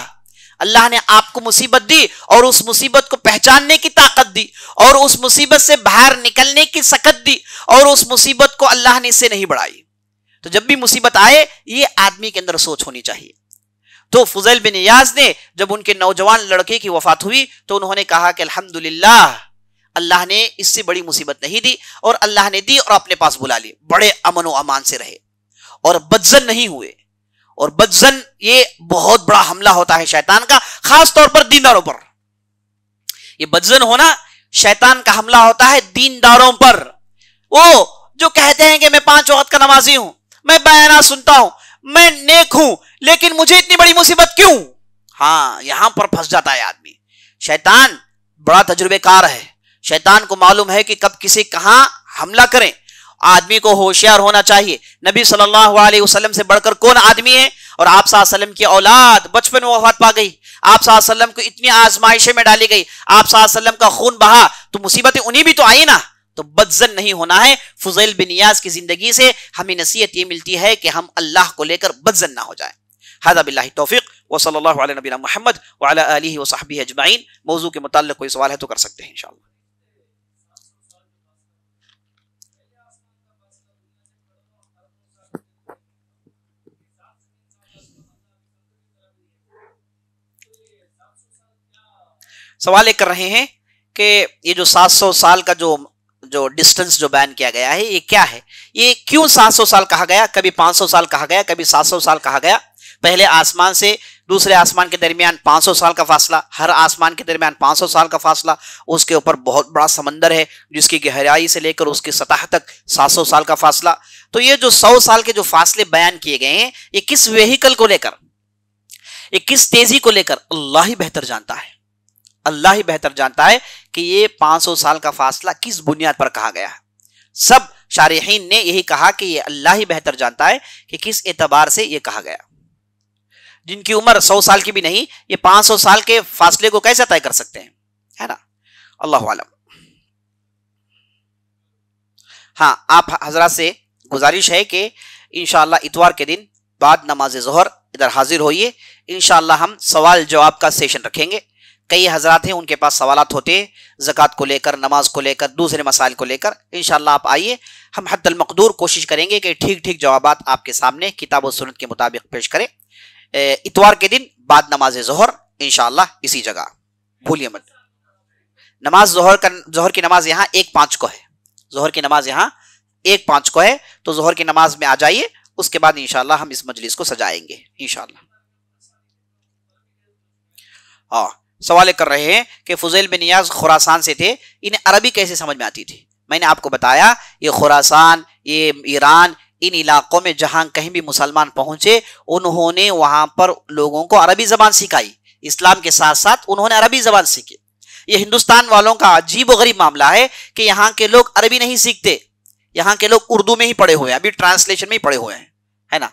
اللہ نے آپ کو مصیبت دی اور اس مصیبت کو پہچاننے کی طاقت دی, اور اس مصیبت سے باہر نکلنے کی سکت دی, اور اس مصیبت کو اللہ نے اس سے نہیں بڑھائی. تو جب بھی مصیبت آئے یہ آدمی کے اندر سوچ ہونی چاہیے. تو فضیل بن ایاز نے جب ان کے نوجوان لڑکے کی وفات ہوئی تو انہوں نے کہا کہ الحمدللہ, اللہ نے اس سے بڑی مصیبت نہیں دی, اور اللہ نے دی اور اپنے پاس بلا لی. بڑے امن و امان سے رہے اور بدظن نہیں ہوئے. اور بدظن یہ بہت بڑا حملہ ہوتا ہے شیطان کا, خاص طور پر دینداروں پر. یہ بدظن ہونا شیطان کا حملہ ہوتا ہے دینداروں پر. وہ جو کہتے ہیں کہ میں 5 وقت کا نمازی ہوں, میں بیانات سنتا ہوں, میں نیک ہوں, لیکن مجھے اتنی بڑی مصیبت کیوں. ہاں, یہاں پر پھنس جاتا ہے آدمی. شیطان بڑا تجربے کار ہے. شیطان کو معلوم ہے کہ کب کسی کہاں حملہ کریں. آدمی کو ہوشیار ہونا چاہیے. نبی صلی اللہ علیہ وسلم سے بڑھ کر کون آدمی ہے, اور آپ صلی اللہ علیہ وسلم کی اولاد بچپن میں وفات پا گئی. آپ صلی اللہ علیہ وسلم کو اتنی آزمائشیں میں ڈالی گئی, آپ صلی اللہ علیہ وسلم کا خون بہا, تو مصیبتیں انہیں بھی تو آئی نا. تو بدظن نہیں ہونا ہے. فضیل بن ایاز کی زندگی سے ہمیں نصیحت یہ ملتی ہے کہ ہم اللہ کو لے کر بدظن نہ ہو جائیں. ھذا باللہ توفیق وصلی اللہ علی نبینا محمد وعلی آلہ وصحبہ اجمعین. موضوع کے متعلق کوئی سوال ہے تو کر سکتے ہیں انشاءاللہ. سوال یہ کر رہے ہیں کہ یہ جو 700 سال کا جو ڈسٹنس جو بیان کیا گیا ہے یہ کیا ہے, یہ کیوں 700 سال کہا گیا, کبھی 500 سال کہا گیا, کبھی 700 سال کہا گیا. پہلے آسمان سے دوسرے آسمان کے درمیان 500 سال کا فاصلہ، ہر آسمان کے درمیان 500 سال کا فاصلہ، اس کے اوپر بہت بڑا سمندر ہے جس کی گہرائی سے لے کر اس کی سطح تک 700 سال کا فاصلہ. تو یہ جو 100 سال کے جو فاصلے بیان کیے گئے ہیں، یہ کس وہیکل کو لے کر، یہ کس تیزی کو لے کر، اللہ ہی بہتر جانتا ہے. اللہ ہی بہتر جانتا ہے کہ یہ 500 سال کا فاصلہ کس بنیاد پر کہا گیا ہے. سب شارحین نے یہی کہا کہ یہ اللہ ہی بہتر جانتا ہے کہ کس اعتبار سے یہ کہا گیا. جن کی عمر 100 سال کی بھی نہیں، یہ 500 سال کے فاصلے کو کیسے طے کر سکتے ہیں، ہے نا؟ اللہ عالم. ہاں، آپ حضرات سے گزارش ہے کہ انشاءاللہ اتوار کے دن بعد نماز ظہر ادھر حاضر ہوئیے. انشاءاللہ ہم سوال جواب کا سیشن رکھیں گے. کئی حضرات ہیں ان کے پاس سوالات ہوتے ہیں زکوٰۃ کو لے کر، نماز کو لے کر، دوسرے مسائل کو لے کر. انشاءاللہ آپ آئیے، ہم حد المقدور کوشش کریں گے کہ ٹھیک ٹھیک جوابات آپ کے سامنے کتاب و سنت کے مطابق پیش کریں. اتوار کے دن بعد نماز ظہر انشاءاللہ اسی جگہ، بھولیے مت. نماز ظہر کی نماز یہاں 1:05 کو ہے. ظہر کی نماز یہاں 1:05 کو ہے، تو ظہر کی نماز میں آ جائیے. اس کے بعد انشاءاللہ ہم اس مجلس کو سجائیں گے انشاءاللہ. ہاں، سوال کر رہے ہیں کہ فضیل بن نیاز خراسان سے تھے، انہیں عربی کیسے سمجھ میں آتی تھی؟ میں نے آپ کو بتایا یہ خراسان، یہ ایران، ان علاقوں میں جہاں کہیں بھی مسلمان پہنچے انہوں نے وہاں پر لوگوں کو عربی زبان سکھائی. اسلام کے ساتھ ساتھ انہوں نے عربی زبان سیکھی. یہ ہندوستان والوں کا عجیب و غریب معاملہ ہے کہ یہاں کے لوگ عربی نہیں سیکھتے، یہاں کے لوگ اردو میں ہی پڑھے ہوئے ہیں، ابھی ٹرانسلیشن میں ہی پڑھے ہوئے ہیں، ہے نا.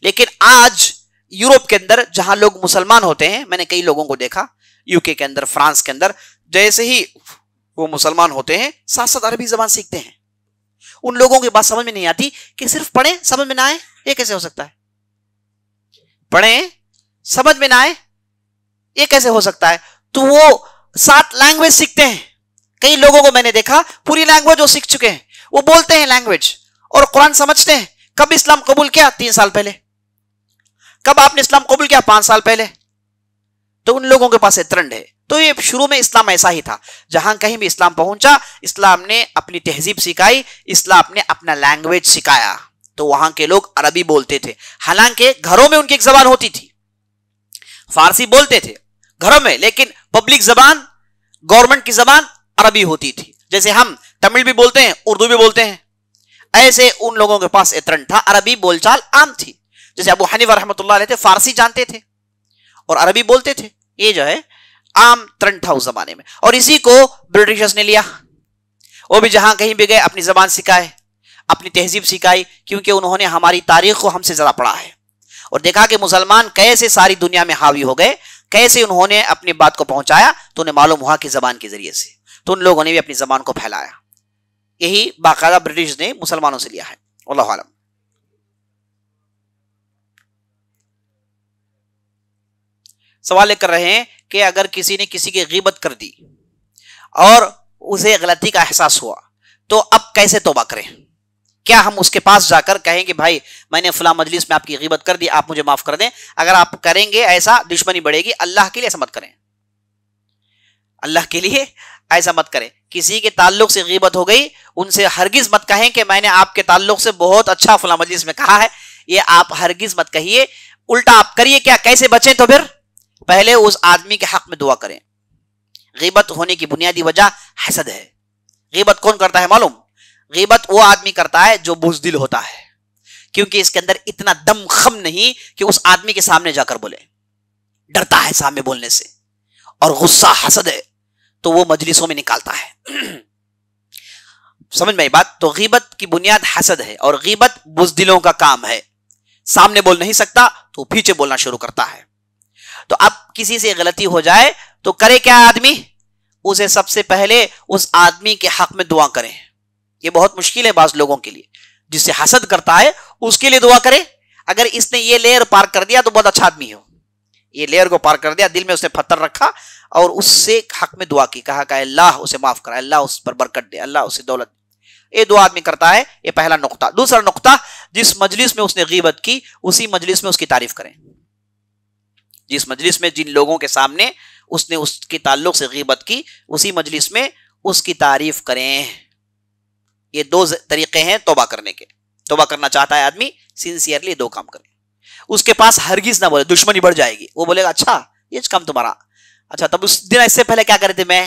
لیکن آج یورپ کے اندر جہاں لوگ مسلمان ہوتے ہیں، میں نے کئی لوگوں کو دیکھا یو کے اندر، فرانس کے اندر، جیسے ہی وہ مسلمان ہوتے ہیں ساتھ ساتھ عربی زبان سیکھتے ہیں. ان لوگوں کی بات سمجھ میں نہیں آتی کہ صرف پڑھیں سمجھ میں نہ آئے، یہ کیسے ہو سکتا ہے؟ پڑھیں سمجھ میں نہ آئے، یہ کیسے ہو سکتا ہے؟ تو وہ 7 لینگویج سیکھتے ہیں. کئی لوگوں کو میں نے دیکھا پوری لینگویج وہ سیکھ چکے ہیں، وہ بولتے ہیں لینگویج اور قرآن سمجھتے ہیں. کب اسلام قبول کیا؟ 3 سال پہلے. کب آپ نے اسلام قبول کیا؟ 5 سال پہلے. تو ان لوگوں کے پاس ٹرینڈ ہے. تو یہ شروع میں اسلام ایسا ہی تھا، جہاں کہیں بھی اسلام پہنچا اسلام نے اپنی تہذیب سکھائی، اسلام نے اپنا لینگویج سکھایا. تو وہاں کے لوگ عربی بولتے تھے، حالانکہ گھروں میں ان کی ایک زبان ہوتی تھی، فارسی بولتے تھے گھروں میں، لیکن پبلک زبان، گورنمنٹ کی زبان عربی ہوتی تھی. جیسے ہم تمل بھی بولتے ہیں، اردو بھی بولتے ہیں، ایسے ان لوگوں کے پاس ٹرینڈ تھا، عربی بول چال عام تھی. جیسے ابو حنیفہ رحمۃ اللہ علیہ تھے، فارسی جانتے تھے اور عربی بولتے تھے. یہ جو ہے عام ٹرینڈ تھا اس زمانے میں، اور اسی کو برٹشرز نے لیا. وہ بھی جہاں کہیں بھی گئے اپنی زبان سکھائے، اپنی تہذیب سکھائی، کیونکہ انہوں نے ہماری تاریخ کو ہم سے زیادہ پڑھا ہے اور دیکھا کہ مسلمان کیسے ساری دنیا میں حاوی ہو گئے، کیسے انہوں نے اپنی بات کو پہنچایا. تو انہیں معلوم ہوا کہ زبان کے ذریعے سے، تو ان لوگوں نے بھی اپنی زبان کو پھیلایا. یہی باقاعدہ برٹش نے مسلمانوں سے لیا ہے. اللہ عالم. سوال کر رہے ہیں کہ اگر کسی نے کسی کی غیبت کر دی اور اسے غلطی کا احساس ہوا تو اب کیسے توبہ کریں؟ کیا ہم اس کے پاس جا کر کہیں کہ بھائی میں نے فلاں مجلس میں آپ کی غیبت کر دی، آپ مجھے معاف کر دیں؟ اگر آپ کریں گے ایسا دشمنی بڑھے گی. اللہ کے لیے ایسا مت کریں، اللہ کے لیے ایسا مت کریں. کسی کے تعلق سے غیبت ہو گئی، ان سے ہرگز مت کہیں کہ میں نے آپ کے تعلق سے بہت اچھا فلاں مجلس میں کہا ہے. یہ آپ ہرگز مت کہیے. الٹا آپ کریے کیا، کیسے بچیں؟ تو پھر پہلے اس آدمی کے حق میں دعا کریں. غیبت ہونے کی بنیادی وجہ حسد ہے. غیبت کون کرتا ہے معلوم؟ غیبت وہ آدمی کرتا ہے جو بزدل ہوتا ہے، کیونکہ اس کے اندر اتنا دم خم نہیں کہ اس آدمی کے سامنے جا کر بولے، ڈرتا ہے سامنے بولنے سے، اور غصہ حسد ہے تو وہ مجلسوں میں نکالتا ہے. سمجھ میں بات؟ تو غیبت کی بنیاد حسد ہے، اور غیبت بزدلوں کا کام ہے. سامنے بول نہیں سکتا تو پیچھے بولنا شروع کرتا ہے. تو اب کسی سے غلطی ہو جائے تو کرے کیا آدمی؟ اسے سب سے پہلے اس آدمی کے حق میں دعا کریں. یہ بہت مشکل ہے بعض لوگوں کے لیے. جس سے حسد کرتا ہے اس کے لیے دعا کرے. اگر اس نے یہ لیئر پار کر دیا تو بہت اچھا آدمی ہو. یہ لیئر کو پار کر دیا، دل میں اس نے پتھر رکھا اور اس سے حق میں دعا کی، کہا کہ اللہ اسے معاف کرا، اللہ اس پر برکت دے، اللہ اسے دولت دے. یہ دعا آدمی کرتا ہے. یہ پہلا نقطہ. دوسرا نقطہ، جس مجلس میں اس نے غیبت کی اسی مجلس میں اس کی تعریف کریں. جس مجلس میں جن لوگوں کے سامنے اس نے اس کے تعلق سے غیبت کی اسی مجلس میں اس کی تعریف کریں. یہ 2 طریقے ہیں توبہ کرنے کے. توبہ کرنا چاہتا ہے آدمی، سنسیئرلی 2 کام کریں. اس کے پاس ہرگز نہ بولے، دشمنی بڑھ جائے گی. وہ بولے گا اچھا یہ کام تمہارا، اچھا تب اس دن اس سے پہلے کیا کرے تھے میں،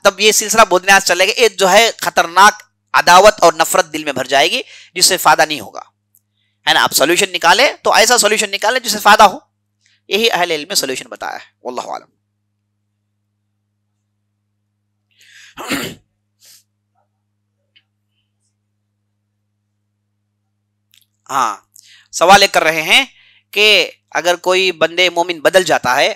تب یہ سلسلہ بہت دن چلے گا. یہ جو ہے خطرناک عداوت اور نفرت دل میں بھر جائے گی جس سے فائدہ نہیں ہوگا، ہے نا. آپ سولوشن نکالے تو ایسا سولوشن نکالے جس سے فائدہ ہو. یہی اہل علم نے سولوشن بتایا ہے، واللہ عالم. ہاں سوال یہ کر رہے ہیں کہ اگر کوئی بندے مومن بدل جاتا ہے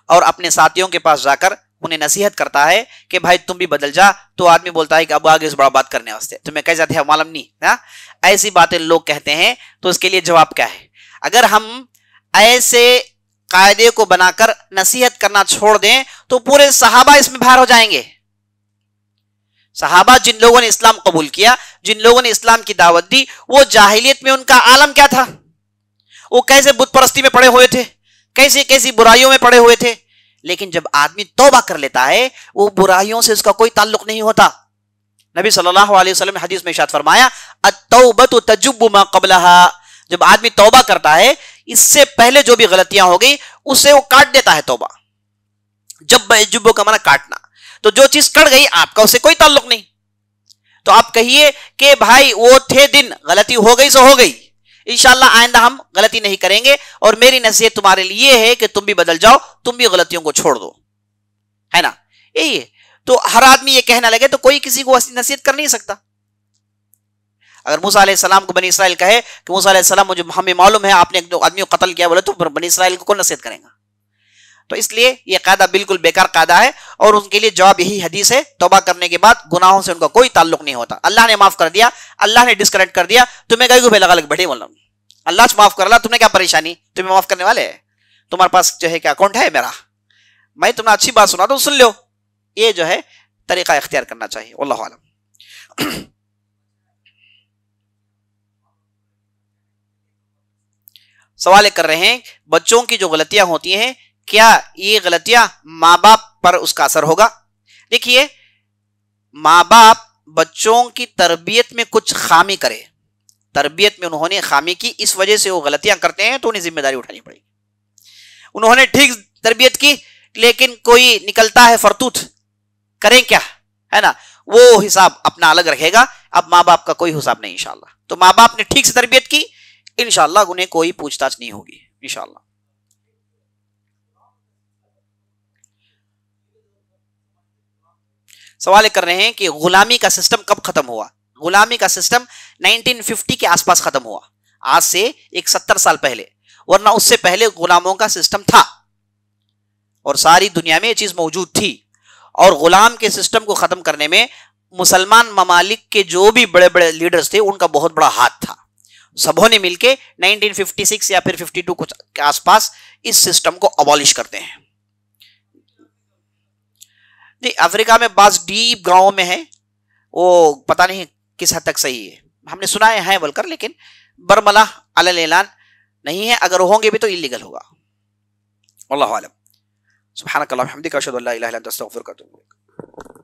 اور اپنے ساتھیوں کے پاس جا کر انہیں نصیحت کرتا ہے کہ بھائی تم بھی بدل جا، تو آدمی بولتا ہے کہ اب آگے اس بڑا بات کرنے واسطے تمہیں کیسا تھا معلوم نہیں، ایسی باتیں لوگ کہتے ہیں. تو اس کے لیے جواب کیا ہے؟ اگر ہم ایسے قاعدے کو بنا کر نصیحت کرنا چھوڑ دیں تو پورے صحابہ اس میں باہر ہو جائیں گے. صحابہ جن لوگوں نے اسلام قبول کیا، جن لوگوں نے اسلام کی دعوت دی، وہ جاہلیت میں ان کا عالم کیا تھا؟ وہ کیسے بت پرستی میں پڑے ہوئے تھے، کیسی کیسی برائیوں میں پڑے ہوئے تھے. لیکن جب آدمی توبہ کر لیتا ہے وہ برائیوں سے اس کا کوئی تعلق نہیں ہوتا. نبی صلی اللہ علیہ وسلم نے حدیث میں ارشاد فرمایا التوبۃ تجب ما قبلها. جب آدمی توبہ کرتا ہے اس سے پہلے جو بھی غلطیاں ہو گئی اسے وہ کاٹ دیتا ہے. توبہ جب جبو کا معنی کاٹنا، تو جو چیز کٹ گئی آپ کا اسے کوئی تعلق نہیں. تو آپ کہیے کہ بھائی وہ تھے دن، غلطی ہو گئی سو ہو گئی، انشاءاللہ آئندہ ہم غلطی نہیں کریں گے، اور میری نصیحت تمہارے لیے ہے کہ تم بھی بدل جاؤ، تم بھی غلطیوں کو چھوڑ دو، ہے نا. یہی ہے. تو ہر آدمی یہ کہنا لگے تو کوئی کسی کو نصیحت کر نہیں سکتا. اگر موسیٰ علیہ السلام کو بنی اسرائیل کہے کہ موسیٰ علیہ السلام مجھے ہمیں معلوم ہے آپ نے ایک دو آدمی کو قتل کیا، بولے تو بنی اسرائیل کو کون نصیحت کرے گا؟ تو اس لیے یہ قاعدہ بالکل بیکار قاعدہ ہے، اور ان کے لیے جواب یہی حدیث ہے توبہ کرنے کے بعد گناہوں سے ان کا کوئی تعلق نہیں ہوتا. اللہ نے معاف کر دیا، اللہ نے ڈسکنیکٹ کر دیا، تمہیں کہیں گے لگا لگ بیٹھے بولنا اللہ سے معاف کر اللہ، تم نے کیا پریشانی، تمہیں معاف کرنے والے ہے، تمہارے پاس جو ہے کیا اکاؤنٹ ہے میرا، میں تمہیں اچھی بات سنا تو سن لو. یہ جو ہے طریقہ اختیار کرنا چاہیے، واللہ اعلم. سوال کر رہے ہیں بچوں کی جو غلطیاں ہوتی ہیں کیا یہ غلطیاں ماں باپ پر اس کا اثر ہوگا؟ دیکھیے ماں باپ بچوں کی تربیت میں کچھ خامی کرے، تربیت میں انہوں نے خامی کی، اس وجہ سے وہ غلطیاں کرتے ہیں تو انہیں ذمہ داری اٹھانی پڑے گی. انہوں نے ٹھیک تربیت کی لیکن کوئی نکلتا ہے فرتوت، کریں کیا، ہے نا. وہ حساب اپنا الگ رکھے گا، اب ماں باپ کا کوئی حساب نہیں انشاءاللہ. تو ماں باپ نے ٹھیک سے تربیت کی انشاءاللہ انہیں کوئی پوچھ تاچھ نہیں ہوگی انشاءاللہ. سوال کر رہے ہیں کہ غلامی کا سسٹم کب ختم ہوا؟ غلامی کا سسٹم 1950 کے آس پاس ختم ہوا، آج سے ایک 70 سال پہلے، ورنہ اس سے پہلے غلاموں کا سسٹم تھا اور ساری دنیا میں یہ چیز موجود تھی. اور غلام کے سسٹم کو ختم کرنے میں مسلمان ممالک کے جو بھی بڑے بڑے لیڈرز تھے ان کا بہت بڑا ہاتھ تھا. سبوں نے مل کے 1956 یا پھر 52 کچھ کے آس پاس اس سسٹم کو ابالش کرتے ہیں. جی افریقہ میں بعض ڈیپ گاؤں میں ہے، وہ پتہ نہیں کس حد تک صحیح ہے، ہم نے سنا ہے بول کر، لیکن برملا علی الاعلان نہیں ہے، اگر ہوں گے بھی تو انلیگل ہوگا. واللہ اعلم. سبحانک اللہم وبحمدک اشہد ان لا الہ الا انت استغفرک و اتوب الیک.